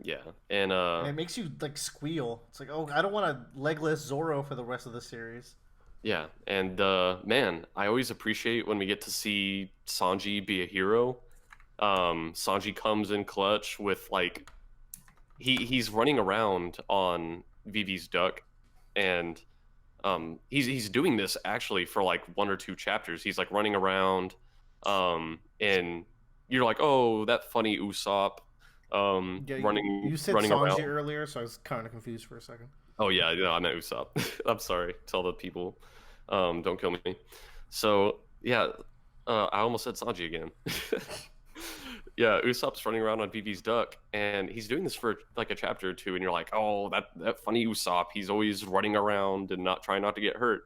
Yeah, and And it makes you like squeal. It's like, oh, I don't want a legless Zoro for the rest of the series. yeah, and man, I always appreciate when we get to see Sanji be a hero. Sanji comes in clutch with like he's running around on Vivi's duck, and he's doing this actually for like one or two chapters. He's like running around, and you're like, oh, that funny Usopp, Yeah, running you said running Sanji around. earlier, so I was kind of confused for a second. Oh yeah, I meant Usopp. I'm sorry. Tell the people, don't kill me. So yeah, I almost said Sanji again. Yeah, Usopp's running around on Vivi's duck, and he's doing this for like a chapter or two, and you're like, oh, that funny Usopp. He's always running around and not trying not to get hurt.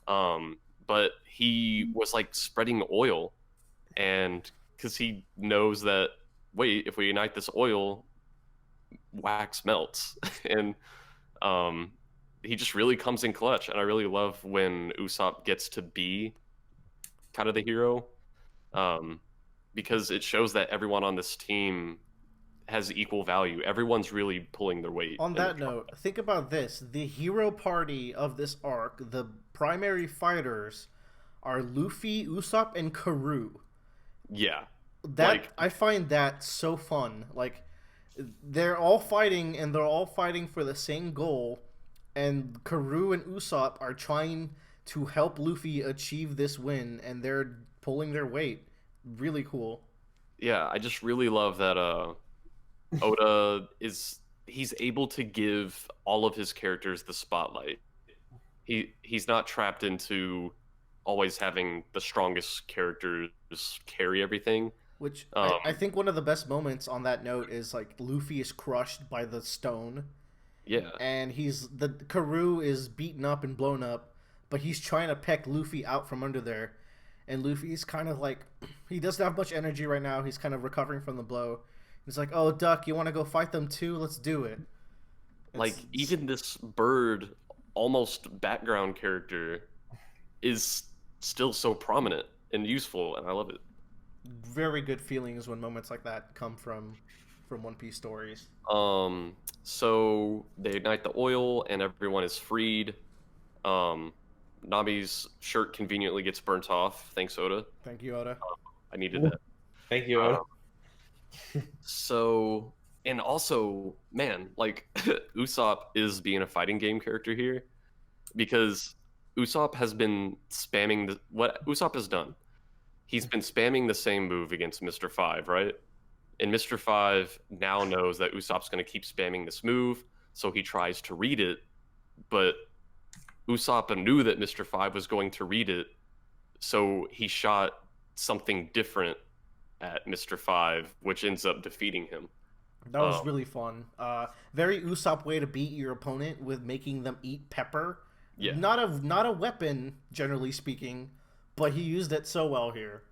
But he was like spreading oil, and because he knows that, wait, if we ignite this oil, wax melts, and he just really comes in clutch. And I really love when Usopp gets to be kind of the hero, because it shows that everyone on this team has equal value. Everyone's really pulling their weight. On in the that drama. note, think about this: the hero party of this arc, the primary fighters, are Luffy, Usopp, and Karoo. Yeah, That like I find that so fun. Like they're all fighting and they're all fighting for the same goal, and Karoo and Usopp are trying to help Luffy achieve this win, and they're pulling their weight. Really cool. yeah, I just really love that Oda he's able to give all of his characters the spotlight. He's not trapped into always having the strongest characters carry everything. Which Um, I think one of the best moments on that note is like Luffy is crushed by the stone, yeah, and the Karoo is beaten up and blown up, but he's trying to peck Luffy out from under there, and Luffy's kind of like he doesn't have much energy right now. He's kind of recovering from the blow. He's like, "Oh, Duck, you want to go fight them too? Let's do it." like It's even this bird, almost background character, is still so prominent and useful, and I love it. very good feelings when moments like that come from One Piece stories. So they ignite the oil, and everyone is freed. Um, Nami's shirt conveniently gets burnt off. Thanks, Oda. Thank you, Oda. I needed that. Thank you, Oda. So, and also, man, like Usopp is being a fighting game character here because Usopp has been spamming what Usopp has done. He's been spamming the same move against Mr. Five, right? And Mr. Five now knows that Usopp's going to keep spamming this move, so he tries to read it, but Usopp knew that Mr. Five was going to read it, so he shot something different at Mr. Five, which ends up defeating him. That was really fun. Very Usopp way to beat your opponent with making them eat pepper. Yeah. Not a weapon, generally speaking, but he used it so well here.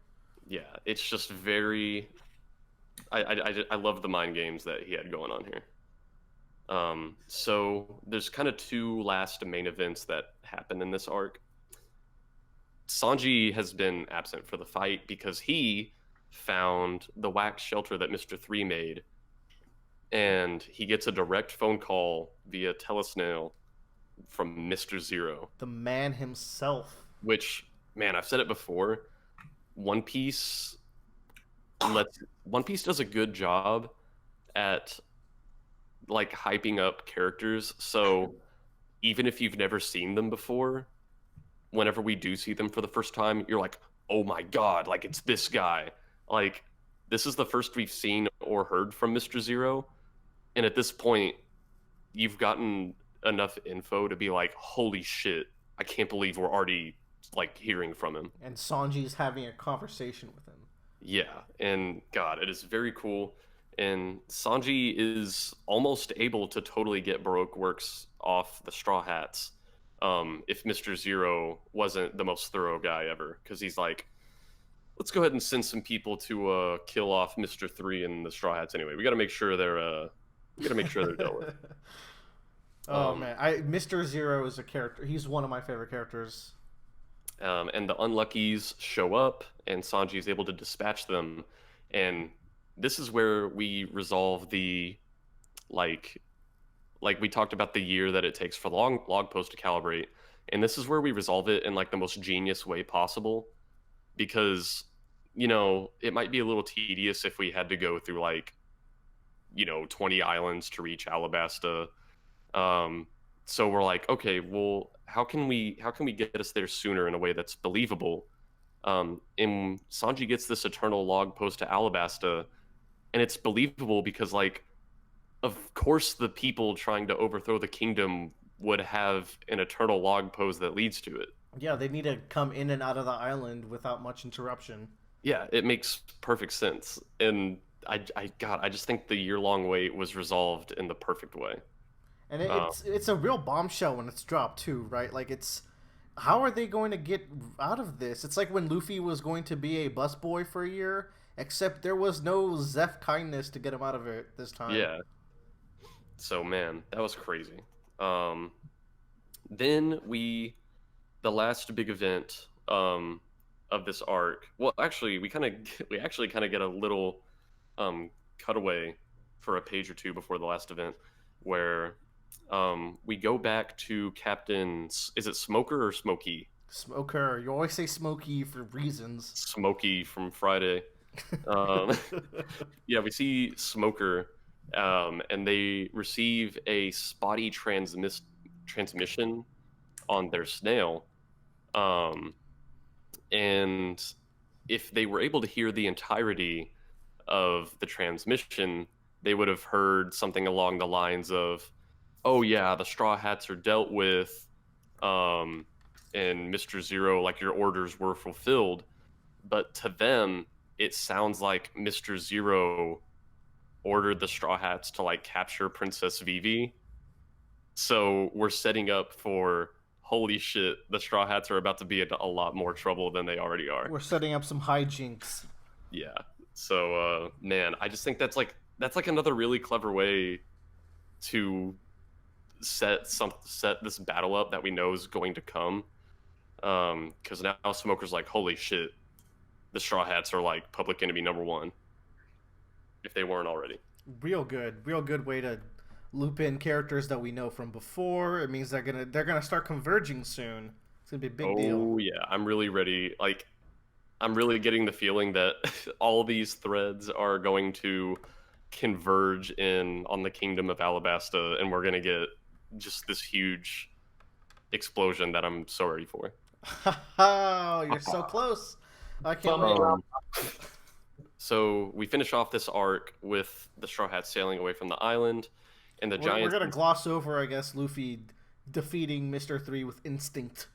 Yeah, it's just very. I love the mind games that he had going on here. So there's kind of two last main events that happen in this arc. Sanji has been absent for the fight because he found the wax shelter that Mr. Three made, and he gets a direct phone call via telesnail from Mr. Zero, The man himself. which, man, I've said it before. One Piece One Piece does a good job at like hyping up characters. So even if you've never seen them before, whenever we do see them for the first time, you're like, "Oh my god, like it's this guy." Like this is the first we've seen or heard from Mr. Zero, and at this point, you've gotten enough info to be like, "Holy shit, I can't believe we're already like hearing from him." And Sanji's having a conversation with him. Yeah, and God, it is very cool. And Sanji is almost able to totally get Baroque Works off the Straw Hats, if Mr. Zero wasn't the most thorough guy ever. Because he's like, let's go ahead and send some people to kill off Mr. Three and the Straw Hats anyway. We got to make sure they're dealt with. Oh man, Mr. Zero is a character. He's one of my favorite characters. And the Unluckies show up, and Sanji is able to dispatch them. And this is where we resolve the, like we talked about the year that it takes for the log post to calibrate. And this is where we resolve it in like the most genius way possible. Because, it might be a little tedious if we had to go through like, 20 islands to reach Alabasta. So we're like, okay, well, how can we get us there sooner in a way that's believable? And Sanji gets this eternal log post to Alabasta, and it's believable because, like, of course, the people trying to overthrow the kingdom would have an eternal log post that leads to it. Yeah, they need to come in and out of the island without much interruption. Yeah, it makes perfect sense, and I just think the year-long wait was resolved in the perfect way. And it's a real bombshell when it's dropped too, right? Like how are they going to get out of this? It's like when Luffy was going to be a busboy for a year, except there was no Zeph kindness to get him out of it this time. Yeah. So man, that was crazy. Then the last big event of this arc. Well, actually, we actually kind of get a little cutaway for a page or two before the last event, where we go back to Captain. Is it Smoker or Smokey? Smoker. You always say Smokey for reasons. Smokey from Friday. Yeah, we see Smoker, and they receive a spotty transmission on their snail. And if they were able to hear the entirety of the transmission, they would have heard something along the lines of, "Oh yeah, the Straw Hats are dealt with, and Mr. Zero, like your orders were fulfilled." But to them, it sounds like Mr. Zero ordered the Straw Hats to like capture Princess Vivi. So we're setting up for, holy shit, the Straw Hats are about to be in a lot more trouble than they already are. We're setting up some hijinks. Yeah. So man, I just think that's like another really clever way to set this battle up that we know is going to come. Because now Smoker's like, holy shit, the Straw Hats are like public enemy number one, if they weren't already. Real good way to loop in characters that we know from before. It means they're gonna start converging soon. It's gonna be a big deal. Oh yeah, I'm really ready. Like, I'm really getting the feeling that all these threads are going to converge in on the Kingdom of Alabasta, and we're gonna get just this huge explosion that I'm so ready for. Oh, you're so close. I can't wait. So we finish off this arc with the Straw Hats sailing away from the island, and the Giants. We're gonna gloss over, I guess, Luffy defeating Mr. 3 with instinct.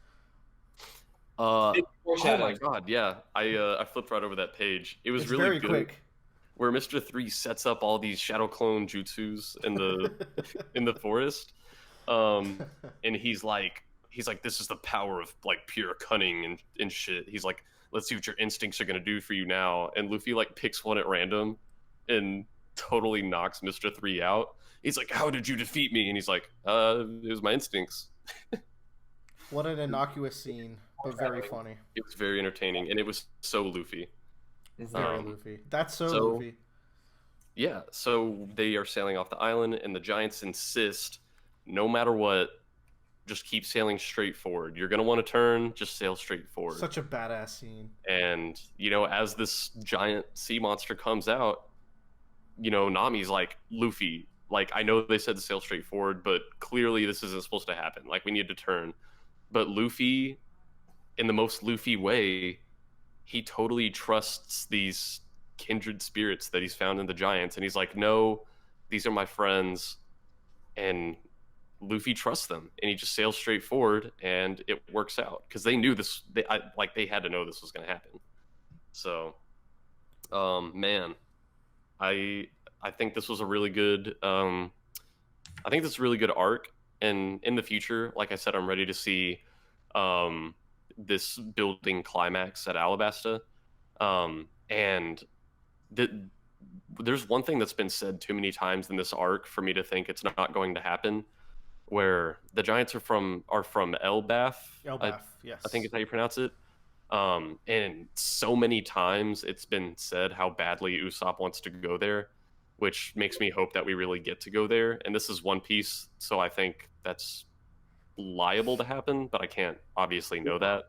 Oh my god, yeah. I flipped right over that page. It's really very good. Quick. Where Mr. 3 sets up all these shadow clone jutsus in the in the forest. And he's like, this is the power of like pure cunning and shit. He's like, let's see what your instincts are gonna do for you now. And Luffy like picks one at random and totally knocks Mr. 3 out. He's like, how did you defeat me? And he's like, it was my instincts. What an innocuous scene, but very funny. It was very entertaining, and it was so Luffy. It's very Luffy. That's so Luffy. Yeah, so they are sailing off the island, and the Giants insist, no matter what, just keep sailing straight forward. You're going to want to turn, just sail straight forward. Such a badass scene. And, you know, as this giant sea monster comes out, you know, Nami's like, Luffy, like, I know they said to sail straight forward, but clearly this isn't supposed to happen. Like, we need to turn. But Luffy, in the most Luffy way, he totally trusts these kindred spirits that he's found in the Giants. And he's like, no, these are my friends. And Luffy trusts them. And he just sails straight forward, and it works out. Because they knew this, they had to know this was going to happen. So, man, I think this was a really good, I think this is a really good arc. And in the future, like I said, I'm ready to see this building climax at Alabasta. And there's one thing that's been said too many times in this arc for me to think it's not going to happen, where the Giants are from Elbaf. Elbaf, yes. I think is how you pronounce it. And so many times it's been said how badly Usopp wants to go there, which makes me hope that we really get to go there. And this is One Piece, so I think that's liable to happen, but I can't obviously know that.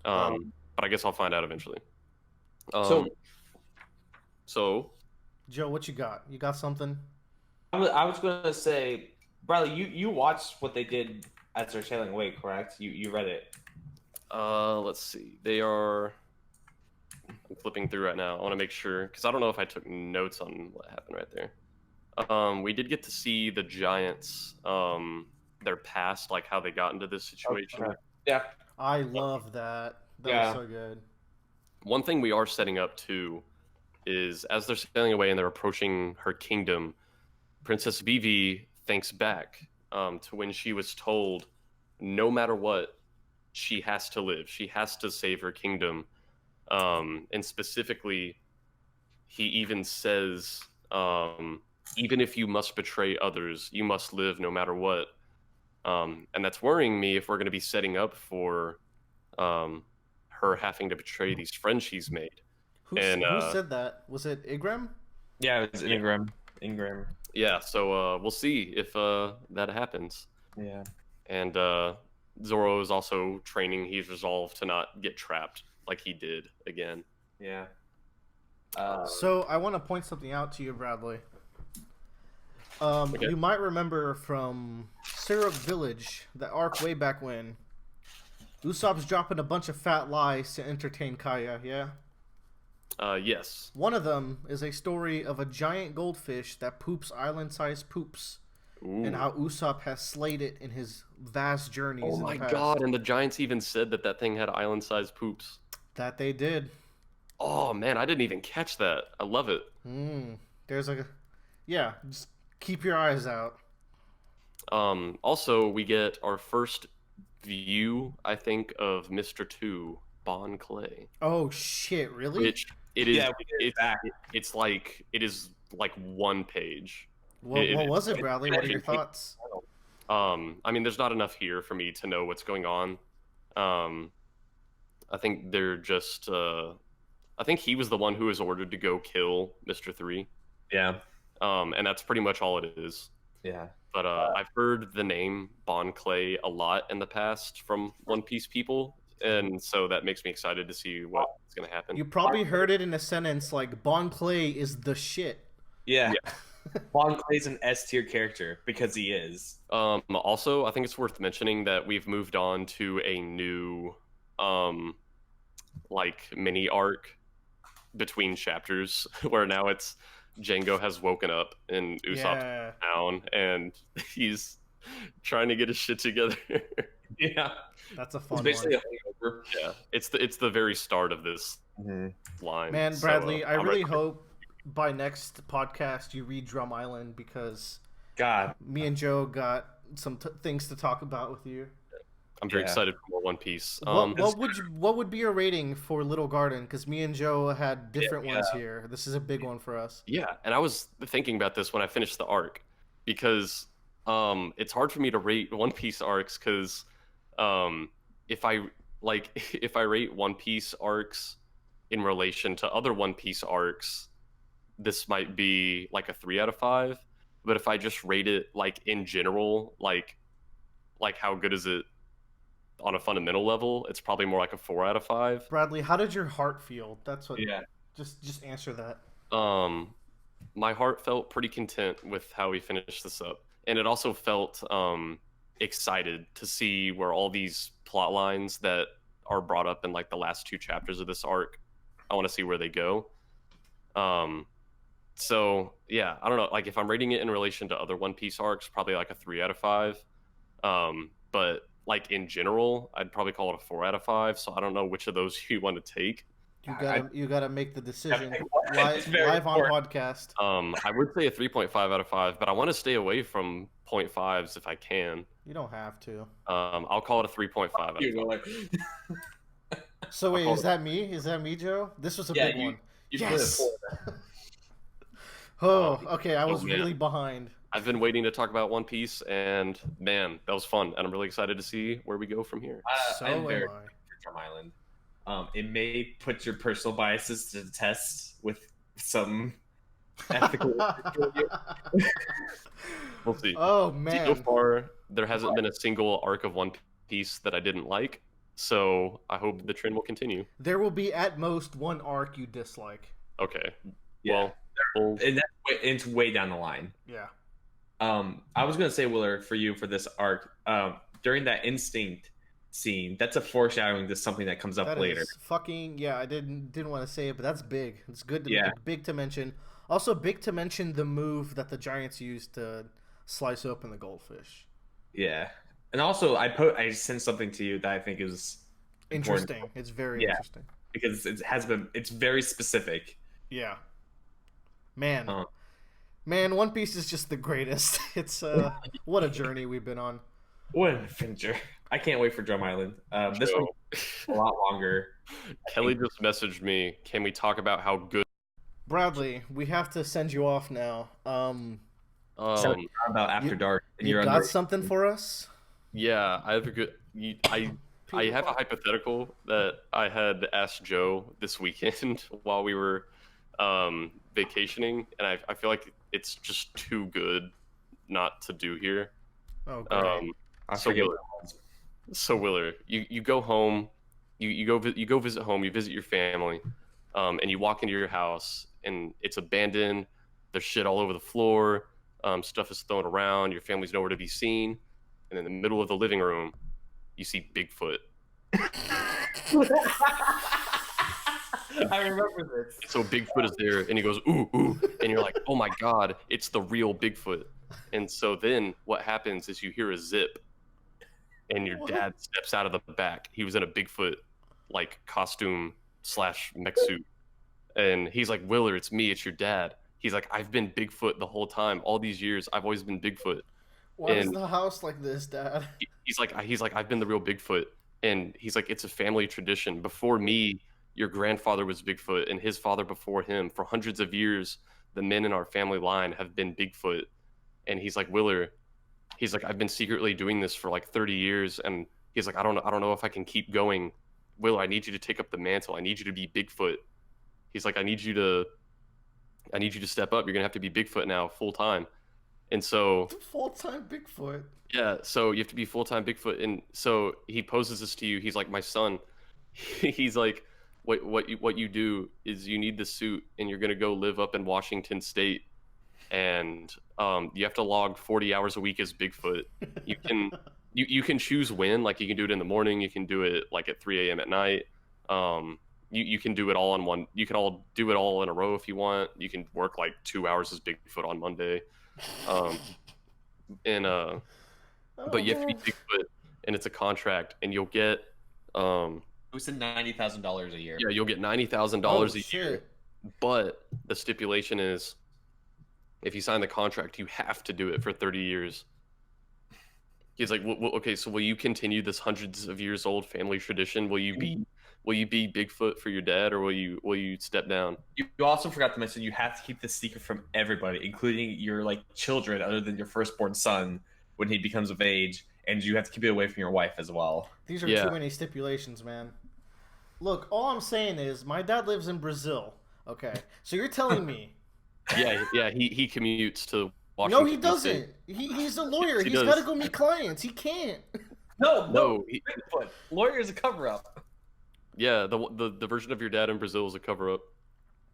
But I guess I'll find out eventually. So, Joe, what you got? You got something? I was going to say, Bradley, you watched what they did as they're sailing away, correct? You read it. Let's see. I'm flipping through right now. I want to make sure, because I don't know if I took notes on what happened right there. We did get to see the Giants, their past, like how they got into this situation. Okay. Yeah. I love that. That was so good. One thing we are setting up too is as they're sailing away and they're approaching her kingdom, Princess Vivi thinks back to when she was told, no matter what, she has to live. She has to save her kingdom. And specifically, he even says, even if you must betray others, you must live no matter what. And that's worrying me if we're going to be setting up for her having to betray these friends she's made. Who said that? Was it Igram? Yeah, it was Ingram. Ingram. Yeah, so we'll see if that happens. Yeah. And Zoro is also training. He's resolved to not get trapped like he did again. Yeah. So I want to point something out to you, Bradley. Okay. You might remember from Syrup Village, the arc way back when. Usopp's dropping a bunch of fat lies to entertain Kaya, yeah? Yes. One of them is a story of a giant goldfish that poops island-sized poops. Ooh. And how Usopp has slayed it in his vast journeys Oh in my the past. god, and the Giants even said that thing had island-sized poops. That they did. Oh man, I didn't even catch that. I love it. There's like a... Yeah, just keep your eyes out. Also, we get our first view, I think, of Mr. 2, Bon Clay. Oh shit, really? Which it is. Yeah, we get it back. It's like it is like one page. What was it, Bradley? What are your thoughts? I mean, there's not enough here for me to know what's going on. I think they're just. I think he was the one who was ordered to go kill Mr. 3. Yeah. And that's pretty much all it is. Yeah. But I've heard the name Bon Clay a lot in the past from One Piece people, and so that makes me excited to see what's going to happen. You probably heard it in a sentence like Bon Clay is the shit. Yeah. Bon Clay's an S tier character because he is. Also, I think it's worth mentioning that we've moved on to a new like mini arc between chapters where now it's Django has woken up in Usopp's town and he's trying to get his shit together. Yeah. That's a fun It's basically one. a hangover. Yeah, it's the very start of this line. Man, So, Bradley, I I'm really ready. hope by next podcast you read Drum Island because God. me and Joe got some things to talk about with you. I'm very Yeah. excited for more One Piece. What would be your rating for Little Garden? Because me and Joe had different ones here. This is a big one for us. Yeah, and I was thinking about this when I finished the arc because it's hard for me to rate One Piece arcs because if I rate One Piece arcs in relation to other One Piece arcs, this might be like a 3 out of 5. But if I just rate it like in general, like how good is it on a fundamental level, it's probably more like a 4 out of 5. Bradley, how did your heart feel? That's what. Yeah. Just answer that. My heart felt pretty content with how we finished this up, and it also felt excited to see where all these plot lines that are brought up in like the last 2 chapters of this arc. I want to see where they go. So yeah, I don't know. Like if I'm rating it in relation to other One Piece arcs, probably like a 3 out of 5. But like in general, I'd probably call it a 4 out of 5. So I don't know which of those you want to take. You gotta make the decision It's very live on important. podcast. I would say a 3.5 out of 5, but I want to stay away from 0.5s if I can. You don't have to. I'll call it a 3.5 out of 5. You know, like, So wait, I'll is that me? Is that me, Joe? This was a Yeah, big one. you Yes. put it Oh, okay. I was man. really behind. I've been waiting to talk about One Piece, and man, that was fun, and I'm really excited to see where we go from here. So I'm am very I. for Drum Island. It may put your personal biases to the test with some ethical. We'll see. Oh So man. far, there hasn't been a single arc of One Piece that I didn't like, so I hope the trend will continue. There will be at most one arc you dislike. Okay. Yeah. Well, And it's way down the line. Yeah. I was gonna say, Willard, for you for this arc, during that instinct scene, that's a foreshadowing to something that comes up That later. is fucking yeah. I didn't want to say it, but that's big. It's good. Yeah. Big to mention. Also, big to mention the move that the Giants used to slice open the goldfish. Yeah, and also I sent something to you that I think is important Interesting. It's very Yeah. interesting. because it's very specific. Yeah. Man. Uh. Man, One Piece is just the greatest. It's what a journey we've been on. What an adventure! I can't wait for Drum Island. This one's a lot longer. Kelly just messaged me. Can we talk about how good? Bradley, we have to send you off now. About After Dark, and You you're got under. something for us? Yeah, I have a good. I have a hypothetical that I had asked Joe this weekend while we were vacationing, and I feel like it's just too good not to do here. Oh, great. I So forget. Willer, you go home, you go visit home, you visit your family, and you walk into your house and it's abandoned. There's shit all over the floor. Stuff is thrown around. Your family's nowhere to be seen. And in the middle of the living room, you see Bigfoot. I remember this. So Bigfoot is there, and he goes ooh ooh, and you're like, oh my god, it's the real Bigfoot. And so then what happens is you hear a zip, and your dad steps out of the back. He was in a Bigfoot like costume / mech suit, and he's like, Willer, it's me, it's your dad. He's like, I've been Bigfoot the whole time, all these years. I've always been Bigfoot. Why is the house like this, Dad? He's like, I've been the real Bigfoot, and he's like, it's a family tradition. Before me, your grandfather was Bigfoot, and his father before him. For hundreds of years, the men in our family line have been Bigfoot. And he's like, Willer, he's like, I've been secretly doing this for like 30 years, and he's like, I don't know if I can keep going. Willer, I need you to take up the mantle. I need you to be Bigfoot. He's like, I need you to step up. You're gonna have to be Bigfoot now, full time. And so Full-time Bigfoot. yeah, so you have to be full-time Bigfoot. And so he poses this to you. He's like, my son. He's like, what you do is you need the suit, and you're gonna go live up in Washington State, and you have to log 40 hours a week as Bigfoot. You can choose when, like you can do it in the morning, you can do it like at 3 a.m. at night. You can do it all in one. You can all do it all in a row if you want. You can work like 2 hours as Bigfoot on Monday. But you have to be Bigfoot, and it's a contract, and you'll get Who said $90,000 a year? yeah, you'll get $90,000 a year. But the stipulation is, if you sign the contract, you have to do it for 30 years. He's like, well, okay, so will you continue this hundreds of years old family tradition? Will you be Bigfoot for your dad, or will you step down? You also forgot to mention you have to keep this secret from everybody, including your like children, other than your firstborn son, when he becomes of age, and you have to keep it away from your wife as well. These are too many stipulations, man. Look, all I'm saying is my dad lives in Brazil. Okay, so you're telling me? Yeah, he commutes to Washington. No, he doesn't. He's a lawyer. He's got to go meet clients. He can't. No. Lawyer is a cover-up. Yeah, the version of your dad in Brazil is a cover-up.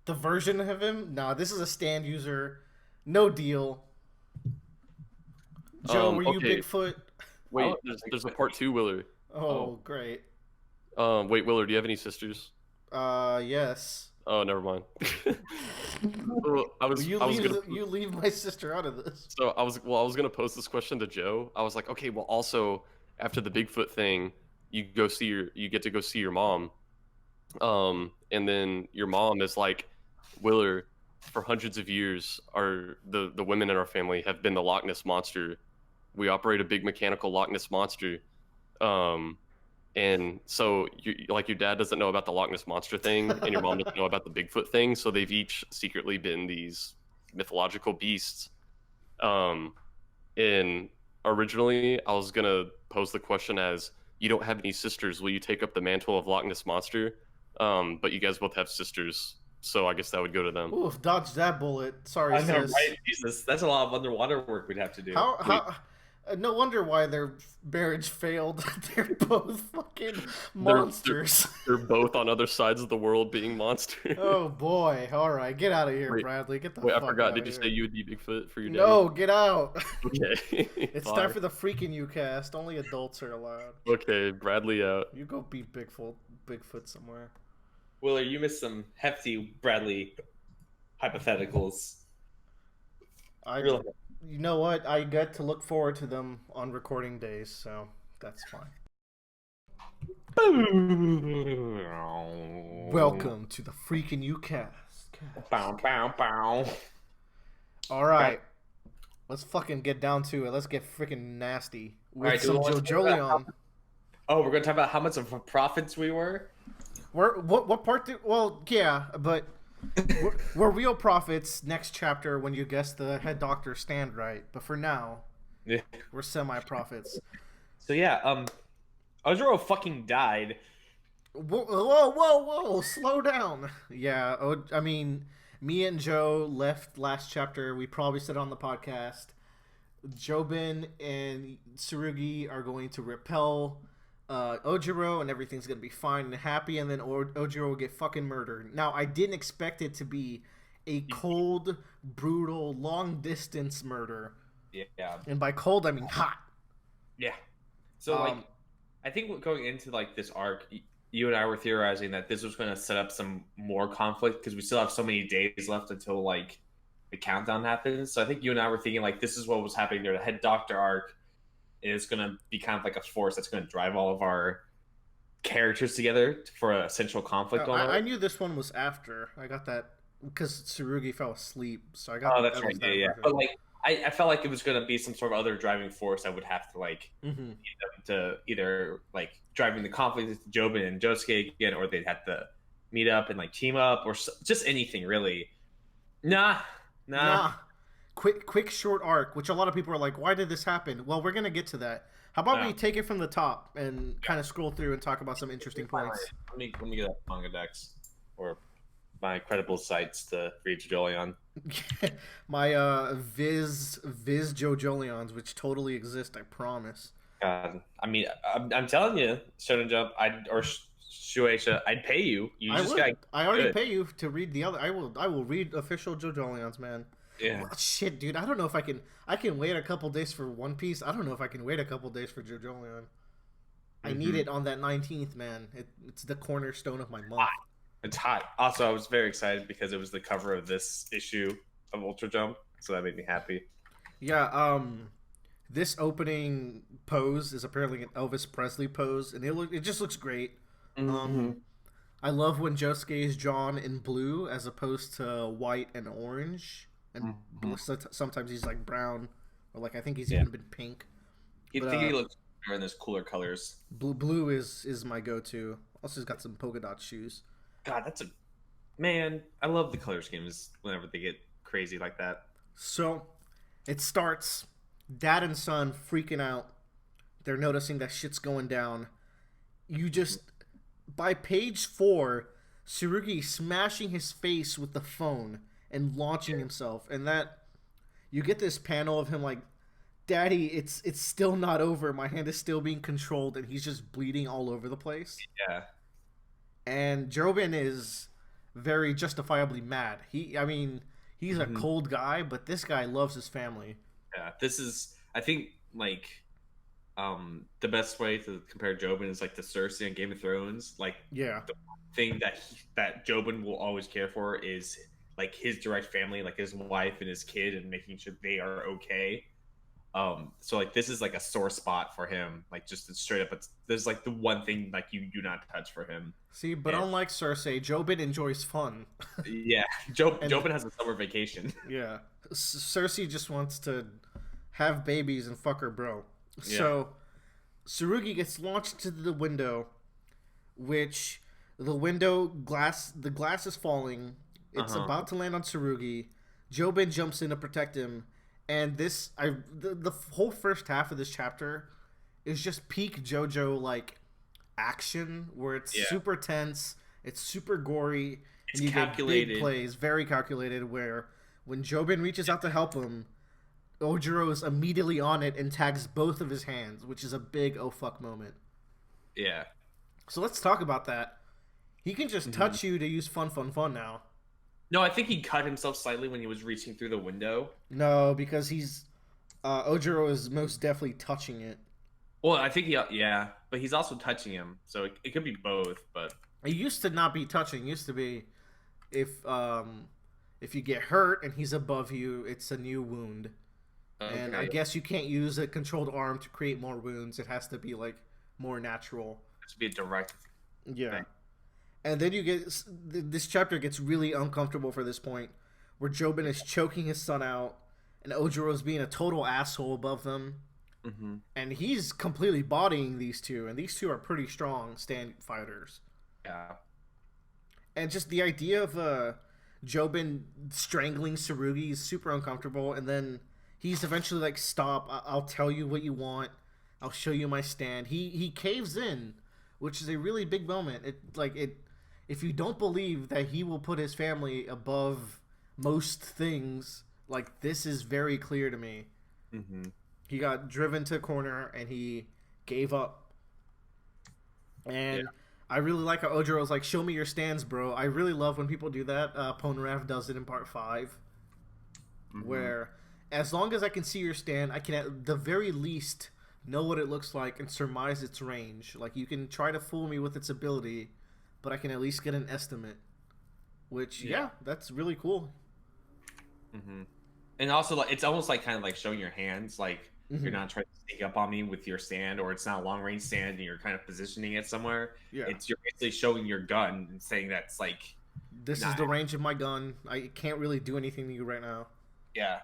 The version of him? Nah, this is a stand user. No deal. Joe, were you Bigfoot? Wait, there's a part 2, Willard. Oh, great. Wait, Willard, do you have any sisters? Yes. Oh, never mind. You leave my sister out of this. So I was gonna pose this question to Joe. I was like, okay, well, also after the Bigfoot thing, you get to go see your mom, and then your mom is like, Willard, for hundreds of years, the women in our family have been the Loch Ness monster. We operate a big mechanical Loch Ness monster, and so your dad doesn't know about the Loch Ness monster thing, and your mom doesn't know about the Bigfoot thing. So they've each secretly been these mythological beasts. And originally, I was gonna pose the question as, you don't have any sisters. Will you take up the mantle of Loch Ness monster? But you guys both have sisters, so I guess that would go to them. Oof, dodge that bullet. Sorry, sis. Right? Jesus, that's a lot of underwater work we'd have to do. How no wonder why their marriage failed. They're both fucking monsters. They're both on other sides of the world being monsters. Oh boy! All right, get out of here, Bradley. Get the fuck out of here. I forgot. Did you say you would be Bigfoot for your dad? No, get out. Okay. It's time for the Freaking You cast. Only adults are allowed. Okay, Bradley out. You go be Bigfoot somewhere. Willard, you missed some hefty Bradley hypotheticals. You know what? I get to look forward to them on recording days, so that's fine. Welcome to the Freaking You cast. Bow, bow, bow. All right, let's fucking get down to it. Let's get freaking nasty with some Jojolion. Oh, we're gonna talk about how much of profits we were. What part? Well, yeah, but. We're real prophets next chapter when you guess the head doctor stand right. But for now, we're semi-prophets. So yeah, Ojiro fucking died. Whoa! Slow down. Yeah, I mean, Me and Joe left last chapter. We probably said on the podcast. Jobin and Tsurugi are going to repel Ojiro, and everything's going to be fine and happy, and then Ojiro will get fucking murdered. Now, I didn't expect it to be a cold, brutal, long-distance murder. Yeah. And by cold, I mean hot. Yeah. So, I think going into, this arc, you and I were theorizing that this was going to set up some more conflict, because we still have so many days left until, the countdown happens. So I think you and I were thinking, this is what was happening there. The head doctor arc is going to be kind of like a force that's going to drive all of our characters together for a central conflict. I knew this one was after. I got that because Tsurugi fell asleep. So I got. Oh, that's right. Yeah. But I felt like it was going to be some sort of other driving force that would have to to either driving the conflict with Jobin and Josuke again, or they'd have to meet up and team up, or just anything really. Nah. Quick short arc, which a lot of people are like, why did this happen? Well, we're gonna get to that. How about we take it from the top and kind of scroll through and talk about some interesting points? Let me get that manga decks or my credible sites to read Jojolion. My Viz Jojolions, which totally exist, I promise. God, I mean, I'm telling you, Shonen Jump, or Shueisha, I'd pay you. I already pay you to read the other. I will read official Jojolions, man. Yeah. Well, shit, dude. I don't know if I can. I can wait a couple days for One Piece. I don't know if I can wait a couple days for Jojolion. I need it on that 19th, man. It's the cornerstone of my month. It's hot. Also, I was very excited because it was the cover of this issue of Ultra Jump, so that made me happy. Yeah. This opening pose is apparently an Elvis Presley pose, and it just looks great. I love when Josuke is drawn in blue as opposed to white and orange, and sometimes he's brown, or I think he's even been pink. He looks better in those cooler colors. Blue is my go-to. Also, he's got some polka dot shoes. God, man. I love the color schemes whenever they get crazy like that. So, it starts. Dad and son freaking out. They're noticing that shit's going down. By page 4, Tsurugi smashing his face with the phone and launching himself, and that you get this panel of him Daddy, it's still not over. My hand is still being controlled, and he's just bleeding all over the place. Yeah. And Jobin is very justifiably mad. He's a cold guy, but this guy loves his family. Yeah, this is, I think, the best way to compare Jobin is the Cersei in Game of Thrones. The thing that Jobin will always care for is his direct family, his wife and his kid, and making sure they are okay. So this is a sore spot for him. Just straight up, there's the one thing you do not touch for him. See, but unlike Cersei, Jobin enjoys fun. Yeah, Jobin has a summer vacation. Yeah, Cersei just wants to have babies and fuck her bro. Yeah. So Tsurugi gets launched to the window, which the glass is falling. It's about to land on Tsurugi. Jobin jumps in to protect him. And the whole first half of this chapter is just peak JoJo action, where it's super tense, it's super gory, it's and you calculated. Get big plays, very calculated. Where when Jobin reaches out to help him, Ojiro is immediately on it and tags both of his hands, which is a big oh fuck moment. Yeah. So let's talk about that. He can just touch you to use fun now. No, I think he cut himself slightly when he was reaching through the window. No, because Ojiro is most definitely touching it. Well, I think but he's also touching him, so it could be both. But it used to not be touching. It used to be if you get hurt and he's above you, it's a new wound. Okay. And I guess you can't use a controlled arm to create more wounds. It has to be more natural. It has to be a direct. Yeah. Thing. And then this chapter gets really uncomfortable for this point, where Jobin is choking his son out, and Ojiro's being a total asshole above them. And he's completely bodying these two, and these two are pretty strong stand fighters. Yeah. And just the idea of Jobin strangling Tsurugi is super uncomfortable, and then he's eventually stop, I'll tell you what you want, I'll show you my stand. He caves in, which is a really big moment. If you don't believe that he will put his family above most things, like this is very clear to me. Mm-hmm. He got driven to a corner and he gave up. And I really like how Ojiro was like, "Show me your stands, bro." I really love when people do that. Ponrav does it in part 5, where as long as I can see your stand, I can at the very least know what it looks like and surmise its range. Like, you can try to fool me with its ability, but I can at least get an estimate. Which, yeah that's really cool. Mm-hmm. And also, like, it's almost like kind of like showing your hands, like you're not trying to sneak up on me with your stand, or it's not a long range stand and you're kind of positioning it somewhere. Yeah. It's you're basically showing your gun and saying that's like, this is the range of my gun. I can't really do anything to you right now. Yeah.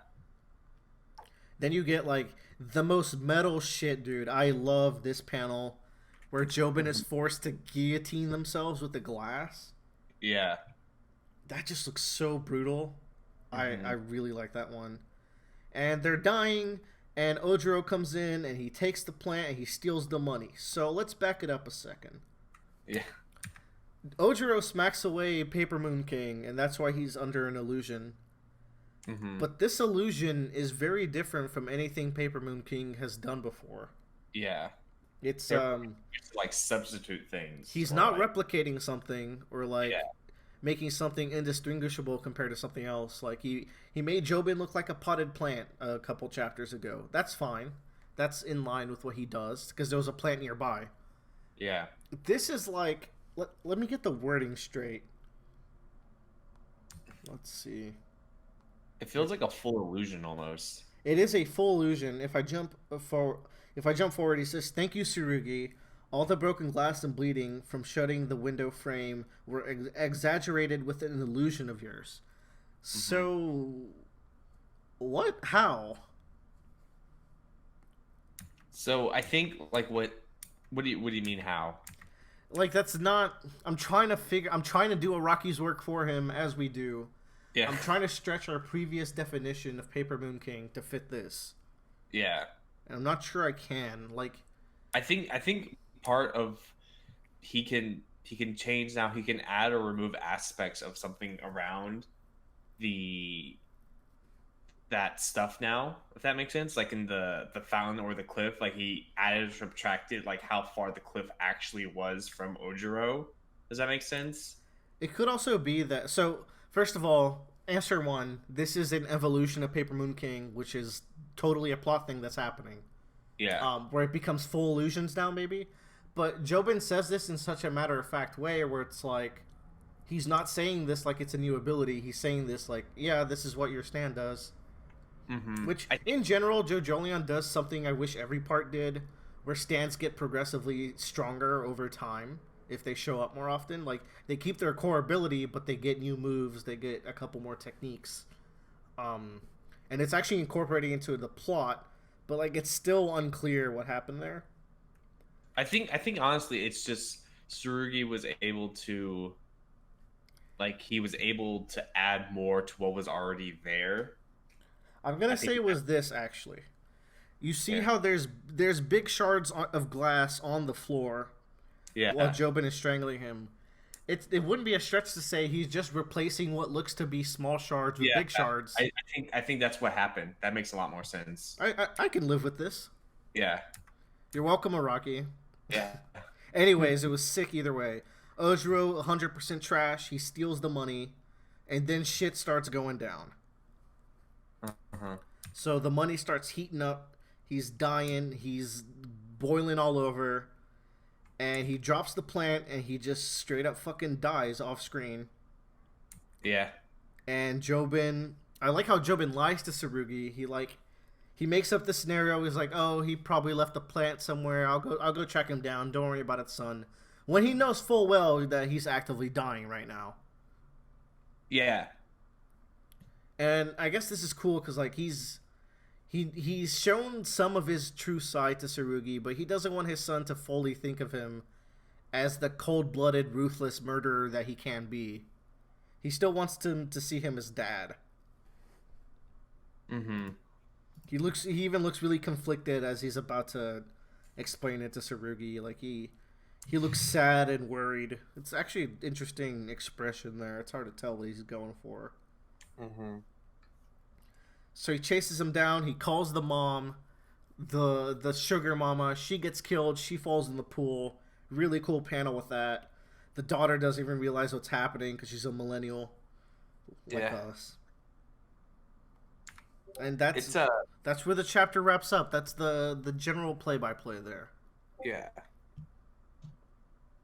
Then you get like the most metal shit, dude. I love this panel where Jobin is forced to guillotine themselves with the glass. Yeah. That just looks so brutal. I really like that one. And they're dying, and Ojiro comes in and he takes the plant and he steals the money. So let's back it up a second. Yeah. Ojiro smacks away Paper Moon King, and that's why he's under an illusion. But this illusion is very different from anything Paper Moon King has done before. Yeah. It's like substitute things. He's not replicating something or like making something indistinguishable compared to something else. Like he made Jobin look like a potted plant a couple chapters ago. That's fine. That's in line with what he does because there was a plant nearby. Yeah. This is like let me get the wording straight. Let's see. It feels like a full illusion almost. It is a full illusion. If I jump forward, he says, "Thank you, Tsurugi. All the broken glass and bleeding from shutting the window frame were exaggerated with an illusion of yours." So, what? How? So I think like what do you mean how? Like that's not. I'm trying to do Araki's work for him as we do. Yeah. I'm trying to stretch our previous definition of Paper Moon King to fit this. Yeah. And I'm not sure I can. Like, I think part of he can change now. He can add or remove aspects of something around that stuff now, if that makes sense. Like in the fountain or the cliff, like he added or subtracted like how far the cliff actually was from Ojiro. Does that make sense? It could also be that. So first of all, answer 1. This is an evolution of Paper Moon King, which is totally a plot thing that's happening. Yeah. Where it becomes full illusions now, maybe. But Jobin says this in such a matter-of-fact way where it's like, he's not saying this like it's a new ability. He's saying this like, yeah, this is what your stand does. Which, in general, Jojolion does something I wish every part did, where stands get progressively stronger over time if they show up more often. Like, they keep their core ability, but they get new moves, they get a couple more techniques. And it's actually incorporating into the plot, but like it's still unclear what happened there. I think honestly it's just Tsurugi was able to add more to what was already there. I'm gonna say it was this actually. You see how there's big shards of glass on the floor while Jobin is strangling him. It wouldn't be a stretch to say he's just replacing what looks to be small shards with big shards. I think that's what happened. That makes a lot more sense. I can live with this. Yeah. You're welcome, Araki. Yeah. Anyways, it was sick either way. Ojiro, 100% trash. He steals the money, and then shit starts going down. So the money starts heating up. He's dying. He's boiling all over. And he drops the plant, and he just straight up fucking dies off screen. Yeah. And Jobin... I like how Jobin lies to Tsurugi. He makes up the scenario. He's like, "Oh, he probably left the plant somewhere. I'll go track him down. Don't worry about it, son." When he knows full well that he's actively dying right now. Yeah. And I guess this is cool because like he's shown some of his true side to Tsurugi, but he doesn't want his son to fully think of him as the cold-blooded, ruthless murderer that he can be. He still wants to see him as dad. He even looks really conflicted as he's about to explain it to Tsurugi. Like he looks sad and worried. It's actually an interesting expression there. It's hard to tell what he's going for. Mm-hmm. So he chases him down. He calls the mom, the sugar mama. She gets killed. She falls in the pool. Really cool panel with that. The daughter doesn't even realize what's happening because she's a millennial like Yeah. us. And It's that's where the chapter wraps up. That's the general play by play there. yeah.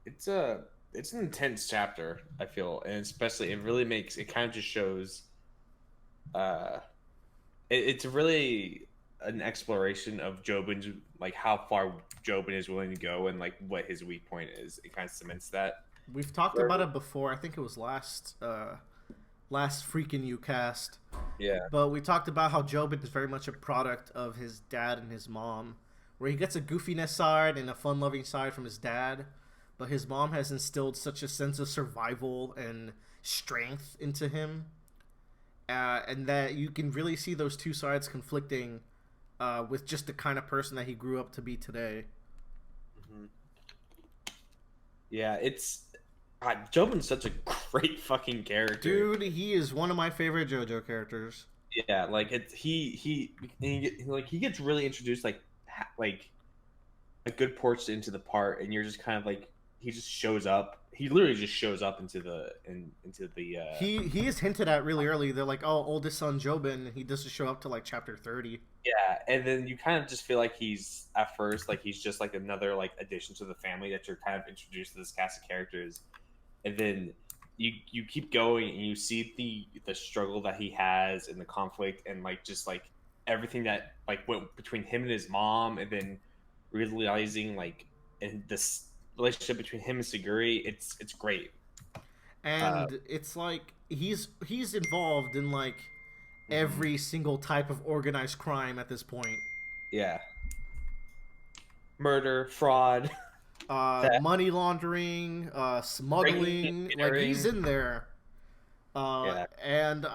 It's an intense chapter, I feel, and especially it really makes it kind of just shows uh it's really an exploration of Jobin's, like how far Jobin is willing to go and like what his weak point is. It kind of cements that. We've talked about it before. I think it was last freaking you cast. Yeah. But we talked about how Jobin is very much a product of his dad and his mom, where he gets a goofiness side and a fun-loving side from his dad, but his mom has instilled such a sense of survival and strength into him, and that you can really see those two sides conflicting with just the kind of person that he grew up to be today. Mm-hmm. Yeah, Jobin's such a great fucking character. Dude, he is one of my favorite JoJo characters. Yeah, like he gets really introduced like a good portion into the part, and you're just kind of like he just shows up. He literally just shows up into the. He is hinted at really early. They're like, oh, oldest son Jobin, and he doesn't show up to like chapter 30. Yeah, and then you kind of just feel like he's at first like he's just like another like addition to the family that you're kind of introduced to this cast of characters, and then you keep going and you see the struggle that he has and the conflict and like just like everything that like went between him and his mom, and then realizing like and this relationship between him and Siguri. It's great, And it's like he's involved in like every single type of organized crime at this point. yeah, murder, fraud, Money laundering, smuggling, like he's in there. Yeah. And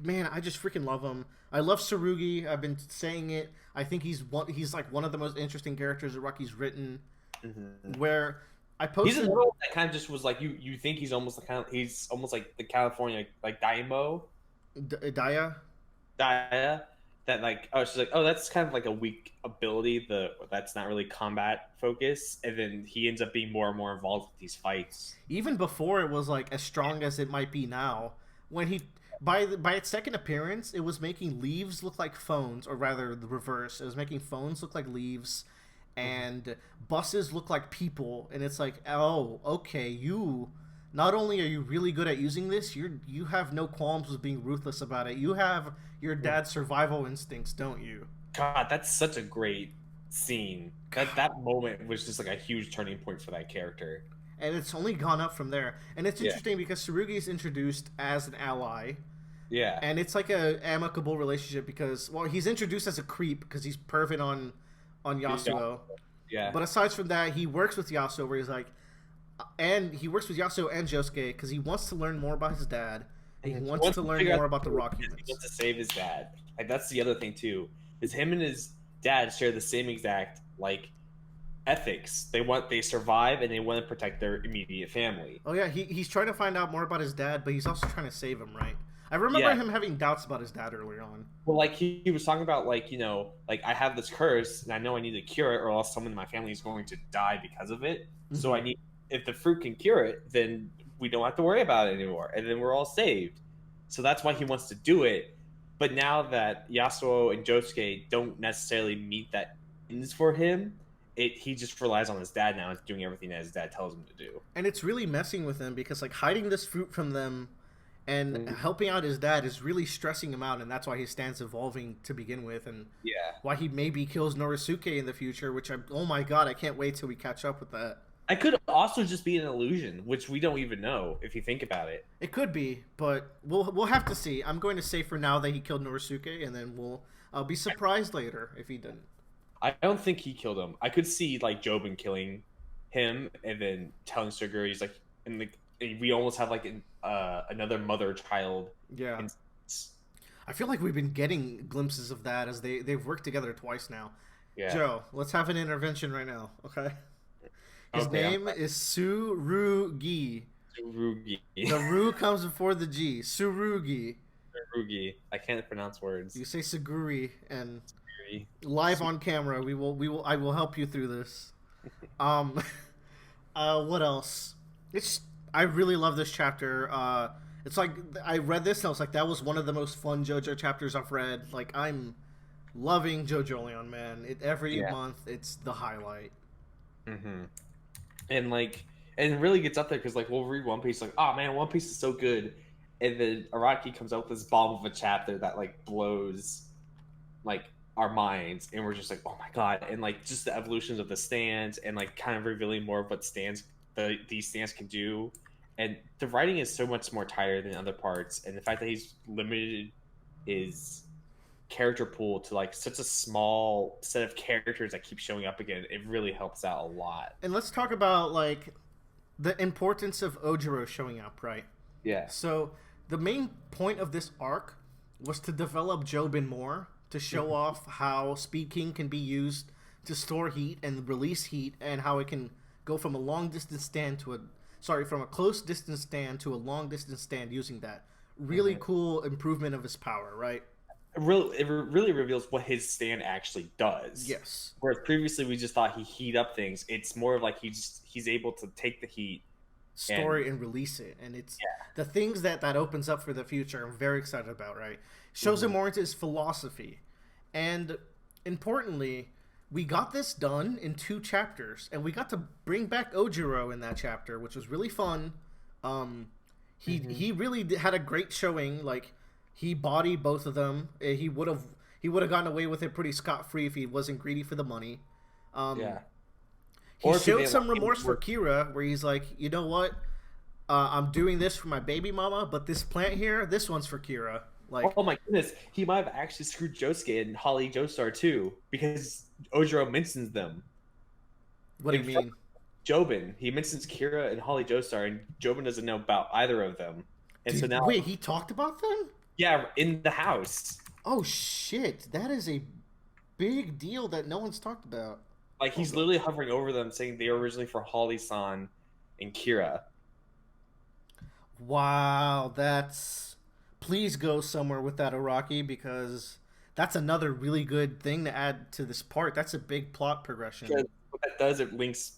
man, I just freaking love him. I love Tsurugi. I've been saying it. I think he's like one of the most interesting characters that Rocky's written. Mm-hmm. Where I posted, he's another one that kind of just was like you think he's almost like the California like Daimo Daya. That like she's like that's kind of like a weak ability that's not really combat focus, and then he ends up being more and more involved with these fights. Even before it was like as strong as it might be now. When he by its second appearance, it was making leaves look like phones, or rather the reverse. It was making phones look like leaves, and buses look like people. And it's like, oh, okay, you. Not only are you really good at using this, you have no qualms with being ruthless about it. You have your dad's survival instincts, don't you? God, that's such a great scene. That moment was just like a huge turning point for that character. And it's only gone up from there. And it's interesting because Tsurugi is introduced as an ally. Yeah. And it's like a amicable relationship because, well, he's introduced as a creep because he's perving on Yasuo. Yeah. But aside from that, he works with Yasuo where he's like, and he works with Yasuo and Josuke because he wants to learn more about his dad. And he wants to learn more about the rock humans. He wants to save his dad. Like that's the other thing too. Is him and his dad share the same exact like ethics. They survive and they want to protect their immediate family. Oh yeah, he's trying to find out more about his dad, but he's also trying to save him, right? I remember him having doubts about his dad earlier on. Well, like he was talking about like, like I have this curse and I know I need to cure it or else someone in my family is going to die because of it. Mm-hmm. So I need, if the fruit can cure it, then we don't have to worry about it anymore. And then we're all saved. So that's why he wants to do it. But now that Yasuo and Josuke don't necessarily meet that ends for him, he just relies on his dad now and is doing everything that his dad tells him to do. And it's really messing with him because like hiding this fruit from them and helping out his dad is really stressing him out, and that's why his stance evolving to begin with, and why he maybe kills Norisuke in the future, which oh my god, I can't wait till we catch up with that. I could also just be an illusion, which we don't even know if you think about it. It could be, but we'll have to see. I'm going to say for now that he killed Norisuke, and then I'll be surprised later if he didn't. I don't think he killed him. I could see like Jobin killing him and then telling Siguri he's like, and we almost have like another mother-child. Yeah. I feel like we've been getting glimpses of that as they've worked together twice now. Yeah. Joe, let's have an intervention right now, okay? His name is Tsurugi. Tsurugi. The Ru comes before the G. Tsurugi. Sarugi. I can't pronounce words. You say Saguri, and Sarugi. live on camera, I will help you through this. Um, what else? It's I really love this chapter. It's like I read this and I was like, that was one of the most fun JoJo chapters I've read. Like I'm loving Jojolion, man. Every Yeah. month, it's the highlight. Mm-hmm. And like, and it really gets up there because like we'll read One Piece, like, oh man, One Piece is so good, and then Araki comes out with this bomb of a chapter that like blows, like our minds, and we're just like, oh my god, and like just the evolutions of the stands, and like kind of revealing more of what these stands can do, and the writing is so much more tighter than other parts, and the fact that he's limited his character pool to like such a small set of characters that keep showing up again, it really helps out a lot. And let's talk about like the importance of Ojiro showing up, right? Yeah. So the main point of this arc was to develop Jobin more, to show off how Speed King can be used to store heat and release heat, and how it can go from a long distance stand to from a close distance stand to a long distance stand using that. Really cool improvement of his power, right? It really reveals what his stand actually does. Yes. Whereas previously we just thought he heat up things. It's more of like he's able to take the heat, store it and release it, and it's the things that opens up for the future. I'm very excited about. Right, shows him more into his philosophy, and importantly, we got this done in 2 chapters, and we got to bring back Ojiro in that chapter, which was really fun. He really had a great showing. Like he bodied both of them. He would have gotten away with it pretty scot-free if he wasn't greedy for the money. He showed some remorse for Kira, where he's like, you know what? I'm doing this for my baby mama, but this plant here, this one's for Kira. Like, oh my goodness, he might have actually screwed Josuke and Holly Joestar too, because Ojiro mentions them. What do you mean? Jobin. He mentions Kira and Holly Joestar, and Jobin doesn't know about either of them. And so now, wait, he talked about them? Yeah, in the house. Oh shit, that is a big deal that no one's talked about. Like he's literally hovering over them, saying they were originally for Holly-san and Kira. Wow, please go somewhere with that, Araki, because that's another really good thing to add to this part. That's a big plot progression. Because what that does, it links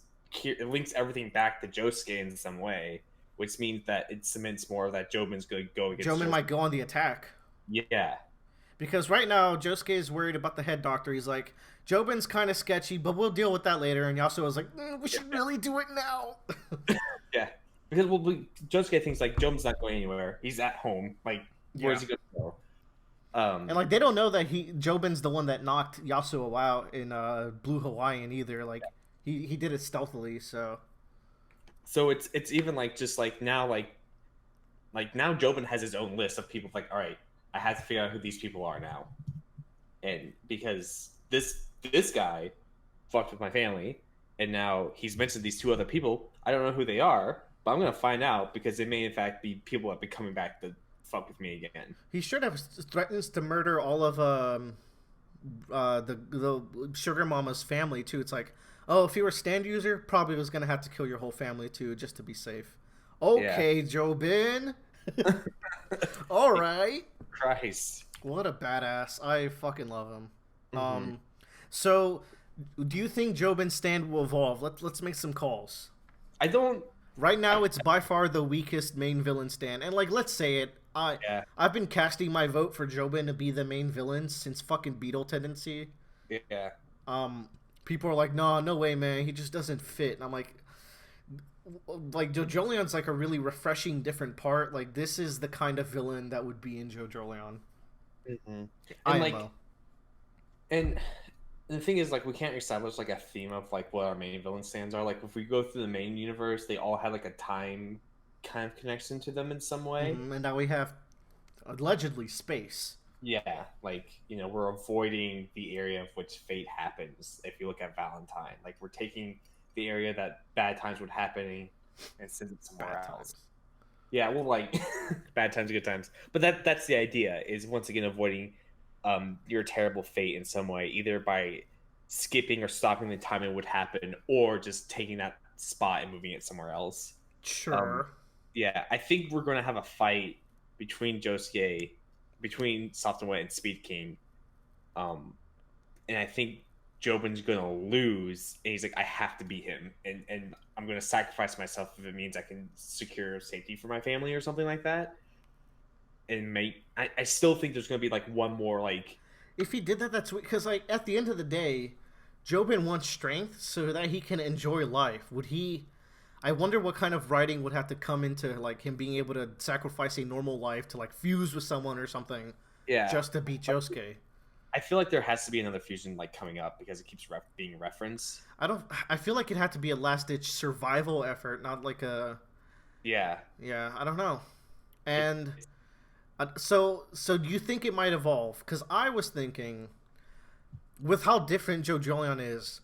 everything back to Josuke in some way, which means that it cements more that Jobin's going to go against Jobin might go on the attack. Yeah. Because right now, Josuke is worried about the head doctor. He's like, Jobin's kind of sketchy, but we'll deal with that later. And Yasuo was like, we should really do it now. Yeah. Because Josuke thinks like Jobin's not going anywhere. He's at home. Like, where's he going to go? And like they don't know that Jobin's the one that knocked Yasuo out in Blue Hawaiian either. Like he did it stealthily. So it's even like just like now now Jobin has his own list of people. Like, all right, I have to figure out who these people are now, and because this guy fucked with my family, and now he's mentioned these 2 other people. I don't know who they are, but I'm gonna find out because they may in fact be people that be coming back to fuck with me again. He should have threatens to murder all of the Sugar Mama's family too. It's like, oh, if you were a stand user, probably was gonna have to kill your whole family too, just to be safe. Okay, Jobin. All right. Christ, what a badass! I fucking love him. So, do you think Jobin's stand will evolve? Let's make some calls. I don't. Right now, it's by far the weakest main villain stand, and like, let's say it. I've been casting my vote for Jobin to be the main villain since fucking Beetle Tendency. Yeah. People are like, no way, man. He just doesn't fit. And I'm like Jojolion's like a really refreshing different part. Like this is the kind of villain that would be in Jojolion. And the thing is, like, we can't establish like a theme of like what our main villain stands are. Like if we go through the main universe, they all have like a time kind of connection to them in some way. And now we have allegedly space. Yeah, like, we're avoiding the area of which fate happens. If you look at Valentine, like we're taking the area that bad times would happen and send it somewhere else. Yeah, well, like bad times, good times. But that's the idea, is once again avoiding your terrible fate in some way, either by skipping or stopping the time it would happen, or just taking that spot and moving it somewhere else. Sure. Yeah, I think we're going to have a fight between Josuke between Soft and Wet and Speed King, and I think Jobin's gonna lose, and he's like, I have to beat him, and I'm gonna sacrifice myself if it means I can secure safety for my family or something like that. And I still think there's gonna be like one more like. If he did that, that's because like at the end of the day, Jobin wants strength so that he can enjoy life. Would he? I wonder what kind of writing would have to come into like him being able to sacrifice a normal life to like fuse with someone or something, just to beat Josuke. I feel like there has to be another fusion like coming up because it keeps being referenced. I feel like it had to be a last ditch survival effort, not like a. Yeah. Yeah, I don't know. And so do you think it might evolve? Because I was thinking, with how different Jojolion is,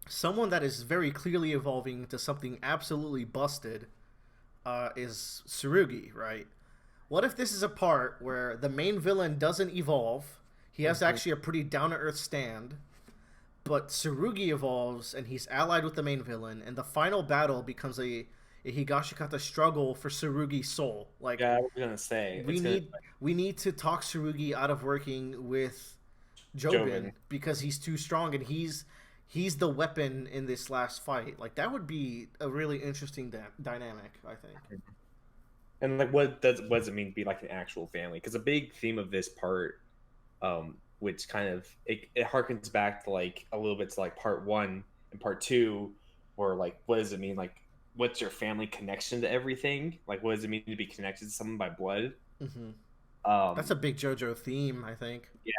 someone that is very clearly evolving to something absolutely busted is Tsurugi, right? What if this is a part where the main villain doesn't evolve? He has actually a pretty down-to-earth stand, but Tsurugi evolves and he's allied with the main villain, and the final battle becomes a Higashikata struggle for Tsurugi's soul. Like, yeah, I was gonna say we need to talk Tsurugi out of working with Jobin because he's too strong and he's the weapon in this last fight. Like, that would be a really interesting dynamic, I think. And like, what does it mean to be like an actual family? Because a big theme of this part, which kind of it harkens back to like a little bit to like part 1 and part 2, where like, what does it mean? Like, what's your family connection to everything? Like, what does it mean to be connected to someone by blood? Mm-hmm. That's a big JoJo theme, I think. Yeah,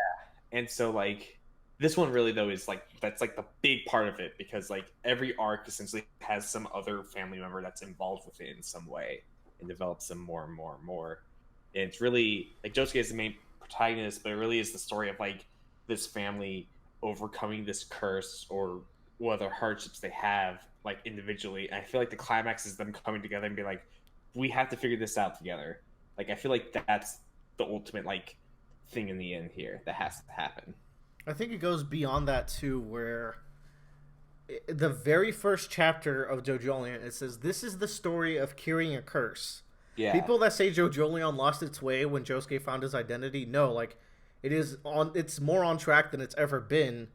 and so like this one really though is like that's like the big part of it, because like every arc essentially has some other family member that's involved with it in some way and develops them more and more and more. And it's really like Josuke is the main protagonist, but it really is the story of like this family overcoming this curse or what other hardships they have like individually. And I feel like the climax is them coming together and be like, we have to figure this out together. Like, I feel like that's the ultimate like thing in the end here that has to happen. I think it goes beyond that too, where the very first chapter of Jojolion, it says this is the story of curing a curse. Yeah. People that say Jojolion lost its way when Josuke found his identity, no, like it's more on track than it's ever been,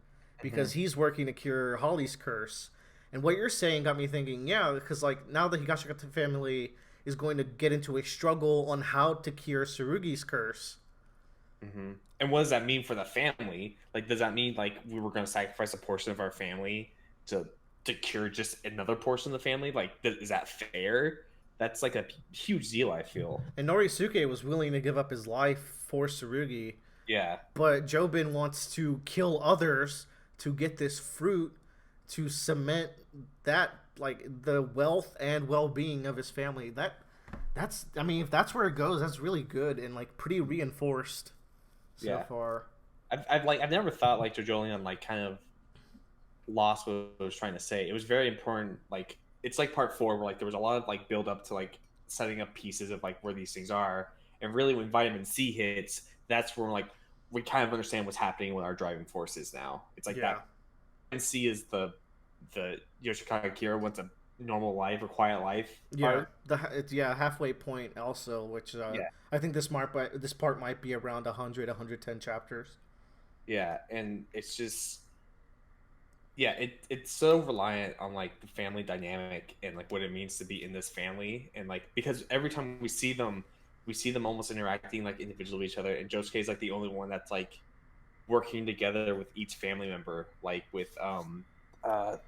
because he's working to cure Holly's curse. And what you're saying got me thinking, yeah, because like now the Higashikata family is going to get into a struggle on how to cure Tsurugi's curse. Mm-hmm. And what does that mean for the family? Like, does that mean like we were going to sacrifice a portion of our family to cure just another portion of the family? Like, is that fair? That's like a huge deal, I feel. And Norisuke was willing to give up his life for Tsurugi. Yeah. But Jobin wants to kill others to get this fruit to cement that, like, the wealth and well-being of his family. That's I mean, if that's where it goes, that's really good and like pretty reinforced so far. I've never thought like Jojolion like kind of lost what I was trying to say. It was very important. Like, it's like part 4 where like there was a lot of like build up to like setting up pieces of like where these things are, and really when vitamin C hits, that's where like we kind of understand what's happening with our driving forces now. It's like that. And C is the Yoshikage Kira wants a normal life or quiet life. It's halfway point also, which I think this part might be around 110 chapters. Yeah, and it's just it's so reliant on like the family dynamic and like what it means to be in this family, and like because every time we see them almost interacting like individually with each other, and Josuke is like the only one that's like working together with each family member, like with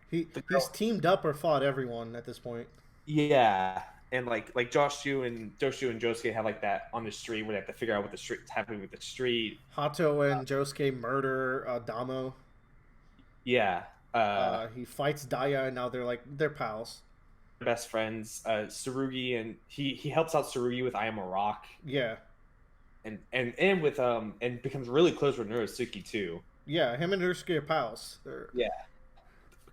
he's teamed up or fought everyone at this point. Yeah, and like Joshu and Josuke have like that on the street where they have to figure out what what's happening with the street. Hato and Josuke murder Damo. Yeah. He fights Daya, and now they're pals. Best friends. Tsurugi, and he helps out Tsurugi with I Am a Rock. Yeah. And with and becomes really close with Neurosuke too. Yeah, him and Neurosuke are pals. Yeah.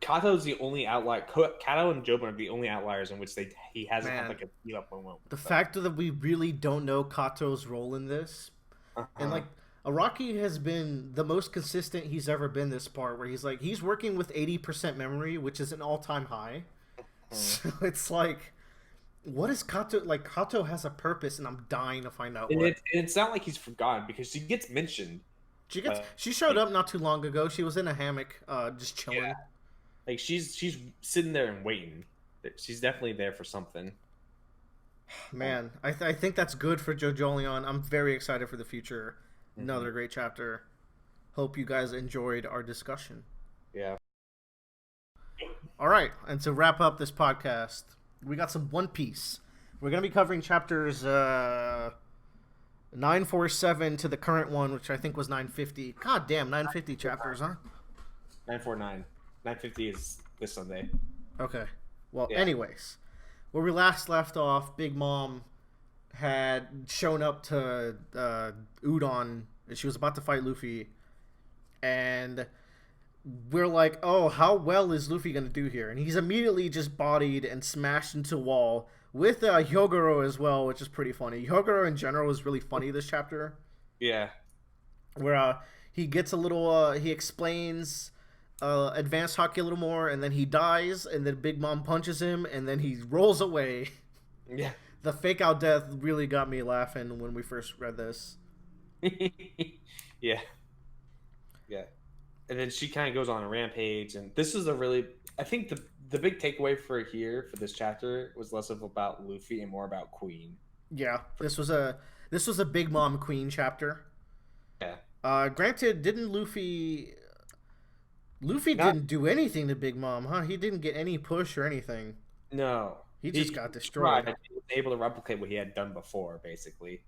Kato's the only outlier. Kato and Jobin are the only outliers in which he hasn't had like a beat up moment. The fact that we really don't know Kato's role in this, and like Araki has been the most consistent he's ever been this part, where he's working with 80% memory, which is an all-time high. So it's like What is Kato like? Kato has a purpose, and I'm dying to find out And what. it's not like he's forgotten because she gets mentioned. She showed up not too long ago. She was in a hammock, just chilling. Yeah, like she's sitting there and waiting. She's definitely there for something. Man, I think that's good for Jojolion. I'm very excited for the future. Mm-hmm. Another great chapter. Hope you guys enjoyed our discussion. Yeah. All right, and to wrap up this podcast, we got some One Piece. We're gonna be covering chapters 947 to the current one, which I think was 950. God damn, 950 chapters, huh? 949. 950 is this Sunday. Okay. Well, Yeah. anyways, where we last left off, Big Mom had shown up to Udon. She was about to fight Luffy, and we're like, oh, how well is Luffy going to do here? And he's immediately just bodied and smashed into a wall with Hyogoro as well, which is pretty funny. Hyogoro in general is really funny this chapter. Yeah. Where he gets a little, he explains advanced hockey a little more, and then he dies, and then Big Mom punches him, and then he rolls away. Yeah. The fake out death really got me laughing when we first read this. Yeah. Yeah. And then she kind of goes on a rampage, and this is a really, I think the big takeaway for this chapter was less of about Luffy and more about Queen. Yeah, this was a Big Mom Queen chapter. Yeah. Granted, didn't Luffy didn't do anything to Big Mom, huh? He didn't get any push or anything. No. He just got destroyed. He was able to replicate what he had done before, basically.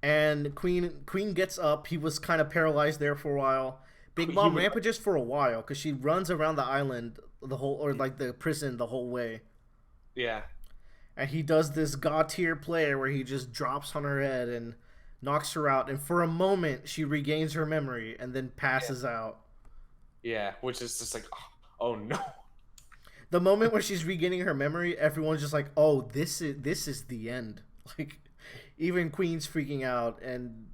And Queen gets up. He was kind of paralyzed there for a while. Big Mom rampages for a while because she runs around the island the prison the whole way. Yeah. And he does this god tier play where he just drops on her head and knocks her out. And for a moment, she regains her memory and then passes out. Yeah, which is just like, oh no. The moment where she's regaining her memory, everyone's just like, oh, this is the end. Like, even Queen's freaking out, and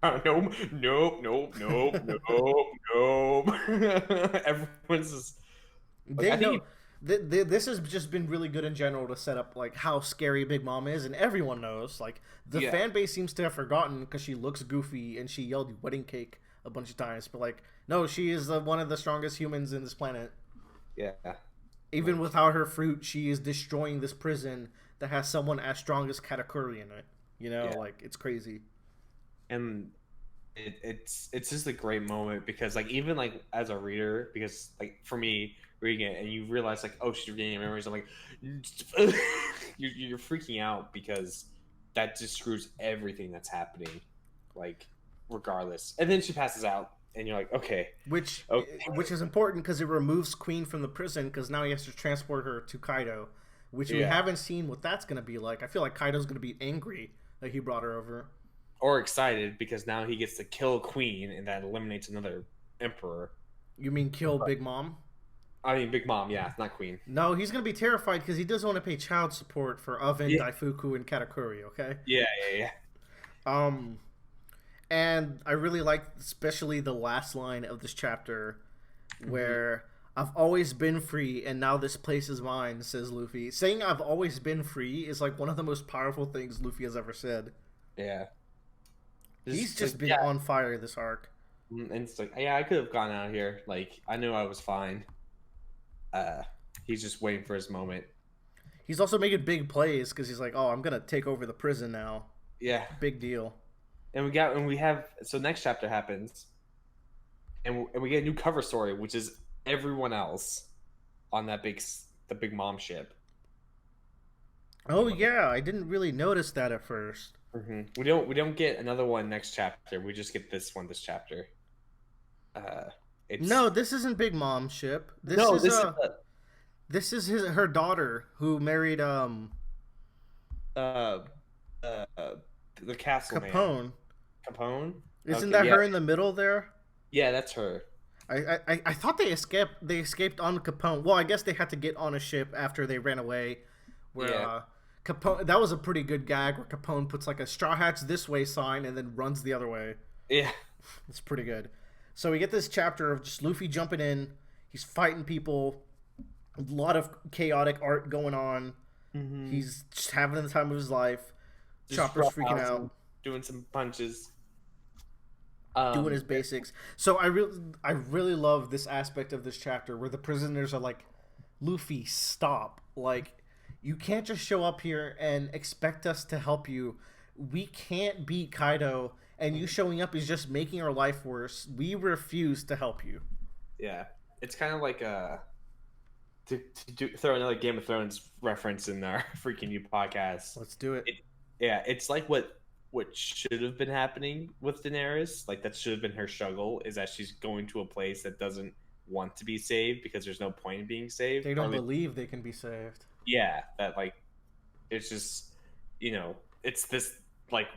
Nope. Everyone's just. They know. This has just been really good in general to set up like how scary Big Mom is, and everyone knows. Like the fan base seems to have forgotten because she looks goofy and she yelled "wedding cake" a bunch of times, but like no, she is one of the strongest humans in this planet. Yeah. Even without her fruit, she is destroying this prison that has someone as strong as Katakuri in it. You know, like it's crazy. And it's just a great moment because like even like as a reader, because like for me reading it and you realize like, oh, she's regaining memories, I'm like you're freaking out because that just screws everything that's happening, like regardless. And then she passes out and you're like, okay. Which is important because it removes Queen from the prison because now he has to transport her to Kaido, which we haven't seen what that's going to be like. I feel like Kaido's going to be angry that he brought her over. Or excited because now he gets to kill Queen and that eliminates another emperor. You mean kill Big Mom? I mean Big Mom, yeah, not Queen. No, he's going to be terrified because he doesn't want to pay child support for Oven, Daifuku, and Katakuri, okay? Yeah. And I really like especially the last line of this chapter where I've always been free and now this place is mine, says Luffy. Saying I've always been free is like one of the most powerful things Luffy has ever said. Yeah. He's just been on fire this arc. And it's like, yeah, I could have gone out here. Like, I knew I was fine. He's just waiting for his moment. He's also making big plays because he's like, oh, I'm going to take over the prison now. Yeah. Big deal. So next chapter happens, and we get a new cover story, which is everyone else on the Big Mom ship. Oh yeah, I didn't really notice that at first. We don't get another one next chapter. We just get this one this chapter. No, this isn't Big Mom's ship. This is her daughter who married the castle Capone. man. Capone? Isn't that her in the middle there? Yeah, that's her. I thought they escaped on Capone. Well, I guess they had to get on a ship after they ran away. Where Capone, that was a pretty good gag where Capone puts like a straw hats this way sign and then runs the other way. Yeah. It's pretty good. So we get this chapter of just Luffy jumping in. He's fighting people. A lot of chaotic art going on. He's just having the time of his life. Just Chopper's freaking roughhousing, out, doing some punches. doing his basics. So I really love this aspect of this chapter where the prisoners are like, Luffy, stop. Like, you can't just show up here and expect us to help you. We can't beat Kaido, and you showing up is just making our life worse. We refuse to help you. Yeah, it's kind of like throw another Game of Thrones reference in our freaking new podcast. Let's do it. Yeah, it's like what should have been happening with Daenerys. Like that should have been her struggle, is that she's going to a place that doesn't want to be saved because there's no point in being saved. They don't believe they can be saved. Yeah, that like it's just it's this like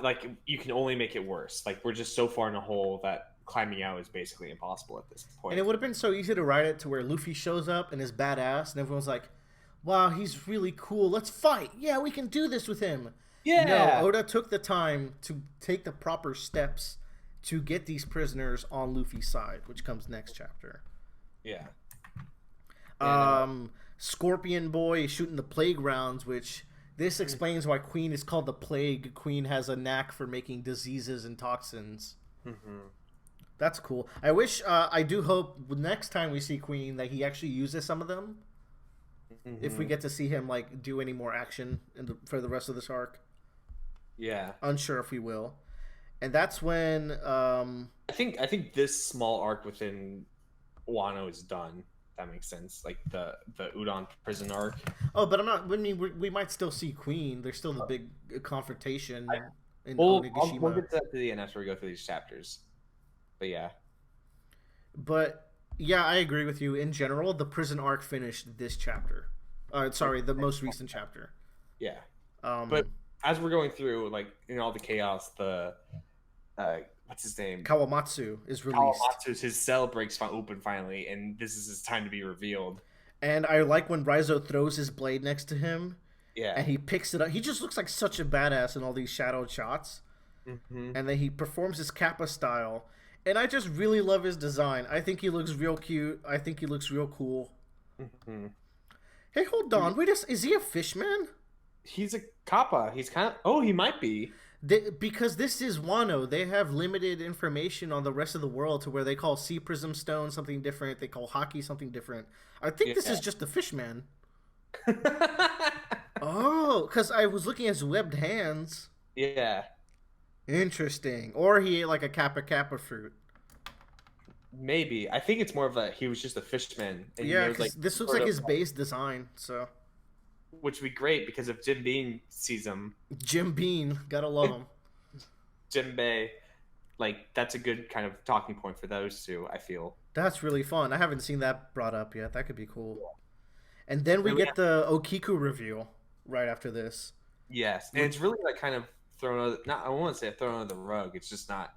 like you can only make it worse. Like we're just so far in a hole that climbing out is basically impossible at this point. And it would have been so easy to write it to where Luffy shows up and is badass, and everyone's like, "Wow, he's really cool. Let's fight. Yeah, we can do this with him." Yeah. No, Oda took the time to take the proper steps to get these prisoners on Luffy's side, which comes next chapter. Yeah. Scorpion Boy is shooting the plague rounds, which this explains why Queen is called the Plague. Queen has a knack for making diseases and toxins. That's cool. I wish, I do hope next time we see Queen that he actually uses some of them. If we get to see him like do any more action for the rest of this arc. Yeah. Unsure if we will. And that's when I think this small arc within Wano is done. That makes sense. Like the Udon prison arc. Oh, but I'm not. I mean, we might still see Queen. There's still the big confrontation in We'll Onigashima. get to that to the end after we go through these chapters. But yeah. But yeah, I agree with you. In general, the prison arc finished this chapter. Sorry, the most recent chapter. Yeah. But as we're going through, like in all the chaos, the what's his name? Kawamatsu is released. His cell breaks open finally, and this is his time to be revealed. And I like when Raizo throws his blade next to him. Yeah. And he picks it up. He just looks like such a badass in all these shadowed shots. And then he performs his Kappa style. And I just really love his design. I think he looks real cute. I think he looks real cool. Hey, hold on. Wait, is he a fishman? He's a kappa. He's kind of... Oh, he might be. Because this is Wano. They have limited information on the rest of the world to where they call Sea Prism Stone something different. They call Haki something different. I think this is just a fishman. Oh, because I was looking at his webbed hands. Yeah. Interesting. Or he ate like a Kappa fruit. Maybe. I think it's more of he was just a fishman. And yeah, because this looks like his base design, so... Which would be great, because if Jim Bean sees him... Jim Bean. Gotta love him. Jim Bay. Like, that's a good kind of talking point for those two, I feel. That's really fun. I haven't seen that brought up yet. That could be cool. And then we get the Okiku reveal right after this. Yes. And it's really like kind of thrown under... Not, I won't say thrown under the rug. It's just not...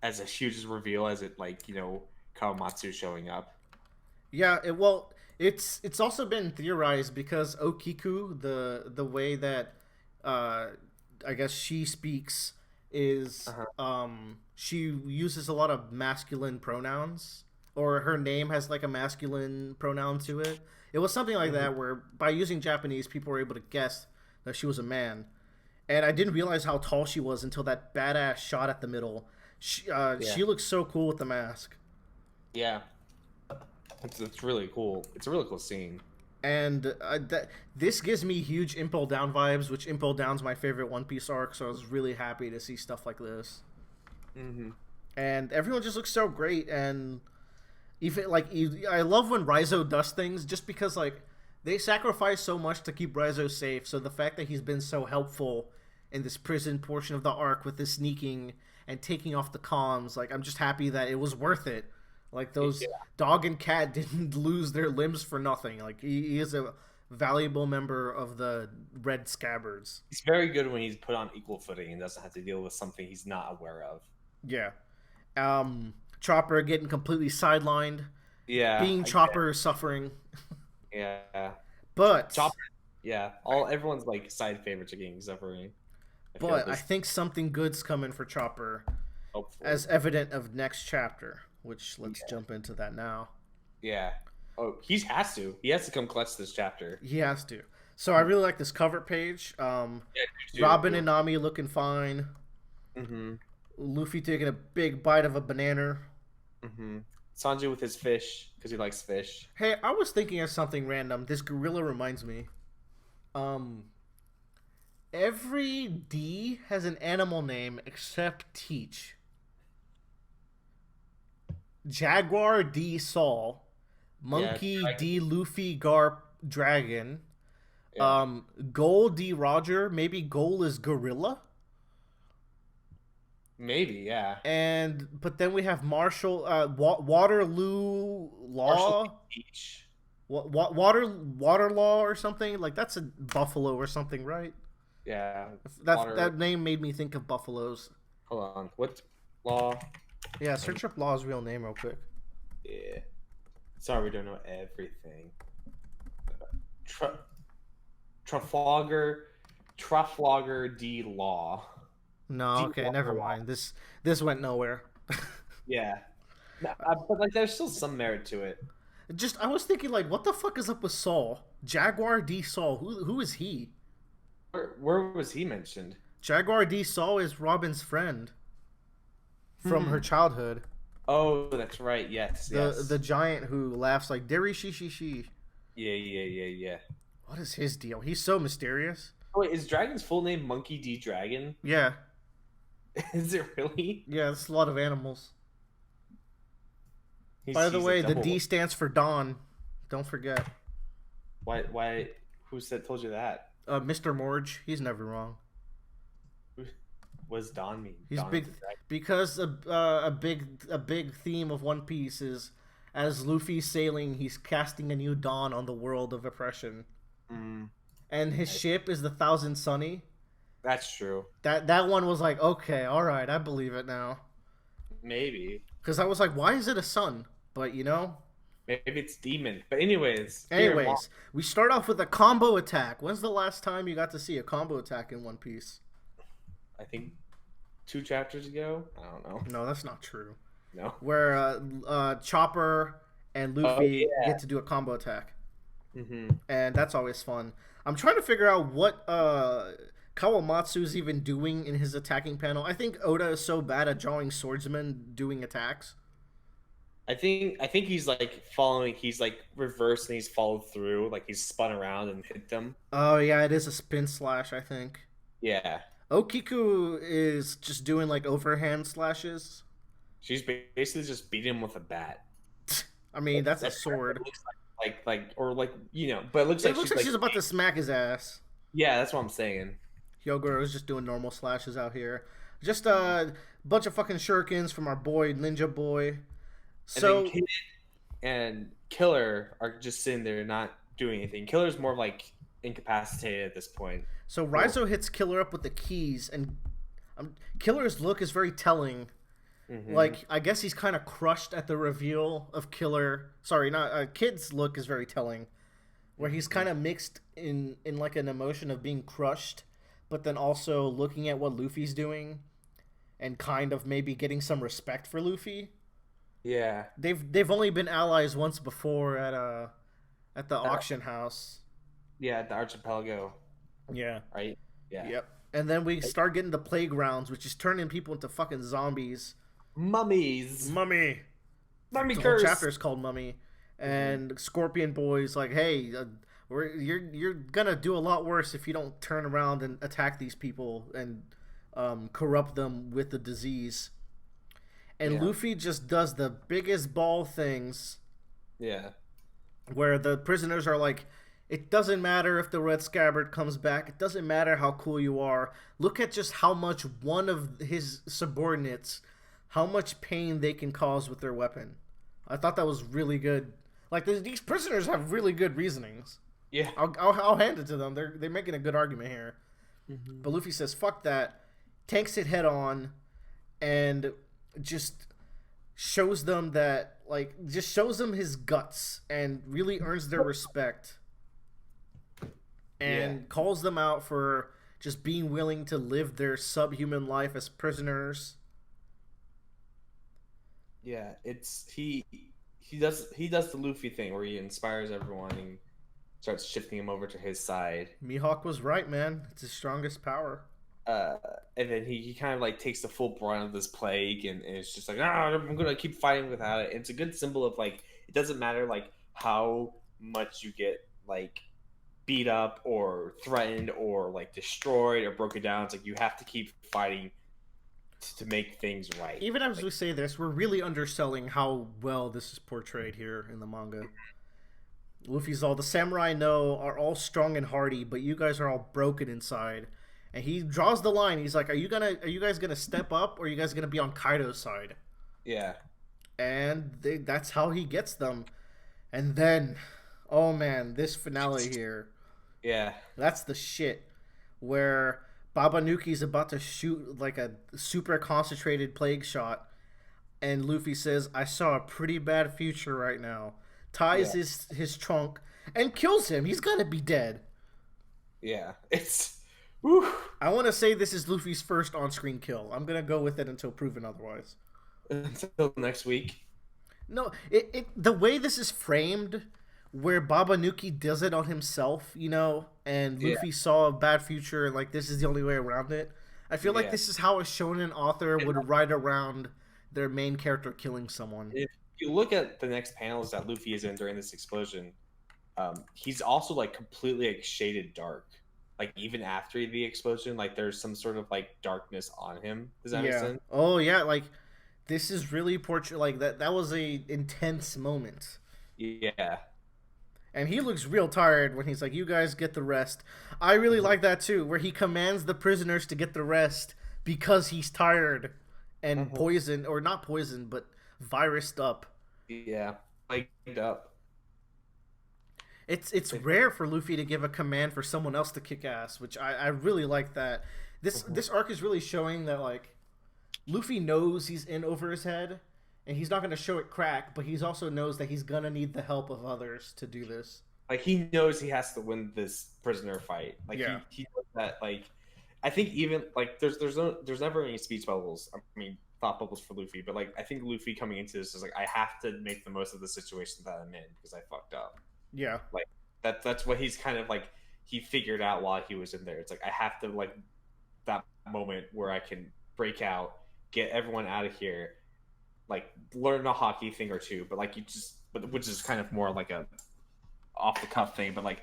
as a huge reveal as it, like, Kawamatsu showing up. Yeah, it's also been theorized because Okiku, the way that I guess she speaks is she uses a lot of masculine pronouns, or her name has like a masculine pronoun to it. It was something like that where by using Japanese, people were able to guess that she was a man. And I didn't realize how tall she was until that badass shot at the middle. She looks so cool with the mask. Yeah. It's really cool. It's a really cool scene. And this gives me huge Impel Down vibes, which Impel Down's my favorite One Piece arc, so I was really happy to see stuff like this. And everyone just looks so great, and even I love when Raizo does things, just because like they sacrifice so much to keep Raizo safe, so the fact that he's been so helpful in this prison portion of the arc with this sneaking and taking off the comms, like I'm just happy that it was worth it. Like those dog and cat didn't lose their limbs for nothing. Like he is a valuable member of the Red Scabbards. He's very good when he's put on equal footing and doesn't have to deal with something he's not aware of. Yeah. Chopper getting completely sidelined. Yeah. Being Chopper suffering. Yeah. But Chopper. Yeah. Everyone's like side favorites are getting suffering. I think something good's coming for Chopper. Hopefully. As evident of next chapter, which let's jump into that now. Yeah. Oh, he has to. He has to come clutch this chapter. He has to. So I really like this cover page. Yeah, Robin and Nami looking fine. Mm-hmm. Luffy taking a big bite of a banana. Mm-hmm. Sanji with his fish because he likes fish. Hey, I was thinking of something random. This gorilla reminds me. Every D has an animal name except Teach. Jaguar D Saul, Monkey D Luffy Garp Dragon, Gold D Roger. Maybe Goal is Gorilla. Maybe, yeah. But then we have Marshall Waterloo Law. Beach. Water Law or something like that's a buffalo or something, right? Yeah. That name made me think of buffaloes. Hold on. What Law? Yeah, search up Law's real name real quick. Yeah. Sorry, we don't know everything. Trafalgar D Law. No, okay, never mind. This went nowhere. Yeah. But like there's still some merit to it. I was thinking like what the fuck is up with Saul? Jaguar D Saul. Who is he? Where was he mentioned? Jaguar D Saul is Robin's friend from her childhood. Oh, that's right. Yes. The giant who laughs like Derry she. Yeah. What is his deal? He's so mysterious. Oh, wait, is Dragon's full name Monkey D. Dragon? Yeah. Is it really? Yeah, it's a lot of animals. By the way, the D stands for Dawn. Don't forget. Why? Who told you that? Mr. Morge. He's never wrong. What does Dawn mean? He's Dawn big because a big theme of One Piece is as Luffy's sailing, he's casting a new dawn on the world of oppression. And his ship is the Thousand Sunny. That's true. That one was like, okay, all right, I believe it now. Maybe. Because I was like, why is it a sun? But you know, maybe it's demon. But anyways, we start off with a combo attack. When's the last time you got to see a combo attack in One Piece? I think 2 chapters ago. I don't know. No, that's not true. No. Where Chopper and Luffy get to do a combo attack. And that's always fun. I'm trying to figure out what Kawamatsu's even doing in his attacking panel. I think Oda is so bad at drawing swordsmen doing attacks. I think he's like following. He's like reversed and he's followed through. Like he's spun around and hit them. Oh yeah, it is a spin slash. I think. Yeah. Okiku is just doing like overhand slashes. She's basically just beating him with a bat. I mean, that's a sword. But it looks like she's about to smack his ass. Yeah, that's what I'm saying. Hyogoro is just doing normal slashes out here. Just a bunch of fucking shurikens from our boy Ninja Boy. So and then Kid and Killer are just sitting there not doing anything. Killer's more like incapacitated at this point. So Raizo hits Killer up with the keys, and Killer's look is very telling. Like, I guess he's kind of crushed at the reveal of Killer. Sorry, not Kid's look is very telling, where he's kind of mixed in like an emotion of being crushed, but then also looking at what Luffy's doing, and kind of maybe getting some respect for Luffy. Yeah, they've only been allies once before at the auction house. Yeah, at the Archipelago. Yeah. Right. Yeah. Yep. And then we start getting the playgrounds, which is turning people into fucking zombies. Mummies. Mummy curse. The whole chapter is called Mummy, and Scorpion Boy's like, "Hey, you're gonna do a lot worse if you don't turn around and attack these people and corrupt them with the disease." And Luffy just does the biggest ball things. Yeah. Where the prisoners are like, it doesn't matter if the Red Scabbard comes back. It doesn't matter how cool you are. Look at just how much one of his subordinates, how much pain they can cause with their weapon. I thought that was really good. Like, these prisoners have really good reasonings. Yeah. I'll hand it to them. They're making a good argument here. But Luffy says, fuck that. Tanks it head on. And just shows them that, like, just shows them his guts. And really earns their respect. And calls them out for just being willing to live their subhuman life as prisoners. Yeah, he he does the Luffy thing where he inspires everyone and starts shifting him over to his side. Mihawk was right, man. It's his strongest power. Uh, and then he kind of like takes the full brunt of this plague, and it's just like, I'm gonna keep fighting without it. It's a good symbol of like it doesn't matter like how much you get like beat up or threatened or like destroyed or broken down. It's like you have to keep fighting to make things right. Even as we say this, we're really underselling how well this is portrayed here in the manga. Luffy's all, the samurai I know are all strong and hardy, but you guys are all broken inside. And he draws the line. He's like, are you guys gonna step up, or are you guys gonna be on Kaido's side? Yeah. And that's how he gets them. And then, oh man, this finale here. Yeah. That's the shit. Where Babanuki's about to shoot like a super concentrated plague shot, and Luffy says, I saw a pretty bad future right now. Ties his trunk and kills him. He's gotta be dead. Yeah. It's whew. I want to say this is Luffy's first on-screen kill. I'm gonna go with it until proven otherwise. Until next week. No, the way this is framed, where Babanuki does it on himself, you know, and Luffy saw a bad future, and like this is the only way around it. I feel like this is how a shonen author would write around their main character killing someone. If you look at the next panels that Luffy is in during this explosion, he's also like completely like shaded dark. Like even after the explosion, like there's some sort of like darkness on him. Does that make sense? Oh yeah, like this is really like that was a intense moment. Yeah. And he looks real tired when he's like, you guys get the rest. I really like that too, where he commands the prisoners to get the rest because he's tired and poisoned, or not poisoned, but virused up. Yeah, plagued up. It's rare for Luffy to give a command for someone else to kick ass, which I really like that. This arc is really showing that like Luffy knows he's in over his head, and he's not going to show it crack, but he also knows that he's going to need the help of others to do this. Like he knows he has to win this prisoner fight. Like he knows that. Like I think even like there's never any speech bubbles. I mean thought bubbles for Luffy, but like I think Luffy coming into this is like I have to make the most of the situation that I'm in because I fucked up. Yeah, like that's what he's kind of like he figured out while he was in there. It's like I have to like that moment where I can break out, get everyone out of here, like learn a hockey thing or two, but like but which is kind of more like a off the cuff thing. But like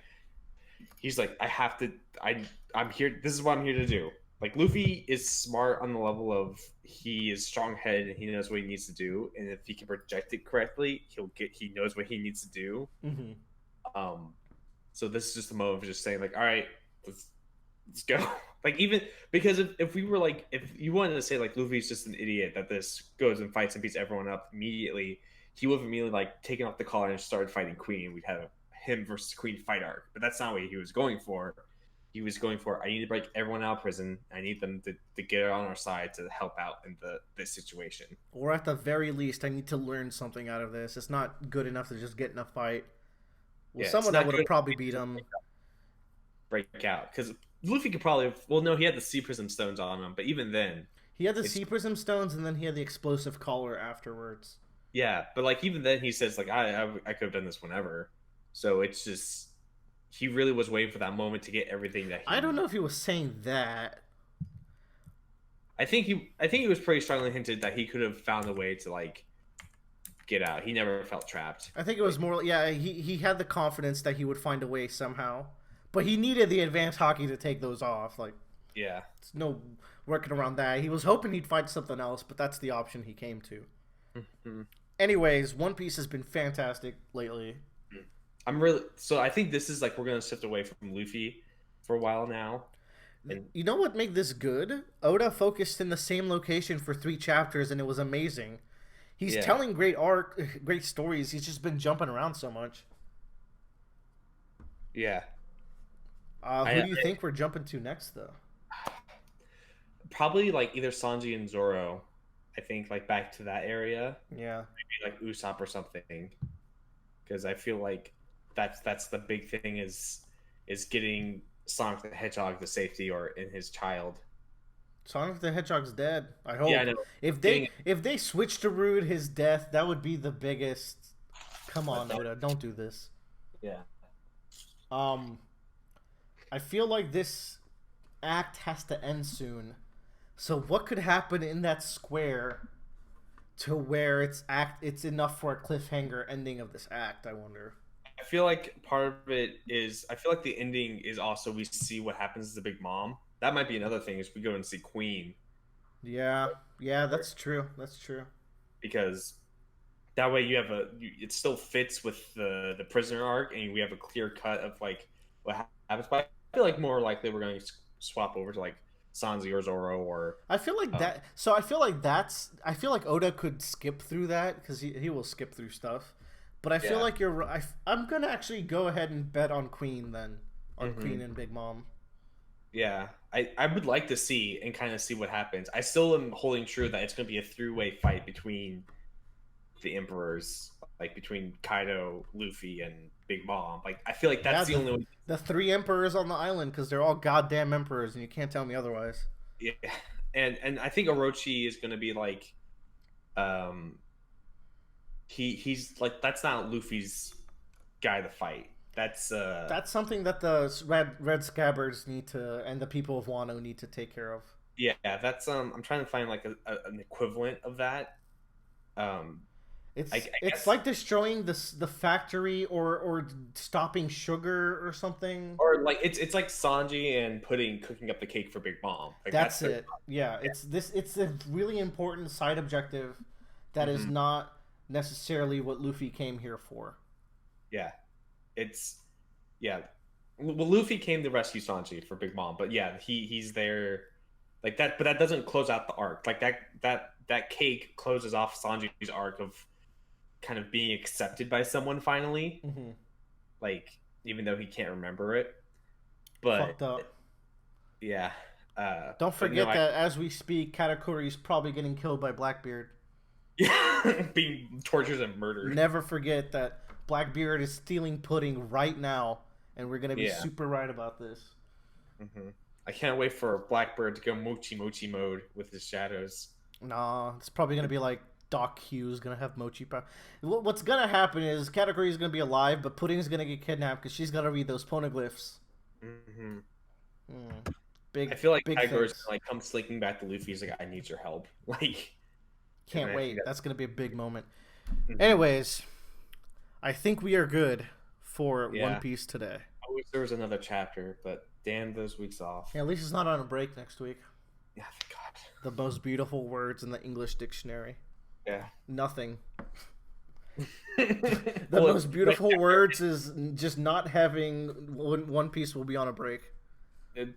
he's like I'm here. This is what I'm here to do. Like Luffy is smart on the level of he is strong-headed and he knows what he needs to do, and if he can project it correctly, he knows what he needs to do. Mm-hmm. So this is just a moment of just saying like, all right, let's go. Like even because if we were like if you wanted to say like Luffy's just an idiot that this goes and fights and beats everyone up immediately, he would have immediately like taken off the collar and started fighting Queen. We'd have him versus Queen fight arc, but that's not what he was going for. He was going for I need to break everyone out of prison. I need them to get on our side to help out in this situation. Or at the very least, I need to learn something out of this. It's not good enough to just get in a fight. Well, someone that would have probably beat him. Break out because Luffy could probably he had the Sea Prism stones on him, but even then he had the Sea Prism stones, and then he had the explosive collar afterwards. Yeah, but like even then he says like I could have done this whenever. So it's just he really was waiting for that moment to get everything that I don't know if he was saying that. I think he was pretty strongly hinted that he could have found a way to like get out. He never felt trapped. I think it was more he had the confidence that he would find a way somehow. But he needed the advanced hockey to take those off. Like yeah. There's no working around that. He was hoping he'd find something else, but that's the option he came to. Mm-hmm. Anyways, One Piece has been fantastic lately. So I think this is like we're gonna shift away from Luffy for a while now. And you know what made this good? Oda focused in the same location for 3 chapters, and it was amazing. He's telling great stories. He's just been jumping around so much. Yeah. Who do you think we're jumping to next, though? Probably like either Sanji and Zoro. I think like back to that area. Yeah. Maybe like Usopp or something. Because I feel like that's the big thing is getting Sonic the Hedgehog to safety or in his child. Sonic the Hedgehog's dead. I hope. Yeah, I know. If they switch to Rude his death, that would be the biggest Come on, Oda, don't do this. Yeah. I feel like this act has to end soon. So what could happen in that square to where it's enough for a cliffhanger ending of this act, I wonder. I feel like part of it is I feel like the ending is also we see what happens to the Big Mom. That might be another thing is we go and see Queen. Yeah, that's true. That's true. Because that way you have it still fits with the prisoner arc, and we have a clear cut of like what happens. But I feel like more likely we're going to swap over to like Sanji or Zoro or. I feel like that. So I feel like Oda could skip through that because he will skip through stuff. But I feel like you're. I'm gonna actually go ahead and bet on Queen then, on Queen and Big Mom. Yeah, I would like to see and kind of see what happens. I still am holding true that it's going to be a three-way fight between the emperors, like between Kaido, Luffy, and Big Mom. Like I feel like that's the only way. The three emperors on the island because they're all goddamn emperors, and you can't tell me otherwise. Yeah, and I think Orochi is going to be like, he's like that's not Luffy's guy to fight. That's something that the red scabbards need to and the people of Wano need to take care of. Yeah, that's I'm trying to find like an equivalent of that. It's like destroying the factory or stopping sugar or something. Or like it's like Sanji and cooking up the cake for Big Mom. Like, that's it. Yeah, it's a really important side objective that is not necessarily what Luffy came here for. Yeah. Well, Luffy came to rescue Sanji for Big Mom, but yeah, he's there like that, but that doesn't close out the arc. Like that cake closes off Sanji's arc of kind of being accepted by someone finally. Like even though he can't remember it. But fucked up. Yeah. Don't forget that as we speak, Katakuri's probably getting killed by Blackbeard. Yeah, being tortured and murdered. Never forget that Blackbeard is stealing pudding right now, and we're gonna be super right about this. I can't wait for Blackbird to go mochi mochi mode with his shadows. Nah, it's probably gonna be like Doc Hughes gonna have mochi power. What's gonna happen is Katakuri is gonna be alive, but Pudding's gonna get kidnapped because she's gotta read those poneglyphs. Big. I feel like big Tiger's gonna like come slinking back to Luffy's like, I need your help. Like, can't wait. That's gonna be a big moment. Anyways, I think we are good for One Piece today. I wish there was another chapter, but damn those weeks off. Yeah, at least it's not on a break next week. Yeah, thank God. The most beautiful words in the English dictionary. Yeah. Nothing. The most beautiful words is just not having One Piece will be on a break. The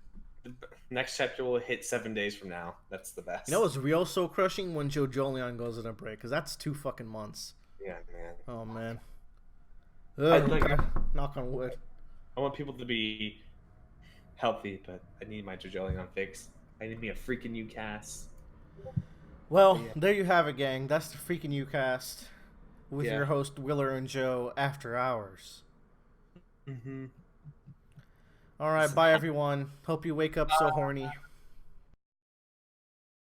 next chapter will hit 7 days from now. That's the best. Oh, You know what's real soul crushing? When Jojolion goes on a break, because that's 2 fucking months. Yeah, man. Oh, man. Knock on wood. I want people to be healthy, but I need my Jojolion fix. I need me a freaking new cast. Well, there you have it, gang. That's the freaking U-Cast with your host, Willer and Joe, after hours. All right, bye, everyone. Hope you wake up so horny.